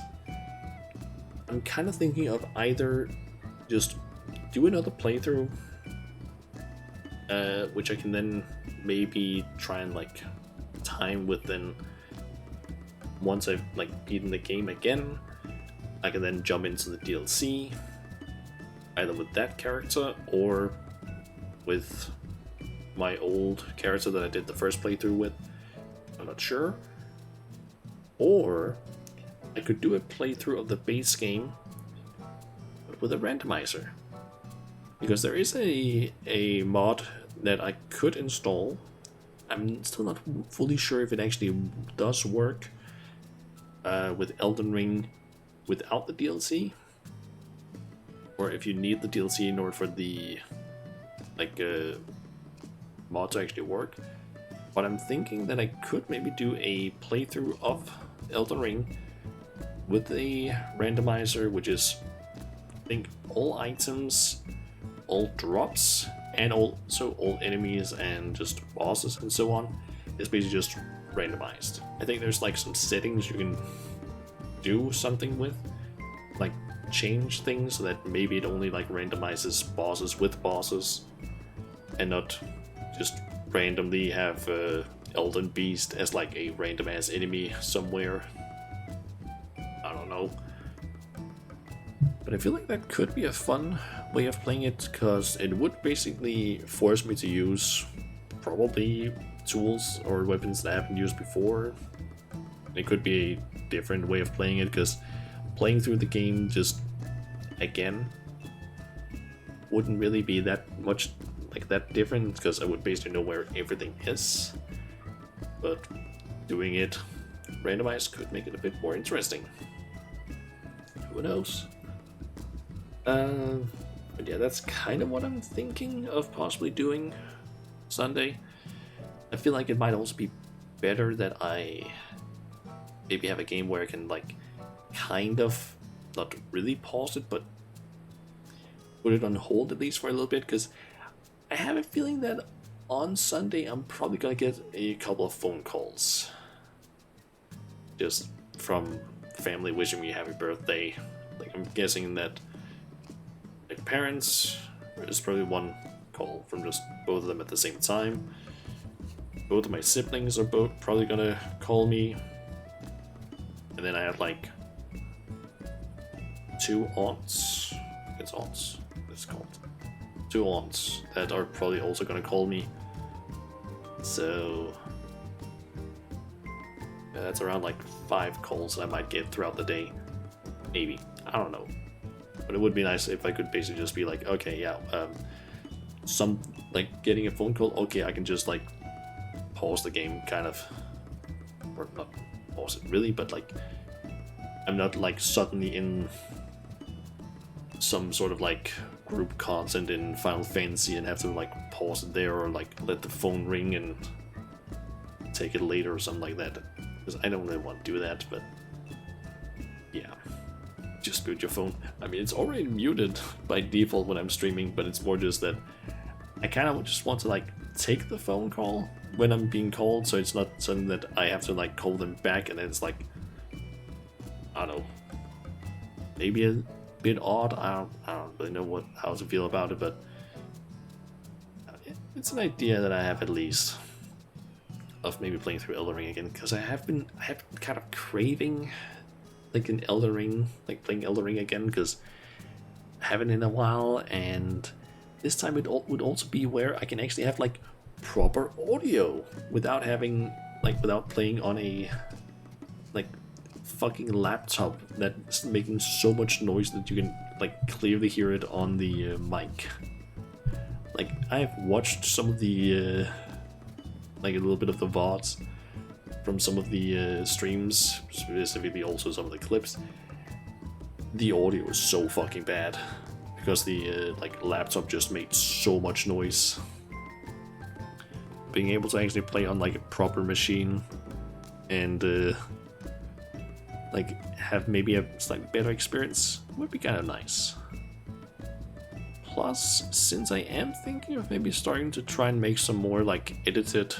I'm kind of thinking of either just do another playthrough, which I can then maybe try and like time within. Once I've like beaten the game again, I can then jump into the DLC, either with that character or with my old character that I did the first playthrough with. I'm not sure. Or I could do a playthrough of the base game, but with a randomizer. Because there is a mod that I could install. I'm still not fully sure if it actually does work with Elden Ring without the DLC, or if you need the DLC in order for the mod to actually work. But I'm thinking that I could maybe do a playthrough of Elden Ring with a randomizer, which is, I think, all items, all drops, and also all enemies and just bosses and so on is basically just randomized. I think there's like some settings you can do something with, like change things so that maybe it only like randomizes bosses with bosses and not just randomly have Elden Beast as like a random ass enemy somewhere. I don't know. But I feel like that could be a fun way of playing it, because it would basically force me to use probably tools or weapons that I haven't used before. It could be a different way of playing it, because playing through the game just again wouldn't really be that much like that different, because I would basically know where everything is. But doing it randomized could make it a bit more interesting. Who knows? But yeah, that's kind of what I'm thinking of possibly doing Sunday. I feel like it might also be better that I maybe have a game where I can like kind of not really pause it, but put it on hold at least for a little bit, because I have a feeling that on Sunday I'm probably gonna get a couple of phone calls just from family wishing me happy birthday. Like, I'm guessing that my parents, there's probably one call from just both of them at the same time. Both of my siblings are both probably gonna call me. And then I have like 2 aunts. It's aunts, it's called. 2 aunts that are probably also gonna call me. So yeah, that's around like 5 calls that I might get throughout the day. Maybe. I don't know. But it would be nice if I could basically just be like, okay, yeah, some like getting a phone call, okay, I can just like pause the game kind of, or not pause it really, but like I'm not like suddenly in some sort of like group content in Final Fantasy and have to like pause it there, or like let the phone ring and take it later or something like that, because I don't really want to do that. But yeah, just mute your phone. I mean, it's already muted by default when I'm streaming, but it's more just that I kind of just want to like take the phone call when I'm being called, so it's not something that I have to like call them back, and then it's like, I don't know, maybe a bit odd. I don't really know how to feel about it, but it's an idea that I have at least of maybe playing through Elden Ring again, because I have been kind of craving like an Elden Ring, like playing Elden Ring again, because I haven't in a while, and this time it would also be where I can actually have like proper audio without having like, without playing on a like fucking laptop that's making so much noise that you can like clearly hear it on the mic. Like, I've watched some of the like a little bit of the VODs from some of the streams, specifically also some of the clips. The audio is so fucking bad because the like laptop just made so much noise. being able to actually play on like a proper machine and like have maybe a slightly better experience would be kind of nice. Plus, since I am thinking of maybe starting to try and make some more like edited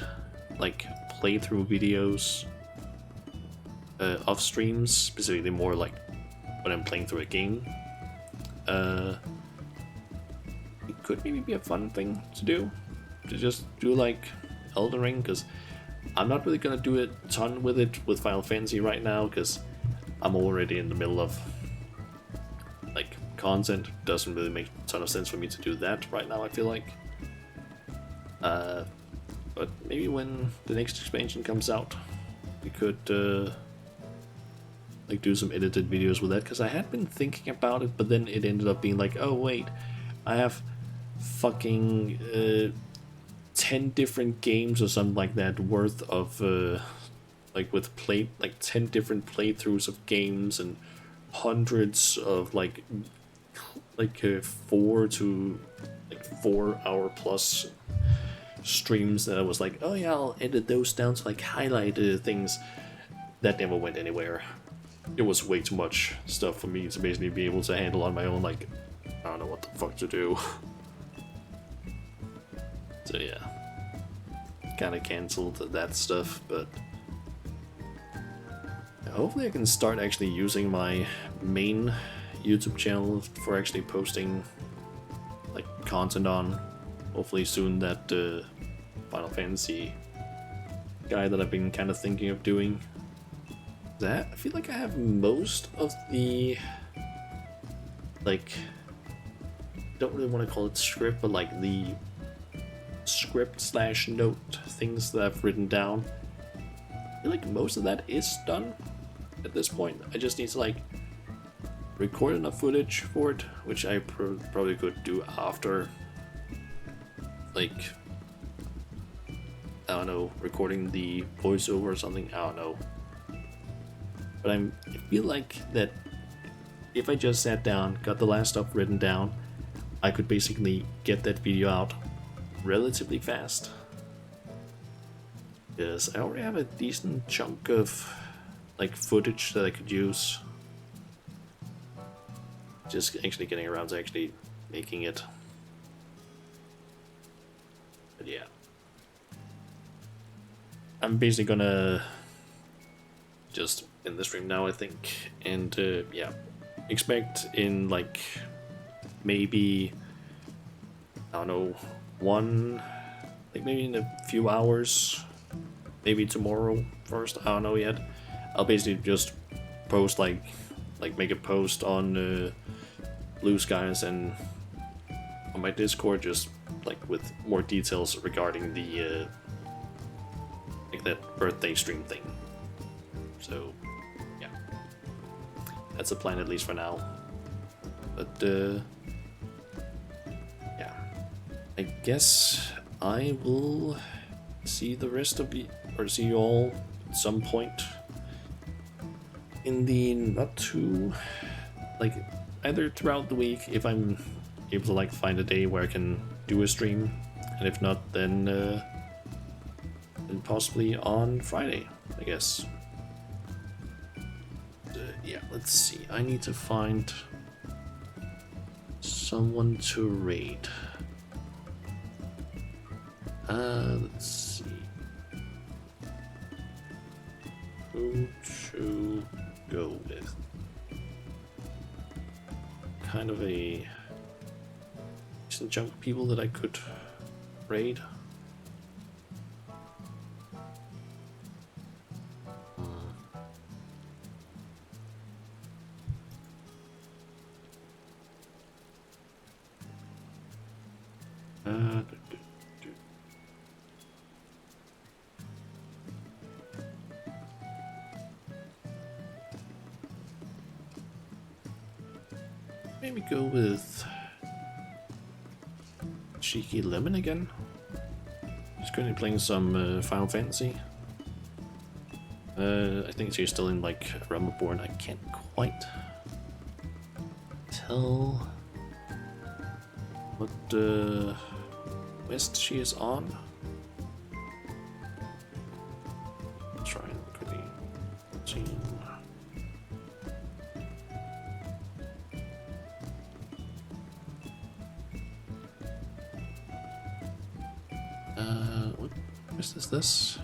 like playthrough videos of streams, specifically more like when I'm playing through a game, it could maybe be a fun thing to do, to just do like Elden Ring, because I'm not really gonna do a ton with it with Final Fantasy right now, because I'm already in the middle of like content. Doesn't really make a ton of sense for me to do that right now, I feel like. But maybe when the next expansion comes out, we could like do some edited videos with that, because I had been thinking about it, but then it ended up being like, oh wait, I have fucking 10 different games or something like that worth of like with 10 different playthroughs of games and hundreds of like 4 to 4 hour plus streams that I was like, oh yeah, I'll edit those down to like highlight things that never went anywhere. It was way too much stuff for me to basically be able to handle on my own. Like, I don't know what the fuck to do. So yeah, kind of cancelled that stuff, but hopefully I can start actually using my main YouTube channel for actually posting like content on. Hopefully soon that Final Fantasy guy that I've been kind of thinking of doing. That I feel like I have most of the like, don't really want to call it script, but like the script / note things that I've written down. I feel like most of that is done at this point. I just need to like record enough footage for it, which I probably could do after, like, I don't know, recording the voiceover or something. I don't know. But I feel like that if I just sat down, got the last stuff written down, I could basically get that video out relatively fast. Because I already have a decent chunk of like footage that I could use. Just actually getting around to actually making it. But yeah. I'm basically gonna just end the stream now, I think, and yeah, expect in like maybe, I don't know, maybe in a few hours, maybe tomorrow first, I don't know yet. I'll basically just post like make a post on Blue Skies and on my Discord, just like with more details regarding the like that birthday stream thing. So yeah, that's the plan at least for now. But yeah, I guess I will see the rest of you, or see you all at some point in the not too, like, either throughout the week if I'm able to like find a day where I can do a stream, and if not, then possibly on Friday, I guess. Yeah, let's see. I need to find someone to raid. Let's see. Who to go with? Kind of a decent chunk of people that I could raid. Maybe go with Cheeky Lemon again. She's currently playing some Final Fantasy. I think she's still in like Realm Reborn. I can't quite tell what quest she is on. What is this?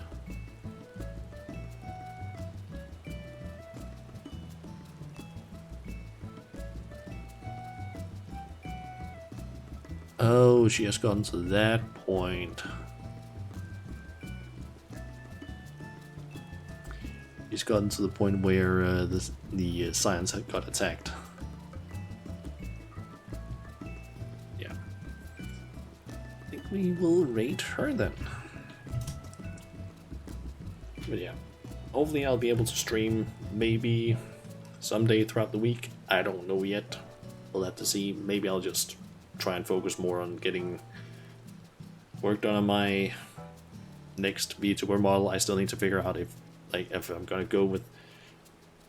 Oh, she has gotten to that point. She's gotten to the point where the science had got attacked. Yeah. I think we will rate her then. But yeah. Hopefully I'll be able to stream maybe someday throughout the week. I don't know yet. We'll have to see. Maybe I'll just try and focus more on getting work done on my next VTuber model. I still need to figure out if I'm gonna go with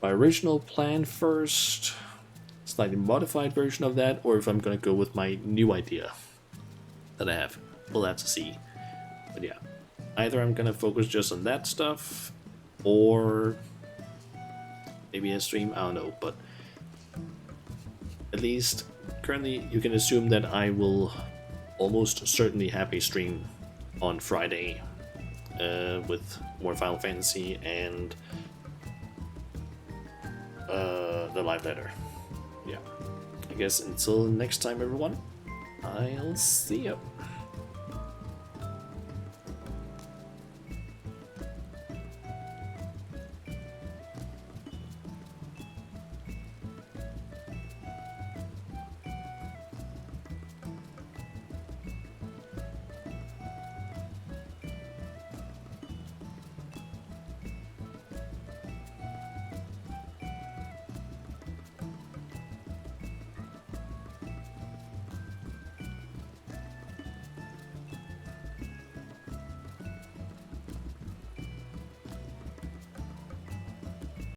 my original plan first, slightly modified version of that, or if I'm gonna go with my new idea that I have. We'll have to see. But yeah, either I'm gonna focus just on that stuff, or maybe a stream, I don't know, but at least currently you can assume that I will almost certainly have a stream on Friday with more Final Fantasy and the live letter. Yeah, I guess until next time everyone, I'll see you.